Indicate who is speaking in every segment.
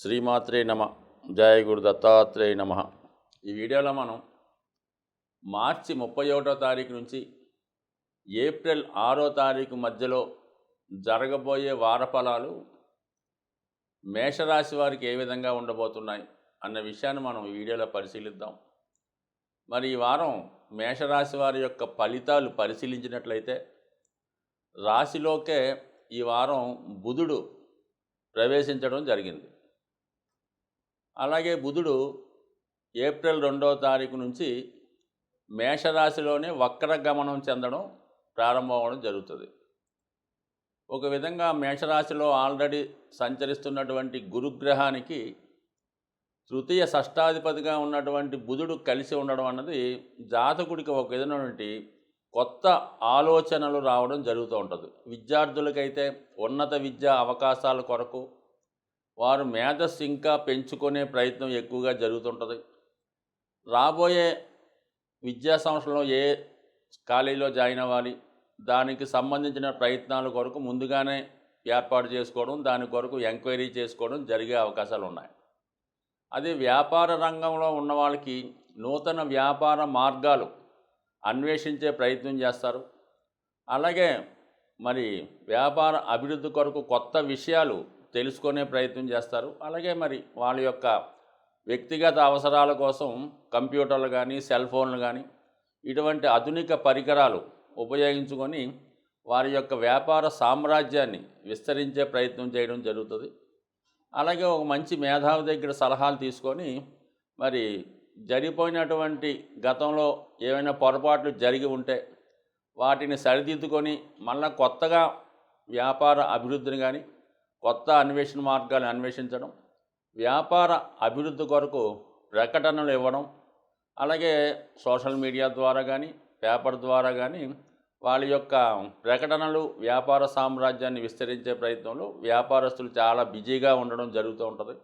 Speaker 1: శ్రీమాత్రే నమ. జయ గురు దత్తాత్రేయ నమ. ఈ వీడియోలో మనం మార్చి 31వ తారీఖు నుంచి ఏప్రిల్ 6వ తారీఖు మధ్యలో జరగబోయే వారఫలాలు మేషరాశి వారికి ఏ విధంగా ఉండబోతున్నాయి అన్న విషయాన్ని మనం ఈ వీడియోలో పరిశీలిద్దాం. మరి ఈ వారం మేషరాశి వారి యొక్క ఫలితాలు పరిశీలించినట్లయితే రాశిలోకే ఈ వారం బుధుడు ప్రవేశించడం జరిగింది. అలాగే బుధుడు ఏప్రిల్ 2వ తారీఖు నుంచి మేషరాశిలోనే వక్రగమనం చెందడం ప్రారంభం అవ్వడం జరుగుతుంది. ఒక విధంగా మేషరాశిలో ఆల్రెడీ సంచరిస్తున్నటువంటి గురుగ్రహానికి తృతీయ షష్టాధిపతిగా ఉన్నటువంటి బుధుడు కలిసి ఉండడం అన్నది జాతకుడికి ఒక విధమైనటువంటి కొత్త ఆలోచనలు రావడం జరుగుతూ ఉంటుంది. విద్యార్థులకైతే ఉన్నత విద్యా అవకాశాల కొరకు వారు మేధస్సు ఇంకా పెంచుకునే ప్రయత్నం ఎక్కువగా జరుగుతుంటుంది. రాబోయే విద్యా సంవత్సరంలో ఏ కాలేజీలో జాయిన్ అవ్వాలి, దానికి సంబంధించిన ప్రయత్నాల కొరకు ముందుగానే ఏర్పాటు చేసుకోవడం, దాని కొరకు ఎంక్వైరీ చేసుకోవడం జరిగే అవకాశాలు ఉన్నాయి. అదే వ్యాపార రంగంలో ఉన్న వాళ్ళకి నూతన వ్యాపార మార్గాలు అన్వేషించే ప్రయత్నం చేస్తారు. అలాగే మరి వ్యాపార అభివృద్ధి కొరకు కొత్త విషయాలు తెలుసుకునే ప్రయత్నం చేస్తారు. అలాగే మరి వాళ్ళ యొక్క వ్యక్తిగత అవసరాల కోసం కంప్యూటర్లు కానీ సెల్ ఫోన్లు కానీ ఇటువంటి ఆధునిక పరికరాలు ఉపయోగించుకొని వారి యొక్క వ్యాపార సామ్రాజ్యాన్ని విస్తరించే ప్రయత్నం చేయడం జరుగుతుంది. అలాగే ఒక మంచి మేధావి దగ్గర సలహాలు తీసుకొని మరి జరిగిపోయినటువంటి గతంలో ఏమైనా పొరపాట్లు జరిగి ఉంటే వాటిని సరిదిద్దుకొని మళ్ళీ కొత్తగా వ్యాపార అభివృద్ధిని కానీ కొత్త అన్వేషణ మార్గాలను అన్వేషించడం, వ్యాపార అభివృద్ధి కొరకు ప్రకటనలు ఇవ్వడం, అలాగే సోషల్ మీడియా ద్వారా కానీ పేపర్ ద్వారా కానీ వాళ్ళ యొక్క ప్రకటనలు వ్యాపార సామ్రాజ్యాన్ని విస్తరించే ప్రయత్నంలో వ్యాపారస్తులు చాలా బిజీగా ఉండడం జరుగుతూ ఉంటుంది.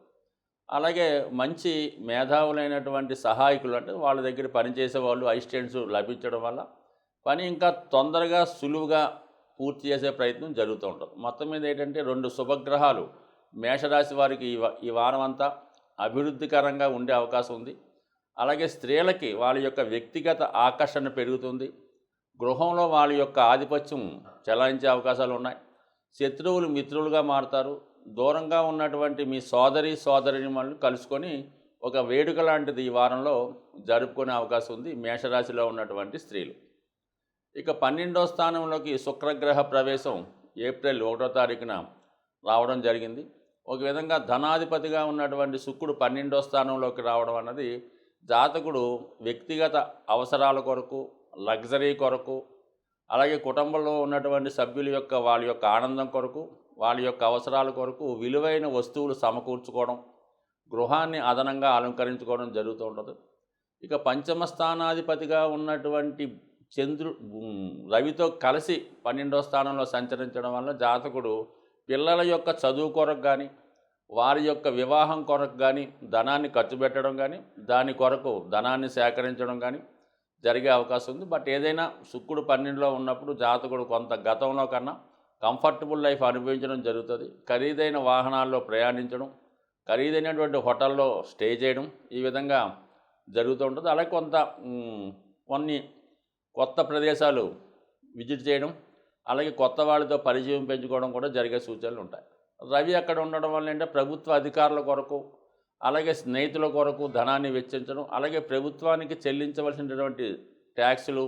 Speaker 1: అలాగే మంచి మేధావులైనటువంటి సహాయకులు అంటే వాళ్ళ దగ్గర పనిచేసే వాళ్ళు అసిస్టెంట్స్ లభించడం వల్ల పని ఇంకా తొందరగా సులువుగా పూర్తి చేసే ప్రయత్నం జరుగుతూ ఉంటుంది. మొత్తం మీద ఏంటంటే 2 శుభగ్రహాలు మేషరాశి వారికి ఈ వారం అంతా అభివృద్ధికరంగా ఉండే అవకాశం ఉంది. అలాగే స్త్రీలకి వాళ్ళ యొక్క వ్యక్తిగత ఆకర్షణ పెరుగుతుంది. గృహంలో వాళ్ళ యొక్క ఆధిపత్యం చెలాయించే అవకాశాలు ఉన్నాయి. శత్రువులు మిత్రులుగా మారుతారు. దూరంగా ఉన్నటువంటి మీ సోదరిని వాళ్ళు కలుసుకొని ఒక వేడుక లాంటిది ఈ వారంలో జరుపుకునే అవకాశం ఉంది మేషరాశిలో ఉన్నటువంటి స్త్రీలు. ఇక 12వ స్థానంలోకి శుక్రగ్రహ ప్రవేశం ఏప్రిల్ 1వ తారీఖున రావడం జరిగింది. ఒక విధంగా ధనాధిపతిగా ఉన్నటువంటి శుక్రుడు 12వ స్థానంలోకి రావడం అన్నది జాతకుడు వ్యక్తిగత అవసరాల కొరకు, లగ్జరీ కొరకు, అలాగే కుటుంబంలో ఉన్నటువంటి సభ్యుల యొక్క వాళ్ళ యొక్క ఆనందం కొరకు, వాళ్ళ యొక్క అవసరాల కొరకు విలువైన వస్తువులు సమకూర్చుకోవడం, గృహాన్ని అదనంగా అలంకరించుకోవడం జరుగుతూ ఉంటుంది. ఇక పంచమ స్థానాధిపతిగా ఉన్నటువంటి రవితో కలిసి 12వ స్థానంలో సంచరించడం వల్ల జాతకుడు పిల్లల యొక్క చదువు కొరకు కానీ వారి యొక్క వివాహం కొరకు కానీ ధనాన్ని ఖర్చు పెట్టడం కానీ దాని కొరకు ధనాన్ని సేకరించడం కానీ జరిగే అవకాశం ఉంది. బట్ ఏదైనా శుక్రుడు 12లో ఉన్నప్పుడు జాతకుడు కొంత గతంలో కన్నా కంఫర్టబుల్ లైఫ్ అనుభవించడం జరుగుతుంది. ఖరీదైన వాహనాల్లో ప్రయాణించడం, ఖరీదైనటువంటి హోటల్లో స్టే చేయడం ఈ విధంగా జరుగుతూ ఉంటుంది. అలాగే కొన్ని కొత్త ప్రదేశాలు విజిట్ చేయడం, అలాగే కొత్త వాళ్ళతో పరిచయం పెంచుకోవడం కూడా జరిగే సూచనలు ఉంటాయి. రవి అక్కడ ఉండడం వల్ల ఏంటంటే ప్రభుత్వ అధికారుల కొరకు, అలాగే స్నేహితుల కొరకు ధనాన్ని వెచ్చించడం, అలాగే ప్రభుత్వానికి చెల్లించవలసినటువంటి ట్యాక్సులు,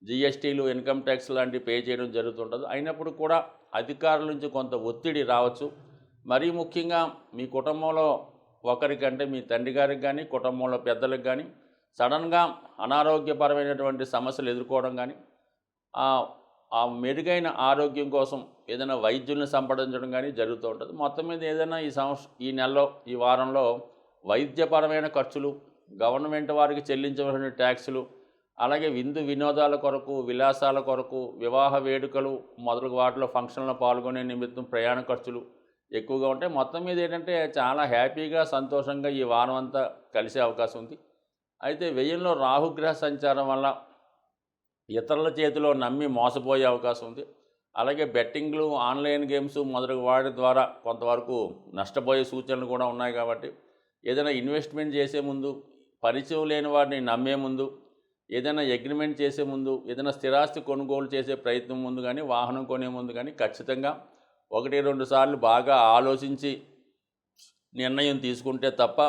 Speaker 1: జిఎస్టీలు, ఇన్కమ్ ట్యాక్స్ లాంటివి పే చేయడం జరుగుతుంటుంది. అయినప్పుడు కూడా అధికారుల నుంచి కొంత ఒత్తిడి రావచ్చు. మరీ ముఖ్యంగా మీ కుటుంబంలో ఒకరికంటే మీ తండ్రి గారికి కానీ కుటుంబంలో పెద్దలకు కానీ సడన్గా అనారోగ్యపరమైనటువంటి సమస్యలు ఎదుర్కోవడం కానీ ఆ మెరుగైన ఆరోగ్యం కోసం ఏదైనా వైద్యుల్ని సంప్రదించడం కానీ జరుగుతూ ఉంటుంది. మొత్తం మీద ఏదైనా ఈ నెలలో ఈ వారంలో వైద్యపరమైన ఖర్చులు, గవర్నమెంట్ వారికి చెల్లించవలసిన ట్యాక్సులు, అలాగే వినోదాల కొరకు, విలాసాల కొరకు, వివాహ వేడుకలు మొదలగు వాటిలో ఫంక్షన్లో పాల్గొనే నిమిత్తం ప్రయాణ ఖర్చులు ఎక్కువగా ఉంటాయి. మొత్తం మీద ఏంటంటే చాలా హ్యాపీగా సంతోషంగా ఈ వారం అంతా కలిసే అవకాశం ఉంది. అయితే వ్యయంలో రాహుగ్రహ సంచారం వల్ల ఇతరుల చేతిలో నమ్మి మోసపోయే అవకాశం ఉంది. అలాగే బెట్టింగ్లు, ఆన్లైన్ గేమ్స్ మొదలగు వాటి ద్వారా కొంతవరకు నష్టపోయే సూచనలు కూడా ఉన్నాయి కాబట్టి ఏదైనా ఇన్వెస్ట్మెంట్ చేసే ముందు, పరిచయం లేని వారిని నమ్మే ముందు, ఏదైనా అగ్రిమెంట్ చేసే ముందు, ఏదైనా స్థిరాస్తి కొనుగోలు చేసే ప్రయత్నం ముందు కానీ, వాహనం కొనే ముందు కానీ ఖచ్చితంగా 1-2 సార్లు బాగా ఆలోచించి నిర్ణయం తీసుకుంటే తప్ప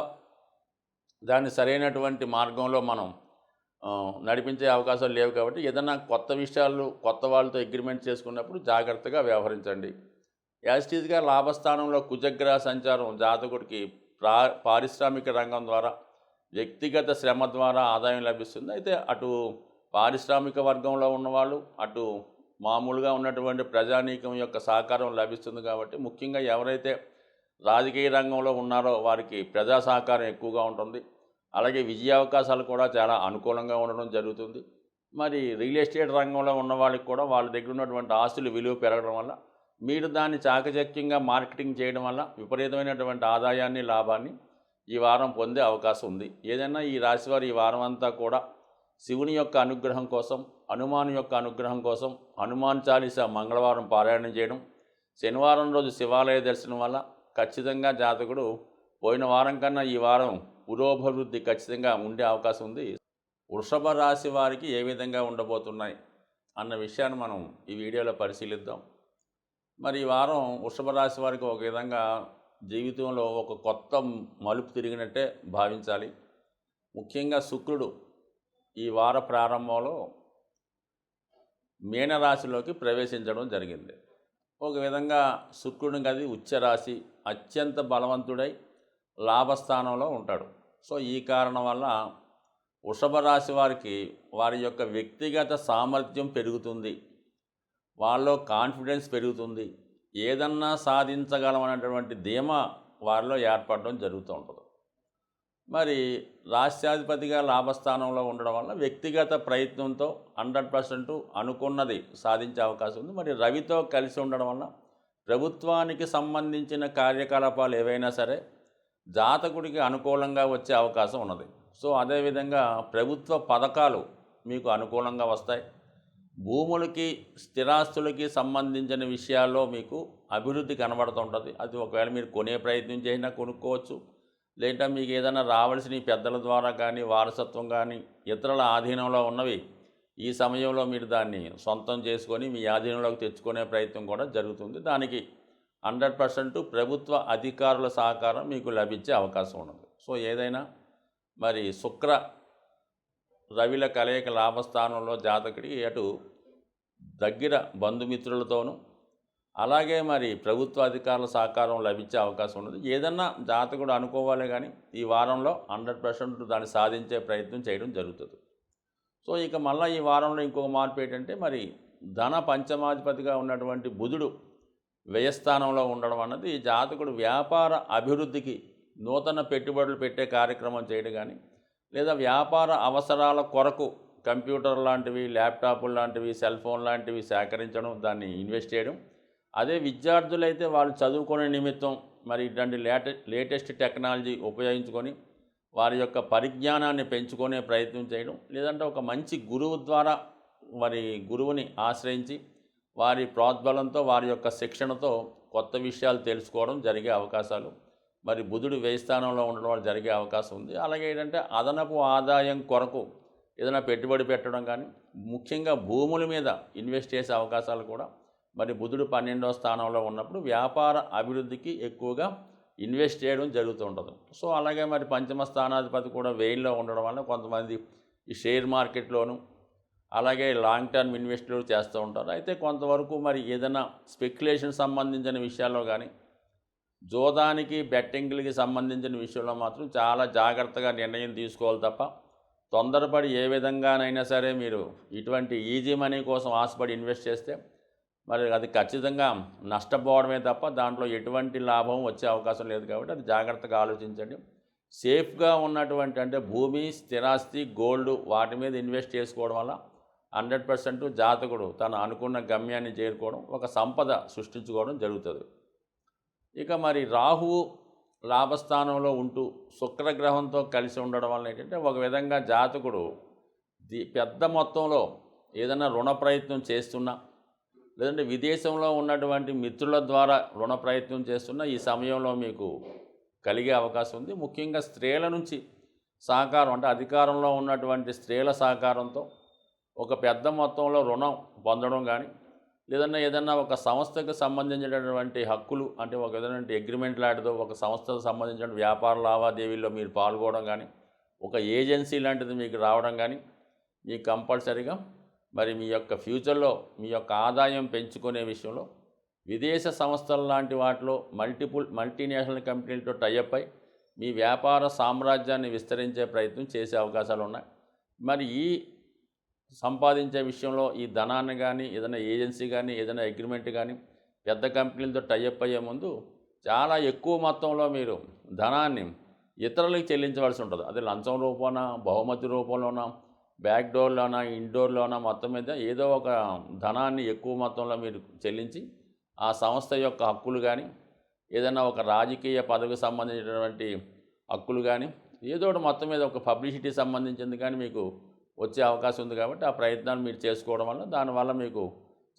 Speaker 1: దాన్ని సరైనటువంటి మార్గంలో మనం నడిపించే అవకాశాలు లేవు. కాబట్టి ఏదైనా కొత్త విషయాలు కొత్త వాళ్ళతో అగ్రిమెంట్ చేసుకున్నప్పుడు జాగ్రత్తగా వ్యవహరించండి. యాజిటీస్గా లాభస్థానంలో కుజగ్రహ సంచారం జాతకుడికి పారిశ్రామిక రంగం ద్వారా, వ్యక్తిగత శ్రమ ద్వారా ఆదాయం లభిస్తుంది. అయితే అటు పారిశ్రామిక వర్గంలో ఉన్నవాళ్ళు, అటు మామూలుగా ఉన్నటువంటి ప్రజానీకం యొక్క సహకారం లభిస్తుంది. కాబట్టి ముఖ్యంగా ఎవరైతే రాజకీయ రంగంలో ఉన్నారో వారికి ప్రజా సహకారం ఎక్కువగా ఉంటుంది. అలాగే విజయావకాశాలు కూడా చాలా అనుకూలంగా ఉండడం జరుగుతుంది. మరి రియల్ ఎస్టేట్ రంగంలో ఉన్న వాళ్ళకి కూడా వాళ్ళ దగ్గర ఉన్నటువంటి ఆస్తులు విలువ పెరగడం వల్ల మీరు దాన్ని చాకచక్యంగా మార్కెటింగ్ చేయడం వల్ల విపరీతమైనటువంటి ఆదాయాన్ని, లాభాన్ని ఈ వారం పొందే అవకాశం ఉంది. ఏదైనా ఈ రాశివారు ఈ వారం అంతా కూడా శివుని యొక్క అనుగ్రహం కోసం, హనుమాన్ యొక్క అనుగ్రహం కోసం హనుమాన్ చాలీసా మంగళవారం పారాయణం చేయడం, శనివారం రోజు శివాలయ దర్శనం వల్ల ఖచ్చితంగా జాతకుడు పోయిన వారం కన్నా ఈ వారం పురోభివృద్ధి ఖచ్చితంగా ఉండే అవకాశం ఉంది. వృషభ రాశి వారికి ఏ విధంగా ఉండబోతున్నాయి అన్న విషయాన్ని మనం ఈ వీడియోలో పరిశీలిద్దాం. మరి ఈ వారం వృషభ రాశి వారికి ఒక విధంగా జీవితంలో ఒక కొత్త మలుపు తిరిగినట్టే భావించాలి. ముఖ్యంగా శుక్రుడు ఈ వార ప్రారంభంలో మీనరాశిలోకి ప్రవేశించడం జరిగింది. ఒక విధంగా శుక్రుడిని గది ఉచ్చరాశి, అత్యంత బలవంతుడై లాభస్థానంలో ఉంటాడు. సో ఈ కారణం వల్ల వృషభ రాశి వారికి వారి యొక్క వ్యక్తిగత సామర్థ్యం పెరుగుతుంది, వాళ్ళలో కాన్ఫిడెన్స్ పెరుగుతుంది, ఏదన్నా సాధించగలమనేటువంటి ధీమా వారిలో ఏర్పడడం జరుగుతూ ఉంటుంది. మరి రాష్ట్రాధిపతిగా లాభస్థానంలో ఉండడం వల్ల వ్యక్తిగత ప్రయత్నంతో 100% అనుకున్నది సాధించే అవకాశం ఉంది. మరి రవితో కలిసి ఉండడం వల్ల ప్రభుత్వానికి సంబంధించిన కార్యకలాపాలు ఏవైనా సరే జాతకుడికి అనుకూలంగా వచ్చే అవకాశం ఉన్నది. సో అదేవిధంగా ప్రభుత్వ పథకాలు మీకు అనుకూలంగా వస్తాయి. భూములకి, స్థిరాస్తులకి సంబంధించిన విషయాల్లో మీకు అభివృద్ధి కనబడుతుంటుంది. అది ఒకవేళ మీరు కొనే ప్రయత్నం చేసినా కొనుక్కోవచ్చు, లేదా మీకు ఏదైనా రావాల్సిన పెద్దల ద్వారా కానీ, వారసత్వం కానీ, ఇతరుల ఆధీనంలో ఉన్నవి ఈ సమయంలో మీరు దాన్ని సొంతం చేసుకొని మీ ఆధీనంలోకి తెచ్చుకునే ప్రయత్నం కూడా జరుగుతుంది. దానికి 100% ప్రభుత్వ అధికారుల సహకారం మీకు లభించే అవకాశం ఉన్నది. సో ఏదైనా మరి శుక్ర రవిల కలయిక లాభస్థానంలో జాతకుడికి అటు దగ్గర బంధుమిత్రులతోనూ, అలాగే మరి ప్రభుత్వ అధికారుల సహకారం లభించే అవకాశం ఉన్నది. ఏదన్నా జాతకుడు అనుకోవాలి కానీ ఈ వారంలో 100% దాన్ని సాధించే ప్రయత్నం చేయడం జరుగుతుంది. సో ఇక మళ్ళీ ఈ వారంలో ఇంకొక మార్పు ఏంటంటే, మరి ధన పంచమాధిపతిగా ఉన్నటువంటి బుధుడు వ్యయస్థానంలో ఉండడం అన్నది జాతకుడు వ్యాపార అభివృద్ధికి నూతన పెట్టుబడులు పెట్టే కార్యక్రమం చేయడం కానీ, లేదా వ్యాపార అవసరాల కొరకు కంప్యూటర్ లాంటివి, ల్యాప్టాప్లు లాంటివి, సెల్ ఫోన్ లాంటివి సేకరించడం, దాన్ని ఇన్వెస్ట్ చేయడం. అదే విద్యార్థులైతే వాళ్ళు చదువుకునే నిమిత్తం మరి ఇట్లాంటి లేటెస్ట్ టెక్నాలజీ ఉపయోగించుకొని వారి యొక్క పరిజ్ఞానాన్ని పెంచుకునే ప్రయత్నం చేయడం, లేదంటే ఒక మంచి గురువు ద్వారా మరి గురువుని ఆశ్రయించి వారి ప్రోద్బలంతో, వారి యొక్క శిక్షణతో కొత్త విషయాలు తెలుసుకోవడం జరిగే అవకాశాలు మరి బుధుడు వ్యయ స్థానంలో ఉండడం వల్ల జరిగే అవకాశం ఉంది. అలాగే ఏంటంటే అదనపు ఆదాయం కొరకు ఏదైనా పెట్టుబడి పెట్టడం కానీ, ముఖ్యంగా భూముల మీద ఇన్వెస్ట్ చేసే అవకాశాలు కూడా మరి బుధుడు 12వ స్థానంలో ఉన్నప్పుడు వ్యాపార అభివృద్ధికి ఎక్కువగా ఇన్వెస్ట్ చేయడం జరుగుతూ ఉంటుంది. సో అలాగే మరి పంచమ స్థానాధిపతి కూడా వ్యయంలో ఉండడం వల్ల కొంతమంది ఈ షేర్ మార్కెట్లోను, అలాగే లాంగ్ టర్మ్ ఇన్వెస్ట్లు చేస్తూ ఉంటారు. అయితే కొంతవరకు మరి ఏదైనా స్పెక్యులేషన్ సంబంధించిన విషయాల్లో కానీ, జోదానికి, బెట్టింగ్లకి సంబంధించిన విషయంలో మాత్రం చాలా జాగ్రత్తగా నిర్ణయం తీసుకోవాలి తప్ప తొందరపడి ఏ విధంగానైనా సరే మీరు ఇటువంటి ఈజీ మనీ కోసం ఆశపడి ఇన్వెస్ట్ చేస్తే మరి అది ఖచ్చితంగా నష్టపోవడమే తప్ప దాంట్లో ఎటువంటి లాభం వచ్చే అవకాశం లేదు. కాబట్టి అది జాగ్రత్తగా ఆలోచించండి. సేఫ్గా ఉన్నటువంటి అంటే భూమి, స్థిరాస్తి, గోల్డ్ వాటి మీద ఇన్వెస్ట్ చేసుకోవడం వల్ల 100% జాతకుడు తను అనుకున్న గమ్యాన్ని చేరుకోవడం, ఒక సంపద సృష్టించుకోవడం జరుగుతుంది. ఇక మరి రాహువు లాభస్థానంలో ఉంటూ శుక్రగ్రహంతో కలిసి ఉండడం వల్ల ఏంటంటే ఒక విధంగా జాతకుడు పెద్ద మొత్తంలో ఏదైనా రుణ ప్రయత్నం చేస్తున్నా, లేదంటే విదేశంలో ఉన్నటువంటి మిత్రుల ద్వారా రుణ ప్రయత్నం చేస్తున్న ఈ సమయంలో మీకు కలిగే అవకాశం ఉంది. ముఖ్యంగా స్త్రీల నుంచి సహకారం, అంటే అధికారంలో ఉన్నటువంటి స్త్రీల సహకారంతో ఒక పెద్ద మొత్తంలో రుణం పొందడం కానీ, లేదన్నా ఏదన్నా ఒక సంస్థకు సంబంధించినటువంటి హక్కులు, అంటే ఒక ఏదైనా అగ్రిమెంట్ లాంటిదో ఒక సంస్థకు సంబంధించిన వ్యాపార లావాదేవీల్లో మీరు పాల్గొనడం కానీ, ఒక ఏజెన్సీ లాంటిది మీకు రావడం కానీ, మీకు కంపల్సరీగా మరి మీ యొక్క ఫ్యూచర్లో మీ యొక్క ఆదాయం పెంచుకునే విషయంలో విదేశ సంస్థల లాంటి వాటిలో మల్టీనేషనల్ కంపెనీలతో టైఅప్ అయి మీ వ్యాపార సామ్రాజ్యాన్ని విస్తరించే ప్రయత్నం చేసే అవకాశాలు ఉన్నాయి. మరి ఈ సంపాదించే విషయంలో ఈ ధనాన్ని కానీ, ఏదైనా ఏజెన్సీ కానీ, ఏదైనా అగ్రిమెంట్ కానీ పెద్ద కంపెనీలతో టైఅప్ అయ్యే ముందు చాలా ఎక్కువ మొత్తంలో మీరు ధనాన్ని ఇతరులకు చెల్లించవలసి ఉంటుంది. అది లంచం రూపాన, బహుమతి రూపంలోనా, బ్యాక్ డోర్లోనా, ఇండోర్లోనా, మొత్తం మీద ఏదో ఒక ధనాన్ని ఎక్కువ మొత్తంలో మీరు చెల్లించి ఆ సంస్థ యొక్క హక్కులు కానీ, ఏదైనా ఒక రాజకీయ పదవికి సంబంధించినటువంటి హక్కులు కానీ, ఏదో ఒకటి మొత్తం మీద ఒక పబ్లిసిటీ సంబంధించింది కానీ మీకు వచ్చే అవకాశం ఉంది. కాబట్టి ఆ ప్రయత్నాలు మీరు చేసుకోవడం వల్ల దానివల్ల మీకు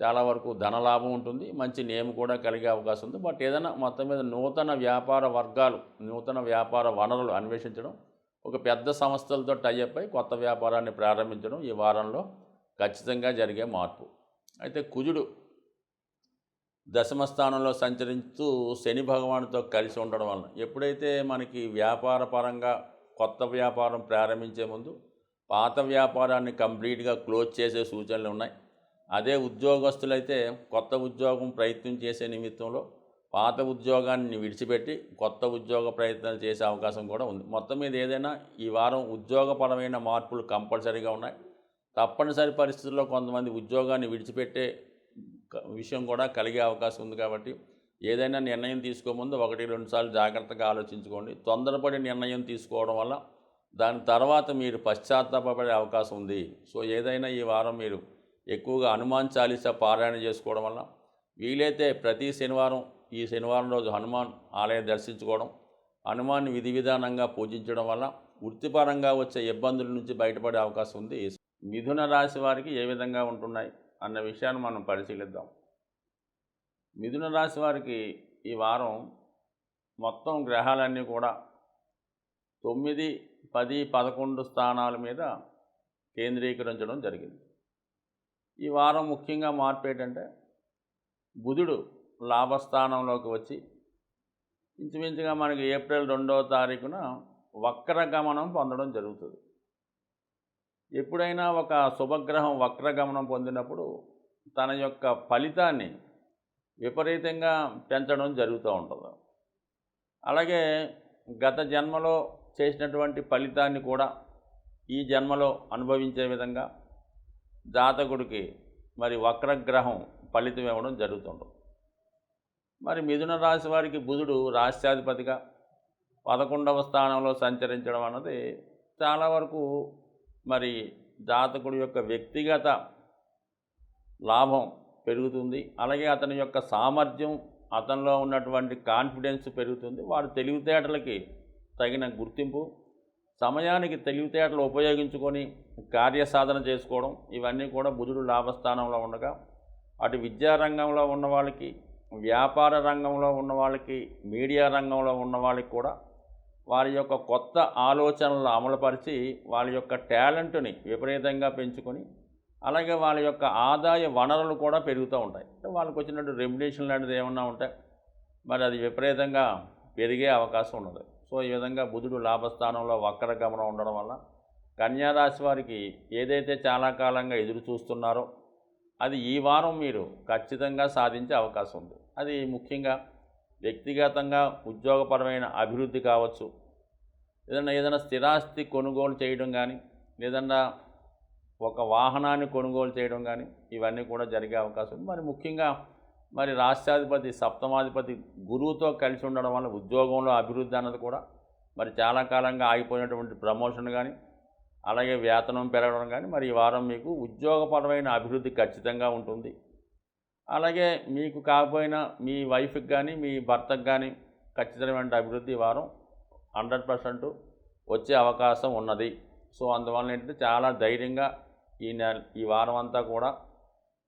Speaker 1: చాలా వరకు ధనలాభం ఉంటుంది, మంచి నేమ్ కూడా కలిగే అవకాశం ఉంది. బట్ ఏదైనా మొత్తం మీద నూతన వ్యాపార వర్గాలు, నూతన వ్యాపార వనరులు అన్వేషించడం, ఒక పెద్ద సంస్థలతో టైఅప్ అయి కొత్త వ్యాపారాన్ని ప్రారంభించడం ఈ వారంలో ఖచ్చితంగా జరిగే మార్పు. అయితే కుజుడు దశమ స్థానంలో సంచరిస్తూ శని భగవానుడితో కలిసి ఉండడం వలన ఎప్పుడైతే మనకి వ్యాపార పరంగా కొత్త వ్యాపారం ప్రారంభించే ముందు పాత వ్యాపారాన్ని కంప్లీట్గా క్లోజ్ చేసే సూచనలు ఉన్నాయి. అదే ఉద్యోగస్తులైతే కొత్త ఉద్యోగం ప్రయత్నం చేసే నిమిత్తంలో పాత ఉద్యోగాన్ని విడిచిపెట్టి కొత్త ఉద్యోగ ప్రయత్నాలు చేసే అవకాశం కూడా ఉంది. మొత్తం మీద ఏదైనా ఈ వారం ఉద్యోగపరమైన మార్పులు కంపల్సరీగా ఉన్నాయి. తప్పనిసరి పరిస్థితుల్లో కొంతమంది ఉద్యోగాన్ని విడిచిపెట్టే విషయం కూడా కలిగే అవకాశం ఉంది. కాబట్టి ఏదైనా నిర్ణయం తీసుకోముందు 1-2 సార్లు జాగ్రత్తగా ఆలోచించుకోండి. తొందరపడి నిర్ణయం తీసుకోవడం వల్ల దాని తర్వాత మీరు పశ్చాత్తాపపడే అవకాశం ఉంది. సో ఏదైనా ఈ వారం మీరు ఎక్కువగా హనుమాన్ చాలీసా పారాయణ చేసుకోవడం వల్ల, వీలైతే ప్రతి శనివారం ఈ శనివారం రోజు హనుమాన్ ఆలయం దర్శించుకోవడం, హనుమాన్ని విధి విధానంగా పూజించడం వల్ల వృత్తిపరంగా వచ్చే ఇబ్బందుల నుంచి బయటపడే అవకాశం ఉంది. మిథున రాశి వారికి ఏ విధంగా ఉంటున్నాయి అన్న విషయాన్ని మనం పరిశీలిద్దాం. మిథున రాశి వారికి ఈ వారం మొత్తం గ్రహాలన్నీ కూడా 9, 10, 11 స్థానాల మీద కేంద్రీకరించడం జరిగింది. ఈ వారం ముఖ్యంగా మార్పు ఏంటంటే బుధుడు లాభస్థానంలోకి వచ్చి ఇంచుమించుగా మనకి ఏప్రిల్ 2వ తారీఖున వక్రగమనం పొందడం జరుగుతుంది. ఎప్పుడైనా ఒక శుభగ్రహం వక్రగమనం పొందినప్పుడు తన యొక్క ఫలితాన్ని విపరీతంగా పెంచడం జరుగుతూ ఉంటుంది. అలాగే గత జన్మలో చేసినటువంటి ఫలితాన్ని కూడా ఈ జన్మలో అనుభవించే విధంగా జాతకుడికి మరి వక్రగ్రహం ఫలితం ఇవ్వడం జరుగుతుంటుంది. మరి మిథున రాశి వారికి బుధుడు రాష్ట్రాధిపతిగా 11వ స్థానంలో సంచరించడం అన్నది చాలా వరకు మరి జాతకుడి యొక్క వ్యక్తిగత లాభం పెరుగుతుంది. అలాగే అతని యొక్క సామర్థ్యం, అతనిలో ఉన్నటువంటి కాన్ఫిడెన్స్ పెరుగుతుంది. వాడు తెలివితేటలకి తగిన గుర్తింపు, సమయానికి తెలివితేటలు ఉపయోగించుకొని కార్యసాధన చేసుకోవడం, ఇవన్నీ కూడా బుధుడు లాభస్థానంలో ఉండగా అటు విద్యారంగంలో ఉన్న వాళ్ళకి, వ్యాపార రంగంలో ఉన్న వాళ్ళకి, మీడియా రంగంలో ఉన్న వాళ్ళకి కూడా వారి యొక్క కొత్త ఆలోచనలు అమలుపరిచి వాళ్ళ యొక్క టాలెంట్ని విపరీతంగా పెంచుకొని, అలాగే వాళ్ళ యొక్క ఆదాయ వనరులు కూడా పెరుగుతూ ఉంటాయి. అంటే వాళ్ళకి వచ్చినట్టు రెమ్యునేషన్ లాంటిది ఏమన్నా ఉంటే మరి అది విపరీతంగా పెరిగే అవకాశం ఉన్నది. సో ఈ విధంగా బుధుడు లాభస్థానంలో వక్ర గమనం ఉండడం వల్ల కన్యారాశి వారికి ఏదైతే చాలా కాలంగా ఎదురు చూస్తున్నారో అది ఈ వారం మీరు ఖచ్చితంగా సాధించే అవకాశం ఉంది. అది ముఖ్యంగా వ్యక్తిగతంగా ఉద్యోగపరమైన అభివృద్ధి కావచ్చు, ఏదైనా స్థిరాస్తి కొనుగోలు చేయడం కానీ, లేదన్నా ఒక వాహనాన్ని కొనుగోలు చేయడం కానీ, ఇవన్నీ కూడా జరిగే అవకాశం ఉంది. మరి ముఖ్యంగా మరి రాష్ట్రాధిపతి సప్తమాధిపతి గురువుతో కలిసి ఉండడం వల్ల ఉద్యోగంలో అభివృద్ధి అన్నది కూడా మరి చాలా కాలంగా ఆగిపోయినటువంటి ప్రమోషన్ కానీ, అలాగే వేతనం పెరగడం కానీ మరి ఈ వారం మీకు ఉద్యోగపరమైన అభివృద్ధి ఖచ్చితంగా ఉంటుంది. అలాగే మీకు కాకపోయినా మీ వైఫ్కి కానీ మీ భర్తకు కానీ ఖచ్చితమైన అభివృద్ధి ఈ వారం 100% వచ్చే అవకాశం ఉన్నది. సో అందువల్ల ఏంటంటే చాలా ధైర్యంగా ఈ వారం అంతా కూడా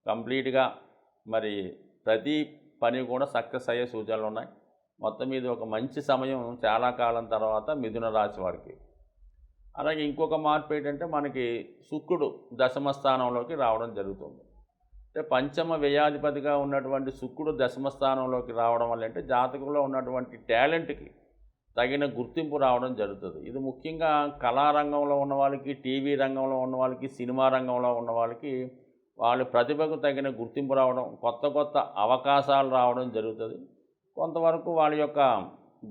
Speaker 1: కంప్లీట్గా మరి ప్రతి పని కూడా సక్సెస్ అయ్యే సూచనలు ఉన్నాయి. మొత్తం మీద ఒక మంచి సమయం చాలా కాలం తర్వాత మిథున రాశి వారికి. అలాగే ఇంకొక మార్పు ఏంటంటే మనకి శుక్రుడు దశమ స్థానంలోకి రావడం జరుగుతుంది. అంటే పంచమ వ్యయాధిపతిగా ఉన్నటువంటి శుక్రుడు దశమ స్థానంలోకి రావడం వల్ల అంటే జాతకంలో ఉన్నటువంటి టాలెంట్కి తగిన గుర్తింపు రావడం జరుగుతుంది. ఇది ముఖ్యంగా కళారంగంలో ఉన్న వాళ్ళకి, టీవీ రంగంలో ఉన్న వాళ్ళకి, సినిమా రంగంలో ఉన్న వాళ్ళకి వాళ్ళ ప్రతిభకు తగిన గుర్తింపు రావడం, కొత్త కొత్త అవకాశాలు రావడం జరుగుతుంది. కొంతవరకు వాళ్ళ యొక్క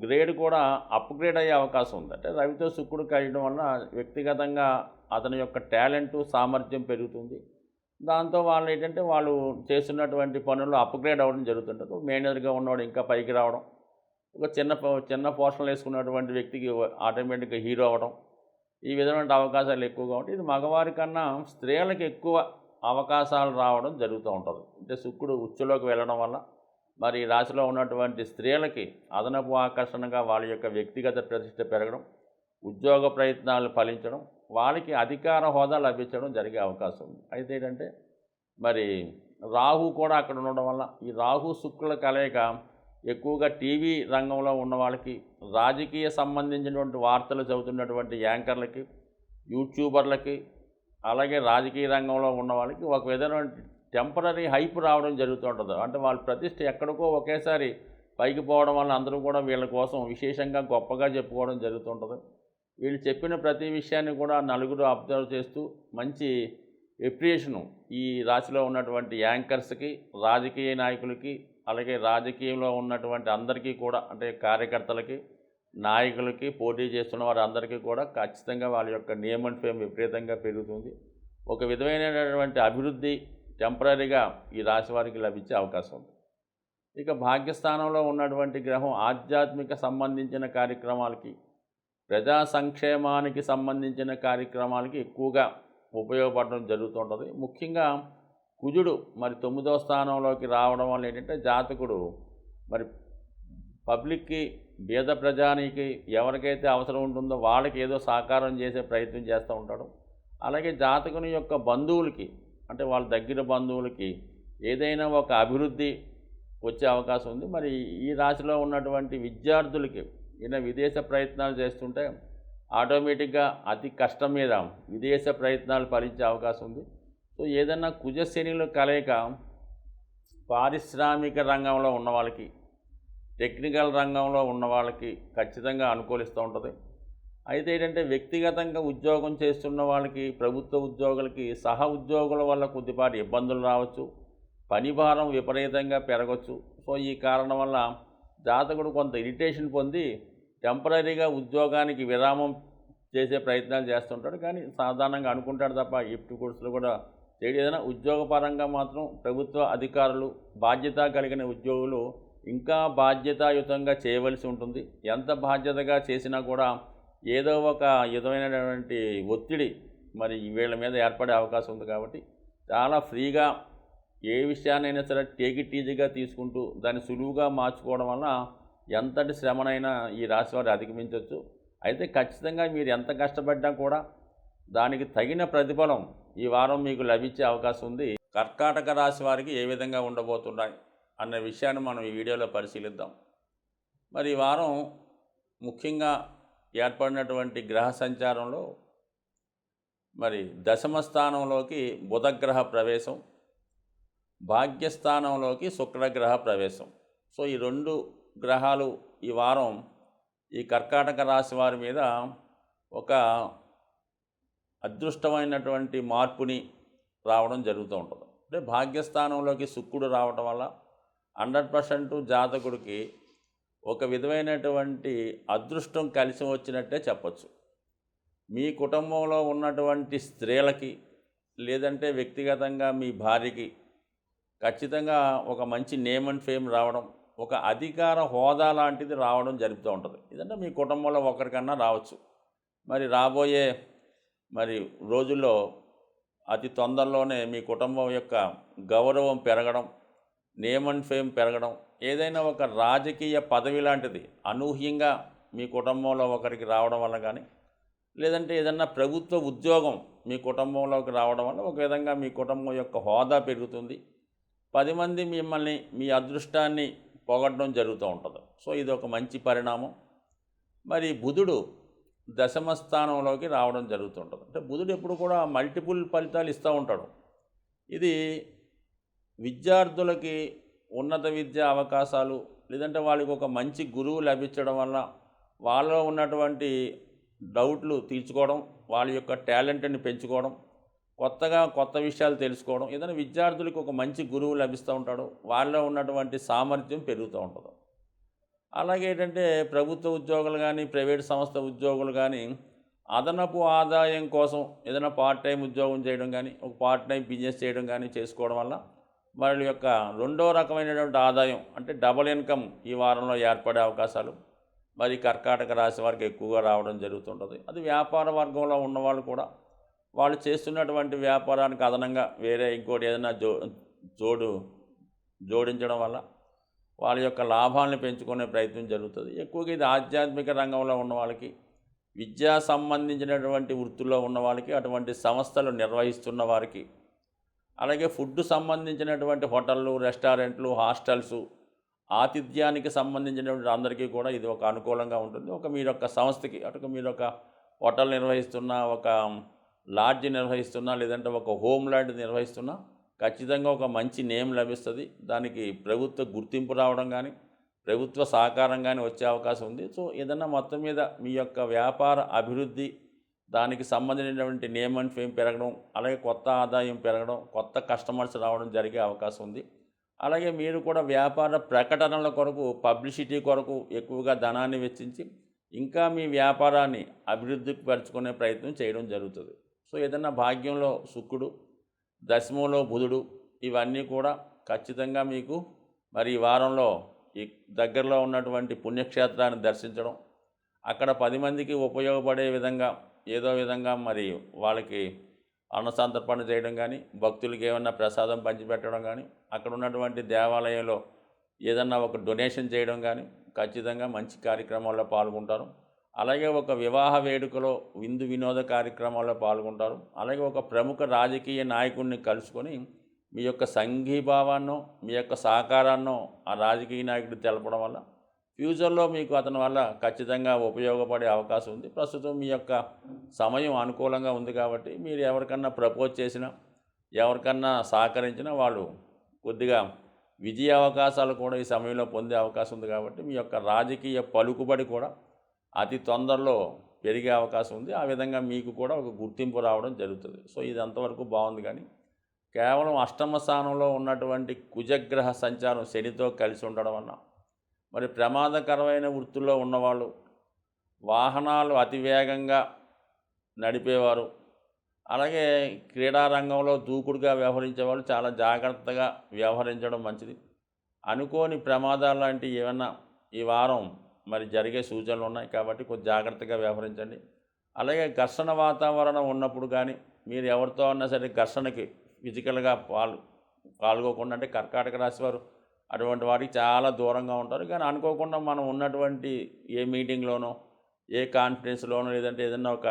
Speaker 1: గ్రేడ్ కూడా అప్గ్రేడ్ అయ్యే అవకాశం ఉంది. అంటే రవితో శుక్రుడు కలియడం వలన వ్యక్తిగతంగా అతని యొక్క టాలెంటు, సామర్థ్యం పెరుగుతుంది. దాంతో వాళ్ళు ఏంటంటే వాళ్ళు చేస్తున్నటువంటి పనుల్లో అప్గ్రేడ్ అవ్వడం జరుగుతుంటుంది. మేనేజర్గా ఉన్నవాడు ఇంకా పైకి రావడం, ఒక చిన్న పోషణలు వేసుకున్నటువంటి వ్యక్తికి ఆటోమేటిక్గా హీరో అవ్వడం, ఈ విధమైన అవకాశాలు ఎక్కువగా ఉంటాయి. ఇది మగవారి కన్నా స్త్రీలకు ఎక్కువ అవకాశాలు రావడం జరుగుతూ ఉంటుంది. అంటే శుక్రుడు ఉచ్చులోకి వెళ్ళడం వల్ల మరి ఈ రాశిలో ఉన్నటువంటి స్త్రీలకి అదనపు ఆకర్షణగా వాళ్ళ యొక్క వ్యక్తిగత ప్రతిష్ట పెరగడం, ఉద్యోగ ప్రయత్నాలు ఫలించడం, వాళ్ళకి అధికార హోదా లభించడం జరిగే అవకాశం ఉంది. అయితే ఏంటంటే మరి రాహు కూడా అక్కడ ఉండడం వల్ల ఈ రాహు శుక్రుల కలయిక ఎక్కువగా టీవీ రంగంలో ఉన్న వాళ్ళకి, రాజకీయ సంబంధించినటువంటి వార్తలు చదువుతున్నటువంటి యాంకర్లకి, యూట్యూబర్లకి, అలాగే రాజకీయ రంగంలో ఉన్న వాళ్ళకి ఒక విధమైన టెంపరరీ హైప్ రావడం జరుగుతూ ఉంటుంది. అంటే వాళ్ళ ప్రతిష్ట ఎక్కడికో ఒకేసారి పైకి పోవడం వల్ల అందరూ కూడా వీళ్ళ కోసం విశేషంగా గొప్పగా చెప్పుకోవడం జరుగుతుంటుంది. వీళ్ళు చెప్పిన ప్రతి విషయాన్ని కూడా నలుగురు అబ్జర్వ్ చేస్తూ మంచి ఎప్రియేషను ఈ రాశిలో ఉన్నటువంటి యాంకర్స్కి, రాజకీయ నాయకులకి, అలాగే రాజకీయంలో ఉన్నటువంటి అందరికీ కూడా అంటే కార్యకర్తలకి, నాయకులకి, పోటీ చేస్తున్న వారు అందరికీ కూడా ఖచ్చితంగా వాళ్ళ యొక్క నేమ్ అండ్ ఫేమ్ విపరీతంగా పెరుగుతుంది. ఒక విధమైనటువంటి అభివృద్ధి టెంపరీగా ఈ రాశి వారికి లభించే అవకాశం ఉంది. ఇక భాగ్యస్థానంలో ఉన్నటువంటి గ్రహం ఆధ్యాత్మిక సంబంధించిన కార్యక్రమాలకి, ప్రజా సంక్షేమానికి సంబంధించిన కార్యక్రమాలకి ఎక్కువగా ఉపయోగపడడం జరుగుతుంటుంది. ముఖ్యంగా కుజుడు మరి 9వ స్థానంలోకి రావడం వల్ల ఏంటంటే జాతకుడు మరి పబ్లిక్కి, బీద ప్రజానికి ఎవరికైతే అవసరం ఉంటుందో వాళ్ళకి ఏదో సహకారం చేసే ప్రయత్నం చేస్తూ ఉంటాడు. అలాగే జాతకుని యొక్క బంధువులకి అంటే వాళ్ళ దగ్గర బంధువులకి ఏదైనా ఒక అభివృద్ధి వచ్చే అవకాశం ఉంది. మరి ఈ రాశిలో ఉన్నటువంటి విద్యార్థులకి ఈయన విదేశ ప్రయత్నాలు చేస్తుంటే ఆటోమేటిక్గా అతి కష్టం మీద విదేశ ప్రయత్నాలు ఫలించే అవకాశం ఉంది. సో ఏదన్నా కుజశనిల కలయిక పారిశ్రామిక రంగంలో ఉన్న వాళ్ళకి, టెక్నికల్ రంగంలో ఉన్న వాళ్ళకి ఖచ్చితంగా అనుకూలిస్తూ ఉంటుంది. అయితే ఏంటంటే వ్యక్తిగతంగా ఉద్యోగం చేస్తున్న వాళ్ళకి, ప్రభుత్వ ఉద్యోగులకి సహ ఉద్యోగుల వల్ల కొద్దిపాటి ఇబ్బందులు రావచ్చు, పని భారం విపరీతంగా పెరగవచ్చు. సో ఈ కారణం వల్ల జాతకుడు కొంత ఇరిటేషన్ పొంది టెంపరీగా ఉద్యోగానికి విరామం చేసే ప్రయత్నాలు చేస్తుంటాడు. కానీ సాధారణంగా అనుకుంటాడు తప్ప ఇఫ్ట్ కోర్సులు కూడా చేయడం. ఏదైనా ఉద్యోగపరంగా మాత్రం ప్రభుత్వ అధికారులు, బాధ్యత కలిగిన ఉద్యోగులు ఇంకా బాధ్యతాయుతంగా చేయవలసి ఉంటుంది. ఎంత బాధ్యతగా చేసినా కూడా ఏదో ఒక విధమైనటువంటి ఒత్తిడి మరి వీళ్ళ మీద ఏర్పడే అవకాశం ఉంది. కాబట్టి చాలా ఫ్రీగా ఏ విషయాన్నైనా సరే టేక్ ఇట్ ఈజీగా తీసుకుంటూ దాన్ని సులువుగా మార్చుకోవడం వల్ల ఎంతటి శ్రమనైనా ఈ రాశి వారు అధిగమించవచ్చు. అయితే ఖచ్చితంగా మీరు ఎంత కష్టపడ్డా కూడా దానికి తగిన ప్రతిఫలం ఈ వారం మీకు లభించే అవకాశం ఉంది. కర్కాటక రాశి వారికి ఏ విధంగా ఉండబోతున్నాయి అన్న విషయాన్ని మనం ఈ వీడియోలో పరిశీలిద్దాం. మరి ఈ వారం ముఖ్యంగా ఏర్పడినటువంటి గ్రహ సంచారంలో మరి దశమ స్థానంలోకి బుధగ్రహ ప్రవేశం, భాగ్యస్థానంలోకి శుక్రగ్రహ ప్రవేశం. సో ఈ రెండు గ్రహాలు ఈ వారం ఈ కర్కాటక రాశి వారి మీద ఒక అదృష్టమైనటువంటి మార్పుని రావడం జరుగుతూ ఉంటుంది. అంటే భాగ్యస్థానంలోకి శుక్రుడు రావడం వల్ల 100% జాతకుడికి ఒక విధమైనటువంటి అదృష్టం కలిసి వచ్చినట్టే చెప్పచ్చు. మీ కుటుంబంలో ఉన్నటువంటి స్త్రీలకి లేదంటే వ్యక్తిగతంగా మీ భార్యకి ఖచ్చితంగా ఒక మంచి నేమ్ అండ్ ఫేమ్ రావడం, ఒక అధికార హోదా లాంటిది రావడం జరుగుతూ ఉంటుంది. ఇదంటే మీ కుటుంబంలో ఒకరికన్నా రావచ్చు. మరి రాబోయే రోజుల్లో అతి తొందరలోనే మీ కుటుంబం యొక్క గౌరవం పెరగడం, నేమ్ అండ్ ఫేమ్ పెరగడం, ఏదైనా ఒక రాజకీయ పదవి లాంటిది అనూహ్యంగా మీ కుటుంబంలో ఒకరికి రావడం వల్ల కానీ, లేదంటే ఏదన్నా ప్రభుత్వ ఉద్యోగం మీ కుటుంబంలోకి రావడం వల్ల ఒక విధంగా మీ కుటుంబం యొక్క హోదా పెరుగుతుంది, 10 మంది మిమ్మల్ని మీ అదృష్టాన్ని పొగడడం జరుగుతూ ఉంటుంది. సో ఇది ఒక మంచి పరిణామం. మరి బుధుడు దశమ స్థానంలోకి రావడం జరుగుతుంటుంది. అంటే బుధుడు ఎప్పుడు కూడా మల్టిపుల్ ఫలితాలు ఇస్తూ ఉంటాడు. ఇది విద్యార్థులకి ఉన్నత విద్యా అవకాశాలు, లేదంటే వాళ్ళకి ఒక మంచి గురువు లభించడం వల్ల వాళ్ళలో ఉన్నటువంటి డౌట్లు తీర్చుకోవడం, వాళ్ళ యొక్క టాలెంట్ని పెంచుకోవడం, కొత్త విషయాలు తెలుసుకోవడం, ఏదైనా విద్యార్థులకు ఒక మంచి గురువు లభిస్తూ ఉంటాడు, వాళ్ళలో ఉన్నటువంటి సామర్థ్యం పెరుగుతూ ఉంటుంది. అలాగే ఏంటంటే ప్రభుత్వ ఉద్యోగులు కానీ, ప్రైవేట్ సంస్థ ఉద్యోగులు కానీ అదనపు ఆదాయం కోసం ఏదైనా పార్ట్ టైం ఉద్యోగం చేయడం కానీ, ఒక పార్ట్ టైం బిజినెస్ చేయడం కానీ చేసుకోవడం వల్ల వాళ్ళ యొక్క రెండో రకమైనటువంటి ఆదాయం అంటే డబుల్ ఇన్కమ్ ఈ వారంలో ఏర్పడే అవకాశాలు మరి కర్కాటక రాశి వారికి ఎక్కువగా రావడం జరుగుతుంటుంది. అది వ్యాపార వర్గంలో ఉన్నవాళ్ళు కూడా వాళ్ళు చేస్తున్నటువంటి వ్యాపారానికి అదనంగా వేరే ఇంకోటి ఏదైనా జోడించడం వల్ల వాళ్ళ యొక్క లాభాలను పెంచుకునే ప్రయత్నం జరుగుతుంది. ఎక్కువగా ఇది ఆధ్యాత్మిక రంగంలో ఉన్న వాళ్ళకి, విద్యా సంబంధించినటువంటి వృత్తుల్లో ఉన్న వాళ్ళకి, అటువంటి సంస్థలు నిర్వహిస్తున్న వారికి, అలాగే ఫుడ్ సంబంధించినటువంటి హోటళ్ళు, రెస్టారెంట్లు, హాస్టల్స్, ఆతిథ్యానికి సంబంధించినటువంటి అందరికీ కూడా ఇది ఒక అనుకూలంగా ఉంటుంది. మీరు ఒక సంస్థకి మీరు ఒక హోటల్ నిర్వహిస్తున్నా, ఒక లాడ్జ్ నిర్వహిస్తున్నా, లేదంటే ఒక హోమ్ లాంటిది నిర్వహిస్తున్నా ఖచ్చితంగా ఒక మంచి నేమ్ లభిస్తుంది. దానికి ప్రభుత్వ గుర్తింపు రావడం కానీ, ప్రభుత్వ సహకారం కానీ వచ్చే అవకాశం ఉంది. సో ఏదన్నా మొత్తం మీద మీ యొక్క వ్యాపార అభివృద్ధి, దానికి సంబంధించినటువంటి నేమ్ అండ్ ఫేమ్ పెరగడం, అలాగే కొత్త ఆదాయం పెరగడం, కొత్త కస్టమర్స్ రావడం జరిగే అవకాశం ఉంది. అలాగే మీరు కూడా వ్యాపార ప్రకటనల కొరకు, పబ్లిసిటీ కొరకు ఎక్కువగా ధనాన్ని వెచ్చించి ఇంకా మీ వ్యాపారాన్ని అభివృద్ధికి పరుచుకునే ప్రయత్నం చేయడం జరుగుతుంది. సో ఏదన్నా భాగ్యంలో శుక్రుడు, దశమంలో బుధుడు, ఇవన్నీ కూడా ఖచ్చితంగా మీకు మరి ఈ వారంలో ఈ దగ్గరలో ఉన్నటువంటి పుణ్యక్షేత్రాన్ని దర్శించడం, అక్కడ 10 మందికి ఉపయోగపడే విధంగా ఏదో విధంగా మరి వాళ్ళకి అన్నసంతర్పణ చేయడం కానీ, భక్తులకి ఏమన్నా ప్రసాదం పంచిపెట్టడం కానీ, అక్కడ ఉన్నటువంటి దేవాలయంలో ఏదన్నా ఒక డొనేషన్ చేయడం కానీ ఖచ్చితంగా మంచి కార్యక్రమాల్లో పాల్గొంటారు. అలాగే ఒక వివాహ వేడుకలో విందు వినోద కార్యక్రమాల్లో పాల్గొంటారు. అలాగే ఒక ప్రముఖ రాజకీయ నాయకుడిని కలుసుకొని మీ యొక్క సంఘీభావాన్నో, మీ యొక్క సహకారాన్నో ఆ రాజకీయ నాయకుడు తెలపడం వల్ల ఫ్యూచర్లో మీకు అతని వల్ల ఖచ్చితంగా ఉపయోగపడే అవకాశం ఉంది. ప్రస్తుతం మీ యొక్క సమయం అనుకూలంగా ఉంది కాబట్టి మీరు ఎవరికన్నా ప్రపోజ్ చేసినా, ఎవరికన్నా సహకరించినా వాళ్ళు కొద్దిగా విజయ అవకాశాలు కూడా ఈ సమయంలో పొందే అవకాశం ఉంది. కాబట్టి మీ యొక్క రాజకీయ పలుకుబడి కూడా అతి తొందరలో పెరిగే అవకాశం ఉంది. ఆ విధంగా మీకు కూడా ఒక గుర్తింపు రావడం జరుగుతుంది. సో ఇది అంతవరకు బాగుంది. కానీ కేవలం అష్టమ స్థానంలో ఉన్నటువంటి కుజగ్రహ సంచారం శనితో కలిసి ఉండడం వల్ల మరి ప్రమాదకరమైన వృత్తుల్లో ఉన్నవాళ్ళు, వాహనాలు అతివేగంగా నడిపేవారు, అలాగే క్రీడారంగంలో దూకుడుగా వ్యవహరించేవాళ్ళు చాలా జాగ్రత్తగా వ్యవహరించడం మంచిది. అనుకోని ప్రమాదాలు లాంటివి ఏమన్నా ఈ వారం మరి జరిగే సూచనలు ఉన్నాయి కాబట్టి కొంచెం జాగ్రత్తగా వ్యవహరించండి. అలాగే ఘర్షణ వాతావరణం ఉన్నప్పుడు కానీ మీరు ఎవరితో అన్నా సరే ఘర్షణకి ఫిజికల్గా పాల్గొకుండా, అంటే కర్కాటక రాశి వారు అటువంటి వాటికి చాలా దూరంగా ఉంటారు. కానీ అనుకోకుండా మనం ఉన్నటువంటి ఏ మీటింగ్లోనో, ఏ కాన్ఫరెన్స్లోనో, లేదంటే ఏదన్నా ఒక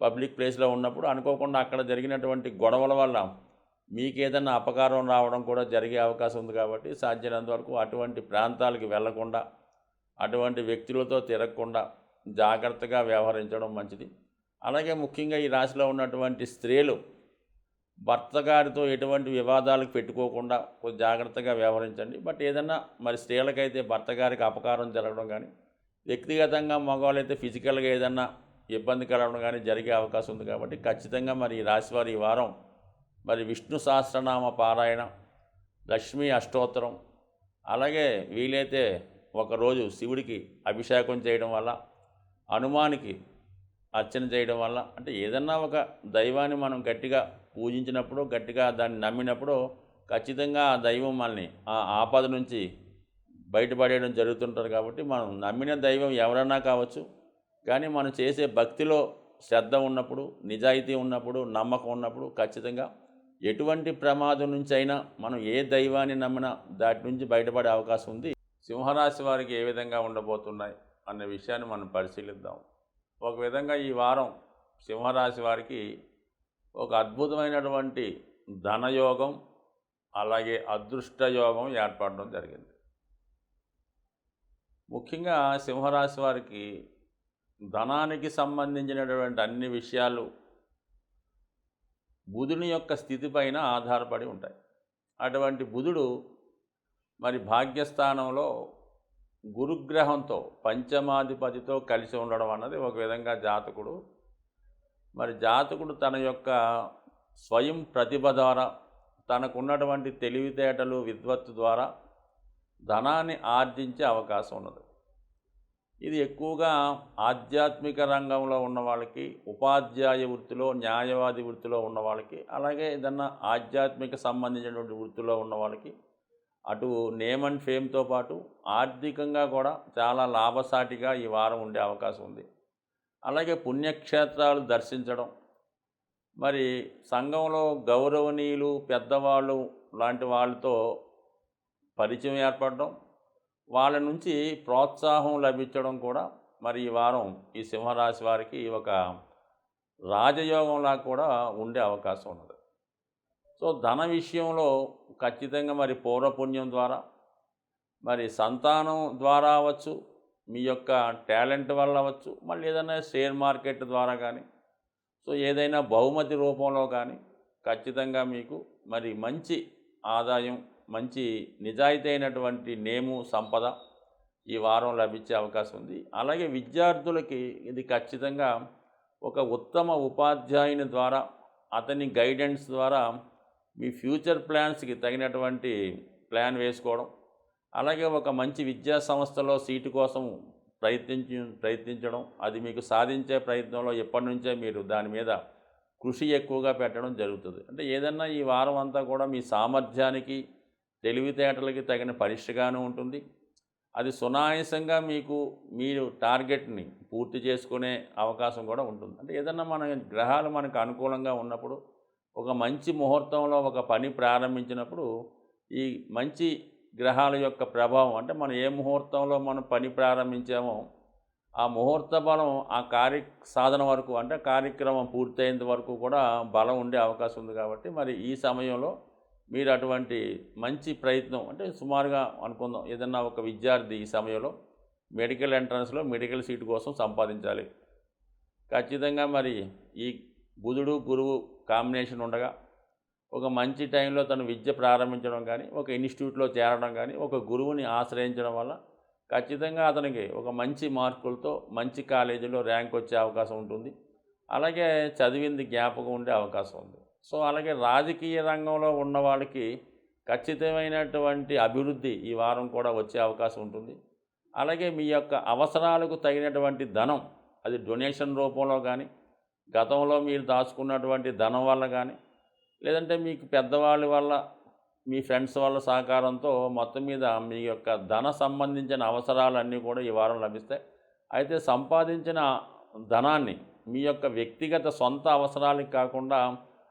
Speaker 1: పబ్లిక్ ప్లేస్లో ఉన్నప్పుడు అనుకోకుండా అక్కడ జరిగినటువంటి గొడవల వల్ల మీకు ఏదైనా అపకారం రావడం కూడా జరిగే అవకాశం ఉంది. కాబట్టి సాధ్యమైనంత వరకు అటువంటి ప్రాంతాలకు వెళ్లకుండా, అటువంటి వ్యక్తులతో తిరగకుండా జాగ్రత్తగా వ్యవహరించడం మంచిది. అలాగే ముఖ్యంగా ఈ రాశిలో ఉన్నటువంటి స్త్రీలు భర్త గారితో ఎటువంటి వివాదాలకు పెట్టుకోకుండా కొంచెం జాగ్రత్తగా వ్యవహరించండి. బట్ ఏదన్నా మరి స్త్రీలకైతే భర్త గారికి అపకారం జరగడం కానీ, వ్యక్తిగతంగా మగవాళ్ళైతే ఫిజికల్గా ఏదన్నా ఇబ్బంది కలగడం కానీ జరిగే అవకాశం ఉంది. కాబట్టి ఖచ్చితంగా మరి ఈ రాశివారు ఈ వారం మరి విష్ణు సహస్రనామ పారాయణ, లక్ష్మీ అష్టోత్తరం, అలాగే వీలైతే ఒకరోజు శివుడికి అభిషేకం చేయడం వల్ల, హనుమానికి అర్చన చేయడం వల్ల, అంటే ఏదన్నా ఒక దైవాన్ని మనం గట్టిగా పూజించినప్పుడు, గట్టిగా దాన్ని నమ్మినప్పుడు ఖచ్చితంగా ఆ దైవం మనల్ని ఆ ఆపద నుంచి బయటపడేయడం జరుగుతుంటుంది. కాబట్టి మనం నమ్మిన దైవం ఎవరన్నా కావచ్చు, కానీ మనం చేసే భక్తిలో శ్రద్ధ ఉన్నప్పుడు, నిజాయితీ ఉన్నప్పుడు, నమ్మకం ఉన్నప్పుడు ఖచ్చితంగా ఎటువంటి ప్రమాదం నుంచి అయినా మనం ఏ దైవాన్ని నమ్మినా దాటి నుంచి బయటపడే అవకాశం ఉంది. సింహరాశి వారికి ఏ విధంగా ఉండబోతున్నాయి అనే విషయాన్ని మనం పరిశీలిద్దాం. ఒక విధంగా ఈ వారం సింహరాశి వారికి ఒక అద్భుతమైనటువంటి ధనయోగం, అలాగే అదృష్ట యోగం ఏర్పడడం జరిగింది. ముఖ్యంగా సింహరాశి వారికి ధనానికి సంబంధించినటువంటి అన్ని విషయాలు బుధుని యొక్క స్థితి పైన ఆధారపడి ఉంటాయి. అటువంటి బుధుడు మరి భాగ్యస్థానంలో గురుగ్రహంతో పంచమాధిపతితో కలిసి ఉండడం అన్నది ఒక విధంగా జాతకుడు తన యొక్క స్వయం ప్రతిభ ద్వారా, తనకున్నటువంటి తెలివితేటలు విద్వత్తు ద్వారా ధనాన్ని ఆర్జించే అవకాశం ఉన్నది. ఇది ఎక్కువగా ఆధ్యాత్మిక రంగంలో ఉన్న వాళ్ళకి, ఉపాధ్యాయ వృత్తిలో, న్యాయవాది వృత్తిలో ఉన్న వాళ్ళకి, అలాగే ఏదన్నా ఆధ్యాత్మిక సంబంధించినటువంటి వృత్తిలో ఉన్న వాళ్ళకి, అటు నేమ్ అండ్ ఫేమ్తో పాటు ఆర్థికంగా కూడా చాలా లాభసాటిగా ఈ వారం ఉండే అవకాశం ఉంది. అలాగే పుణ్యక్షేత్రాలు దర్శించడం, మరి సంఘంలో గౌరవనీయులు పెద్దవాళ్ళు లాంటి వాళ్ళతో పరిచయం ఏర్పడడం, వాళ్ళ నుంచి ప్రోత్సాహం లభించడం కూడా మరి ఈ వారం ఈ సింహరాశి వారికి ఒక రాజయోగంలా కూడా ఉండే అవకాశం ఉన్నది. సో ధన విషయంలో ఖచ్చితంగా మరి పూర్వపుణ్యం ద్వారా, మరి సంతానం ద్వారా అవ్వచ్చు, మీ యొక్క టాలెంట్ వల్ల అవ్వచ్చు, మళ్ళీ ఏదైనా షేర్ మార్కెట్ ద్వారా కానీ, సో ఏదైనా బహుమతి రూపంలో కానీ ఖచ్చితంగా మీకు మరి మంచి ఆదాయం, మంచి నిజాయితీ అయినటువంటి నేము, సంపద ఈ వారం లభించే అవకాశం ఉంది. అలాగే విద్యార్థులకి ఇది ఖచ్చితంగా ఒక ఉత్తమ ఉపాధ్యాయుని ద్వారా, అతని గైడెన్స్ ద్వారా మీ ఫ్యూచర్ ప్లాన్స్కి తగినటువంటి ప్లాన్ వేసుకోవడం, అలాగే ఒక మంచి విద్యా సంస్థలో సీటు కోసం ప్రయత్నించడం, అది మీకు సాధించే ప్రయత్నంలో ఎప్పటి నుంచే మీరు దాని మీద కృషి ఎక్కువగా పెట్టడం జరుగుతుంది. అంటే ఏదన్నా ఈ వారం అంతా కూడా మీ సామర్థ్యానికి, తెలివితేటలకి తగిన పరీక్షగానే ఉంటుంది. అది సునాయాసంగా మీరు టార్గెట్ని పూర్తి చేసుకునే అవకాశం కూడా ఉంటుంది. అంటే ఏదన్నా మన గ్రహాలు మనకు అనుకూలంగా ఉన్నప్పుడు, ఒక మంచి ముహూర్తంలో ఒక పని ప్రారంభించినప్పుడు ఈ మంచి గ్రహాల యొక్క ప్రభావం, అంటే మనం ఏ ముహూర్తంలో మనం పని ప్రారంభించామో ఆ ముహూర్త బలం ఆ సాధన వరకు, అంటే కార్యక్రమం పూర్తయ్యేంత వరకు కూడా బలం ఉండే అవకాశం ఉంది. కాబట్టి మరి ఈ సమయంలో మీరు అటువంటి మంచి ప్రయత్నం, అంటే సుమారుగా అనుకుందాం, ఏదన్నా ఒక విద్యార్థి ఈ సమయంలో మెడికల్ ఎంట్రన్స్లో మెడికల్ సీటు కోసం సంపాదించాలి. ఖచ్చితంగా మరి ఈ బుధుడు గురువు కాంబినేషన్ ఉండగా ఒక మంచి టైంలో తను విద్య ప్రారంభించడం కానీ, ఒక ఇన్స్టిట్యూట్లో చేరడం కానీ, ఒక గురువుని ఆశ్రయించడం వల్ల ఖచ్చితంగా అతనికి ఒక మంచి మార్కులతో మంచి కాలేజీలో ర్యాంక్ వచ్చే అవకాశం ఉంటుంది. అలాగే చదివింది జ్ఞాపకం ఉండే అవకాశం ఉంది. సో అలాగే రాజకీయ రంగంలో ఉన్న వాళ్ళకి ఖచ్చితమైనటువంటి అభివృద్ధి ఈ వారం కూడా వచ్చే అవకాశం ఉంటుంది. అలాగే మీ యొక్క అవసరాలకు తగినటువంటి ధనం, అది డొనేషన్ రూపంలో కానీ, గతంలో మీరు దాచుకున్నటువంటి ధనం వల్ల కానీ, లేదంటే మీకు పెద్దవాళ్ళ వల్ల, మీ ఫ్రెండ్స్ వాళ్ళ సహకారంతో మొత్తం మీద మీ యొక్క ధన సంబంధించిన అవసరాలన్నీ కూడా ఈ వారం లభిస్తాయి. అయితే సంపాదించిన ధనాన్ని మీ యొక్క వ్యక్తిగత సొంత అవసరాలకు కాకుండా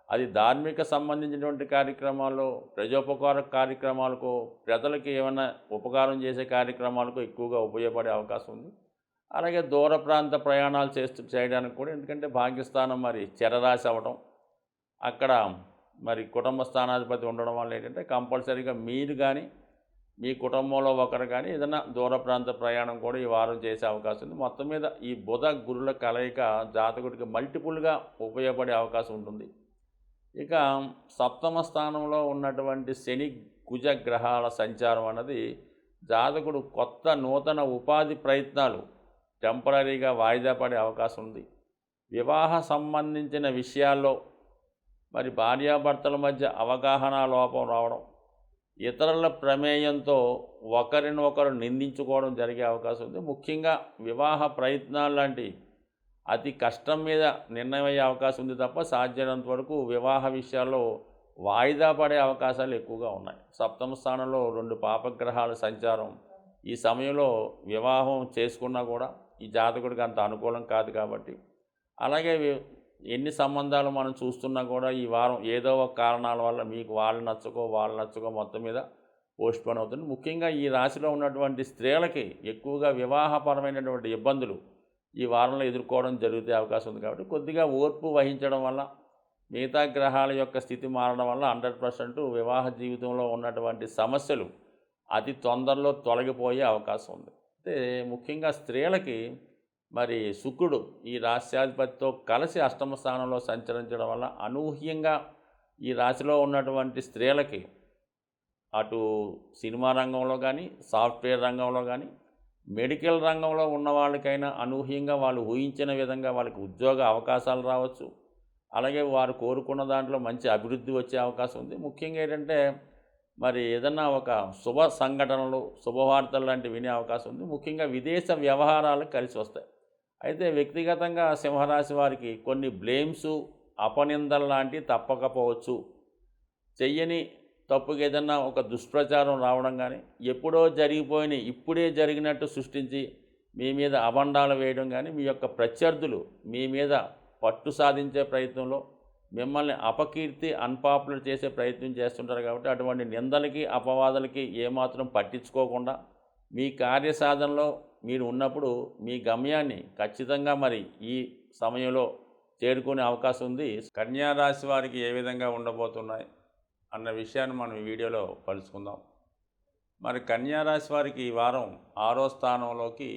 Speaker 1: అది ధార్మిక సంబంధించినటువంటి కార్యక్రమాలు, ప్రజోపకార కార్యక్రమాలకు, ప్రజలకి ఏమైనా ఉపకారం చేసే కార్యక్రమాలకు ఎక్కువగా ఉపయోగపడే అవకాశం ఉంది. అలాగే దూర ప్రాంత ప్రయాణాలు చేయడానికి కూడా, ఎందుకంటే భాగ్యస్థానం మరి చరరాశి అవ్వడం, అక్కడ మరి కుటుంబ స్థానాధిపతి ఉండడం వల్ల ఏంటంటే కంపల్సరీగా మీరు కానీ, మీ కుటుంబంలో ఒకరు కానీ ఏదైనా దూర ప్రాంత ప్రయాణం కూడా ఈ వారం చేసే అవకాశం ఉంది. మొత్తం మీద ఈ బుధ గురుల కలయిక జాతకుడికి మల్టిపుల్గా ఉపయోగపడే అవకాశం ఉంటుంది. ఇక సప్తమ స్థానంలో ఉన్నటువంటి శని కుజ గ్రహాల సంచారం అన్నది జాతకుడు కొత్త నూతన ఉపాధి ప్రయత్నాలు టెంపరీగా వాయిదా పడే అవకాశం ఉంది. వివాహ సంబంధించిన విషయాల్లో మరి భార్యాభర్తల మధ్య అవగాహన లోపం రావడం, ఇతరుల ప్రమేయంతో ఒకరినొకరు నిందించుకోవడం జరిగే అవకాశం ఉంది. ముఖ్యంగా వివాహ ప్రయత్నాలు లాంటి అతి కష్టం మీద నిర్ణయం అయ్యే అవకాశం ఉంది తప్ప సాధ్యమైనంత వరకు వివాహ విషయాల్లో వాయిదా పడే అవకాశాలు ఎక్కువగా ఉన్నాయి. సప్తమ స్థానంలో 2 పాపగ్రహాల సంచారం ఈ సమయంలో వివాహం చేసుకున్నా కూడా ఈ జాతకుడికి అంత అనుకూలం కాదు. కాబట్టి అలాగే ఎన్ని సంబంధాలు మనం చూస్తున్నా కూడా ఈ వారం ఏదో ఒక కారణాల వల్ల మీకు వాళ్ళు నచ్చకో మొత్తం మీద పోస్ట్పోన్ అవుతుంది. ముఖ్యంగా ఈ రాశిలో ఉన్నటువంటి స్త్రీలకి ఎక్కువగా వివాహపరమైనటువంటి ఇబ్బందులు ఈ వారంలో ఎదుర్కోవడం జరిగే అవకాశం ఉంది. కాబట్టి కొద్దిగా ఓర్పు వహించడం వల్ల మిగతా గ్రహాల యొక్క స్థితి మారడం వల్ల 100% వివాహ జీవితంలో ఉన్నటువంటి సమస్యలు అతి తొందరలో తొలగిపోయే అవకాశం ఉంది. అయితే ముఖ్యంగా స్త్రీలకి మరి శుక్రుడు ఈ రాశ్యాధిపతితో కలిసి అష్టమ స్థానంలో సంచరించడం వల్ల అనూహ్యంగా ఈ రాశిలో ఉన్నటువంటి స్త్రీలకి అటు సినిమా రంగంలో కానీ, సాఫ్ట్వేర్ రంగంలో కానీ, మెడికల్ రంగంలో ఉన్న వాళ్ళకైనా అనూహ్యంగా వాళ్ళు ఊహించిన విధంగా వాళ్ళకి ఉద్యోగ అవకాశాలు రావచ్చు. అలాగే వారు కోరుకున్న దాంట్లో మంచి అభివృద్ధి వచ్చే అవకాశం ఉంది. ముఖ్యంగా ఏంటంటే మరి ఏదన్నా ఒక శుభ సంఘటనలు, శుభవార్తలు లాంటివి వినే అవకాశం ఉంది. ముఖ్యంగా విదేశ వ్యవహారాలు కలిసి వస్తాయి. అయితే వ్యక్తిగతంగా సింహరాశి వారికి కొన్ని బ్లేమ్సు, అపనిందలు లాంటివి తప్పకపోవచ్చు. చెయ్యని తప్పుకి ఏదన్నా ఒక దుష్ప్రచారం రావడం కానీ, ఎప్పుడో జరిగిపోయిన ఇప్పుడే జరిగినట్టు సృష్టించి మీ మీద అబండాలు వేయడం కానీ, మీ యొక్క ప్రత్యర్థులు మీ మీద పట్టు సాధించే ప్రయత్నంలో మిమ్మల్ని అపకీర్తి, అన్పాపులర్ చేసే ప్రయత్నం చేస్తుంటారు. కాబట్టి అటువంటి నిందలకి, అపవాదాలకి ఏమాత్రం పట్టించుకోకుండా మీ కార్యసాధనలో మీరు ఉన్నప్పుడు మీ గమ్యాన్ని ఖచ్చితంగా మరి ఈ సమయంలో చేరుకునే అవకాశం ఉంది. కన్యా రాశి వారికి ఏ విధంగా ఉండబోతున్నాయి అన్న విషయాన్ని మనం ఈ వీడియోలో తెలుసుకుందాం. మరి కన్యా రాశి వారికి ఈ వారం 6వ స్థానంలోకి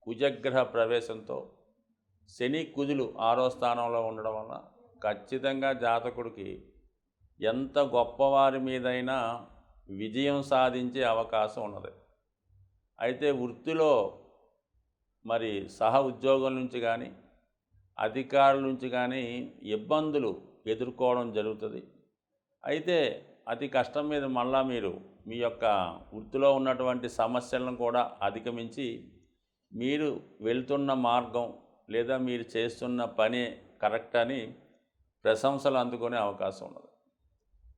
Speaker 1: కుజగ్రహ ప్రవేశంతో శని, కుజులు 6వ స్థానంలో ఉండడం వల్ల ఖచ్చితంగా జాతకుడికి ఎంత గొప్పవారి మీదైనా విజయం సాధించే అవకాశం ఉన్నది. అయితే వృత్తిలో మరి సహ ఉద్యోగుల నుంచి కానీ, అధికారుల నుంచి కానీ ఇబ్బందులు ఎదుర్కోవడం జరుగుతుంది. అయితే అతి కష్టం మీద మళ్ళా మీరు మీ యొక్క వృత్తిలో ఉన్నటువంటి సమస్యలను కూడా అధిగమించి మీరు వెళ్తున్న మార్గం లేదా మీరు చేస్తున్న పని కరెక్ట్ అని ప్రశంసలు అందుకునే అవకాశం ఉన్నది.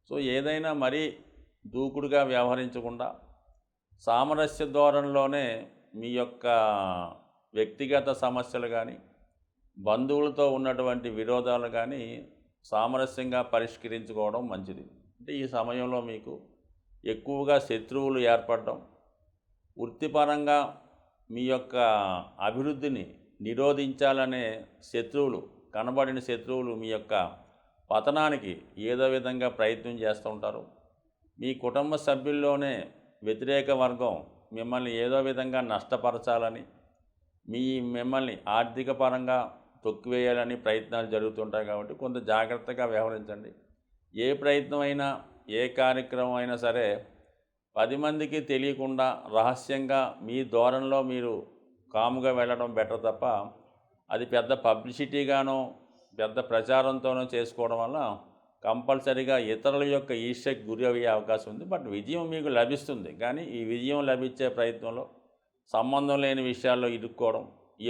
Speaker 1: సో ఏదైనా మరీ దూకుడుగా వ్యవహరించకుండా సామరస్య ధోరణిలోనే మీ యొక్క వ్యక్తిగత సమస్యలు కానీ, బంధువులతో ఉన్నటువంటి విరోధాలు కానీ సామరస్యంగా పరిష్కరించుకోవడం మంచిది. అంటే ఈ సమయంలో మీకు ఎక్కువగా శత్రువులు ఏర్పడడం, వృత్తిపరంగా మీ యొక్క అభివృద్ధిని నిరోధించాలనే శత్రువులు, కనబడిన శత్రువులు మీ యొక్క పతనానికి ఏదో విధంగా ప్రయత్నం చేస్తూ ఉంటారు. మీ కుటుంబ సభ్యుల్లోనే వ్యతిరేక వర్గం మిమ్మల్ని ఏదో విధంగా నష్టపరచాలని, మిమ్మల్ని ఆర్థిక పరంగా తొక్కివేయాలని ప్రయత్నాలు జరుగుతుంటాయి. కాబట్టి కొంత జాగ్రత్తగా వ్యవహరించండి. ఏ ప్రయత్నం అయినా, ఏ కార్యక్రమం అయినా సరే 10 మందికి తెలియకుండా రహస్యంగా మీ ధోరణిలో మీరు కాముగా వెళ్ళడం బెటర్ తప్ప అది పెద్ద పబ్లిసిటీగానో పెద్ద ప్రచారంతోనో చేసుకోవడం వల్ల కంపల్సరీగా ఇతరుల యొక్క ఈర్ష్యకు గురి అయ్యే అవకాశం ఉంది. బట్ విజయం మీకు లభిస్తుంది. కానీ ఈ విజయం లభించే ప్రయత్నంలో సంబంధం లేని విషయాల్లో ఇరుక్కోవడం,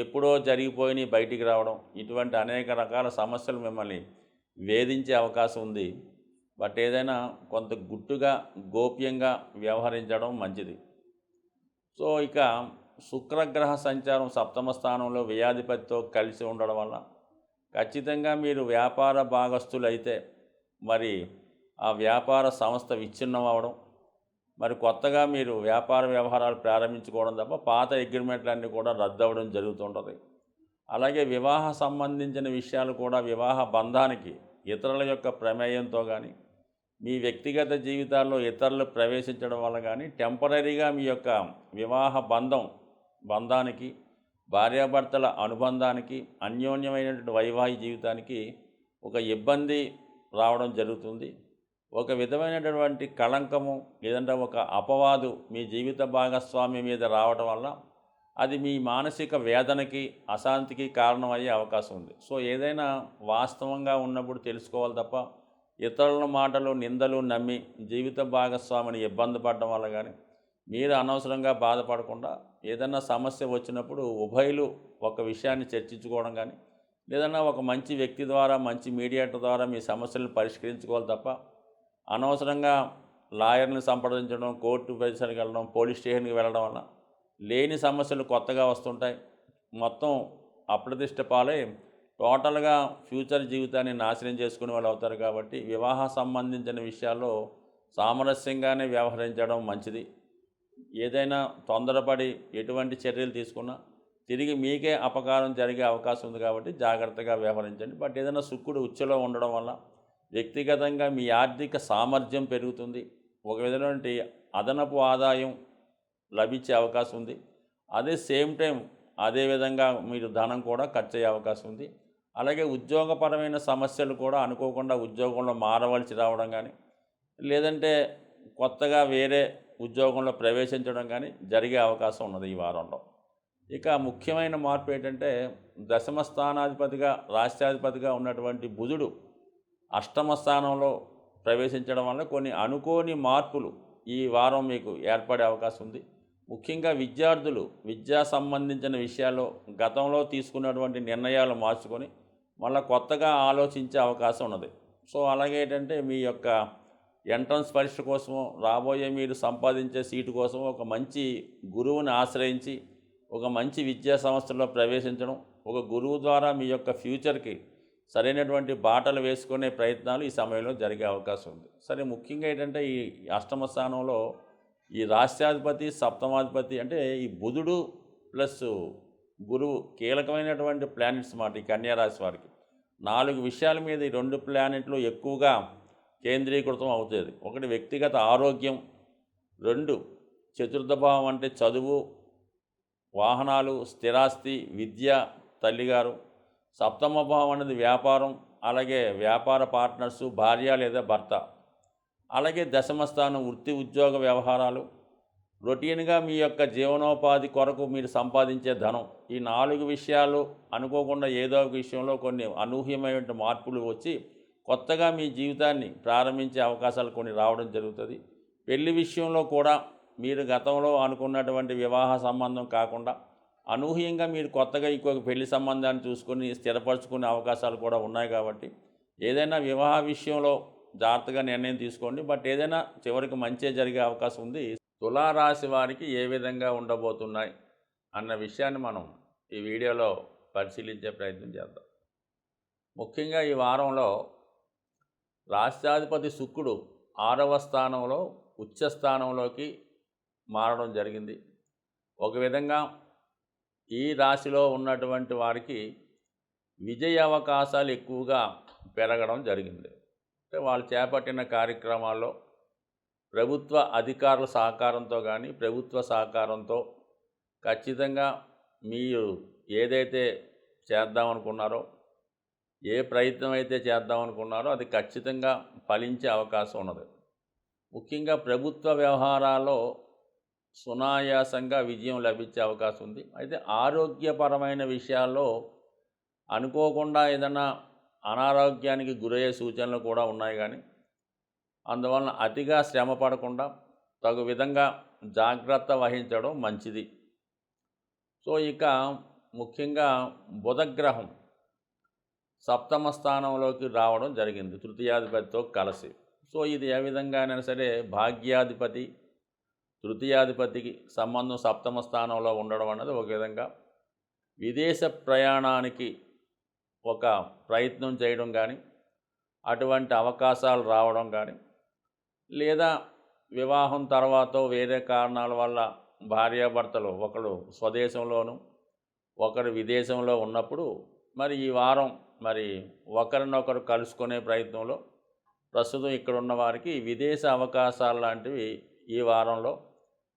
Speaker 1: ఎప్పుడో జరిగిపోయి బయటికి రావడం, ఇటువంటి అనేక రకాల సమస్యలు మిమ్మల్ని వేధించే అవకాశం ఉంది. బట్ ఏదైనా కొంత గుట్టుగా, గోప్యంగా వ్యవహరించడం మంచిది. సో ఇక శుక్రగ్రహ సంచారం 7వ స్థానంలో వ్యయాధిపతితో కలిసి ఉండడం వల్ల ఖచ్చితంగా మీరు వ్యాపార భాగస్తులైతే మరి ఆ వ్యాపార సంస్థ విచ్ఛిన్నం అవ్వడం, మరి కొత్తగా మీరు వ్యాపార వ్యవహారాలు ప్రారంభించుకోవడం తప్ప పాత అగ్రిమెంట్లన్నీ కూడా రద్దు అవ్వడం జరుగుతుంటుంది. అలాగే వివాహ సంబంధించిన విషయాలు కూడా వివాహ బంధానికి ఇతరుల యొక్క ప్రమేయంతో కానీ, మీ వ్యక్తిగత జీవితాల్లో ఇతరులు ప్రవేశించడం వల్ల కానీ టెంపరీగా మీ యొక్క వివాహ బంధానికి, భార్యాభర్తల అనుబంధానికి, అన్యోన్యమైనటువంటి వైవాహిక జీవితానికి ఒక ఇబ్బంది రావడం జరుగుతుంది. ఒక విధమైనటువంటి కళంకము లేదంటే ఒక అపవాదు మీ జీవిత భాగస్వామి మీద రావడం వల్ల అది మీ మానసిక వేదనకి, అశాంతికి కారణమయ్యే అవకాశం ఉంది. సో ఏదైనా వాస్తవంగా ఉన్నప్పుడు తెలుసుకోవాలి తప్ప ఇతరుల మాటలు, నిందలు నమ్మి జీవిత భాగస్వామిని ఇబ్బంది పడడం వల్ల కానీ మీరు అనవసరంగా బాధపడకుండా ఏదైనా సమస్య వచ్చినప్పుడు ఉభయులు ఒక విషయాన్ని చర్చించుకోవడం కానీ, లేదన్నా ఒక మంచి వ్యక్తి ద్వారా, మంచి మీడియేటర్ ద్వారా మీ సమస్యలను పరిష్కరించుకోవాలి తప్ప అనవసరంగా లాయర్ని సంప్రదించడం, కోర్టు పరిసరికి వెళ్ళడం, పోలీస్ స్టేషన్కి వెళ్ళడం వల్ల లేని సమస్యలు కొత్తగా వస్తుంటాయి. మొత్తం అప్రతిష్ట పాలై టోటల్గా ఫ్యూచర్ జీవితాన్ని నాశనం చేసుకునే వాళ్ళు అవుతారు. కాబట్టి వివాహ సంబంధించిన విషయాల్లో సామరస్యంగానే వ్యవహరించడం మంచిది. ఏదైనా తొందరపడి ఎటువంటి చర్యలు తీసుకున్నా తిరిగి మీకే అపకారం జరిగే అవకాశం ఉంది. కాబట్టి జాగ్రత్తగా వ్యవహరించండి. బట్ ఏదైనా శుక్రుడు ఉచ్చలో ఉండడం వల్ల వ్యక్తిగతంగా మీ ఆర్థిక సామర్థ్యం పెరుగుతుంది. ఒక విధమైనటువంటి అదనపు ఆదాయం లభించే అవకాశం ఉంది. అదే సేమ్ టైం అదే విధంగా మీరు ధనం కూడా ఖర్చయ్యే అవకాశం ఉంది. అలాగే ఉద్యోగపరమైన సమస్యలు కూడా అనుకోకుండా ఉద్యోగంలో మారవలసి రావడం కానీ, లేదంటే కొత్తగా వేరే ఉద్యోగంలో ప్రవేశించడం కానీ జరిగే అవకాశం ఉన్నది ఈ వారంలో. ఇక ముఖ్యమైన మార్పు ఏంటంటే, దశమ స్థానాధిపతిగా రాష్ట్రాధిపతిగా ఉన్నటువంటి బుధుడు అష్టమ స్థానంలో ప్రవేశించడం వల్ల కొన్ని అనుకోని మార్పులు ఈ వారం మీకు ఏర్పడే అవకాశం ఉంది. ముఖ్యంగా విద్యార్థులు విద్యా సంబంధించిన విషయాల్లో గతంలో తీసుకున్నటువంటి నిర్ణయాలు మార్చుకొని మళ్ళీ కొత్తగా ఆలోచించే అవకాశం ఉన్నది. సో అలాగే ఏంటంటే, మీ యొక్క ఎంట్రన్స్ పరీక్ష కోసమో, రాబోయే మీరు సంపాదించే సీటు కోసమో ఒక మంచి గురువుని ఆశ్రయించి ఒక మంచి విద్యా సంస్థలో ప్రవేశించడం, ఒక గురువు ద్వారా మీ యొక్క ఫ్యూచర్కి సరైనటువంటి బాటలు వేసుకునే ప్రయత్నాలు ఈ సమయంలో జరిగే అవకాశం ఉంది. సరే, ముఖ్యంగా ఏంటంటే ఈ అష్టమ స్థానంలో ఈ రాష్ట్రాధిపతి సప్తమాధిపతి అంటే ఈ బుధుడు ప్లస్ గురువు కీలకమైనటువంటి ప్లానెట్స్ మాట ఈ కన్యా రాశి వారికి. 4 విషయాల మీద ఈ 2 ప్లానెట్లు ఎక్కువగా కేంద్రీకృతం అవుతుంది. ఒకటి వ్యక్తిగత ఆరోగ్యం, 2 చతుర్థ భావం అంటే చదువు, వాహనాలు, స్థిరాస్తి, విద్య, తల్లిగారు. సప్తమ భావం అనేది వ్యాపారం, అలాగే వ్యాపార పార్ట్నర్సు, భార్య లేదా భర్త. అలాగే దశమ స్థానం వృత్తి ఉద్యోగ వ్యవహారాలు, రొటీన్గా మీ యొక్క జీవనోపాధి కొరకు మీరు సంపాదించే ధనం. ఈ 4 విషయాలు అనుకోకుండా ఏదో ఒక విషయంలో కొన్ని అనూహ్యమైన మార్పులు వచ్చి కొత్తగా మీ జీవితాన్ని ప్రారంభించే అవకాశాలు కొన్ని రావడం జరుగుతుంది. పెళ్లి విషయంలో కూడా మీరు గతంలో అనుకున్నటువంటి వివాహ సంబంధం కాకుండా అనూహ్యంగా మీరు కొత్తగా ఇంకొక పెళ్లి సంబంధాన్ని చూసుకొని స్థిరపరచుకునే అవకాశాలు కూడా ఉన్నాయి. కాబట్టి ఏదైనా వివాహ విషయంలో జాగ్రత్తగా నిర్ణయం తీసుకోండి. బట్ ఏదైనా చివరికి మంచి జరిగే అవకాశం ఉంది. తులారాశి వారికి ఏ విధంగా ఉండబోతున్నాయి అన్న విషయాన్ని మనం ఈ వీడియోలో పరిశీలించే ప్రయత్నం చేద్దాం. ముఖ్యంగా ఈ వారంలో రాష్ట్రాధిపతి శుక్రుడు 6వ స్థానంలో ఉచ్చ స్థానంలోకి మారడం జరిగింది. ఒక విధంగా ఈ రాశిలో ఉన్నటువంటి వారికి విజయ అవకాశాలు ఎక్కువగా పెరగడం జరిగింది. అంటే వాళ్ళు చేపట్టిన కార్యక్రమాల్లో ప్రభుత్వ అధికారుల సహకారంతో కానీ ప్రభుత్వ సహకారంతో ఖచ్చితంగా మీరు ఏదైతే చేద్దామనుకున్నారో, ఏ ప్రయత్నం అయితే చేద్దామనుకున్నారో అది ఖచ్చితంగా ఫలించే అవకాశం ఉన్నది. ముఖ్యంగా ప్రభుత్వ వ్యవహారాల్లో సునాయాసంగా విజయం లభించే అవకాశం ఉంది. అయితే ఆరోగ్యపరమైన విషయాల్లో అనుకోకుండా ఏదైనా అనారోగ్యానికి గురయ్యే సూచనలు కూడా ఉన్నాయి. కానీ అందువలన అతిగా శ్రమ పడకుండా తగు విధంగా జాగ్రత్త వహించడం మంచిది. సో ఇక ముఖ్యంగా బుధగ్రహం సప్తమ స్థానంలోకి రావడం జరిగింది తృతీయాధిపతితో కలిసి. సో ఇది ఏ విధంగానైనా సరే భాగ్యాధిపతి తృతీయాధిపతికి సంబంధం సప్తమ స్థానంలో ఉండడం అన్నది ఒక విధంగా విదేశ ప్రయాణానికి ఒక ప్రయత్నం చేయడం కానీ, అటువంటి అవకాశాలు రావడం కానీ, లేదా వివాహం తర్వాత వేరే కారణాల వల్ల భార్యాభర్తలు ఒకరు స్వదేశంలోను ఒకరు విదేశంలో ఉన్నప్పుడు మరి ఈ వారం మరి ఒకరినొకరు కలుసుకునే ప్రయత్నంలో ప్రస్తుతం ఇక్కడ ఉన్న వారికి విదేశ అవకాశాలు లాంటివి ఈ వారంలో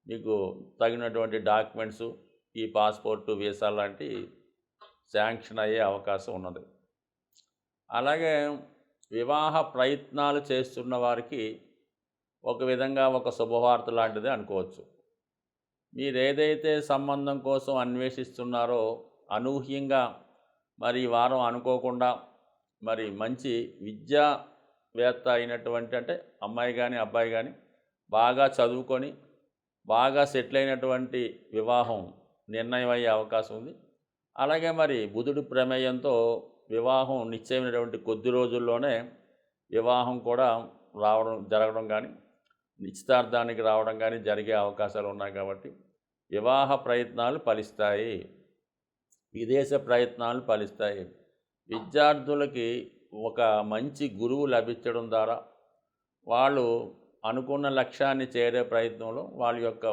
Speaker 1: మీకు తగినటువంటి డాక్యుమెంట్సు, ఈ పాస్పోర్టు, వీసా లాంటి శాంక్షన్ అయ్యే అవకాశం ఉన్నది. అలాగే వివాహ ప్రయత్నాలు చేస్తున్న వారికి ఒక విధంగా ఒక శుభవార్త లాంటిది అనుకోవచ్చు. మీరు ఏదైతే సంబంధం కోసం అన్వేషిస్తున్నారో అనూహ్యంగా మరి ఈ వారం అనుకోకుండా మరి మంచి విద్యావేత్త అయినటువంటి అంటే అమ్మాయి కానీ అబ్బాయి కానీ బాగా చదువుకొని బాగా సెటిల్ అయినటువంటి వివాహం నిర్ణయం అయ్యే అవకాశం ఉంది. అలాగే మరి బుధుడి ప్రమేయంతో వివాహం నిశ్చయమైనటువంటి కొద్ది రోజుల్లోనే వివాహం కూడా జరగడం కానీ నిశ్చితార్థానికి రావడం కానీ జరిగే అవకాశాలు ఉన్నాయి. కాబట్టి వివాహ ప్రయత్నాలు ఫలిస్తాయి, విదేశ ప్రయత్నాలు ఫలిస్తాయి. విద్యార్థులకి ఒక మంచి గురువు లభించడం ద్వారా వాళ్ళు అనుకున్న లక్ష్యాన్ని చేరే ప్రయత్నంలో వాళ్ళ యొక్క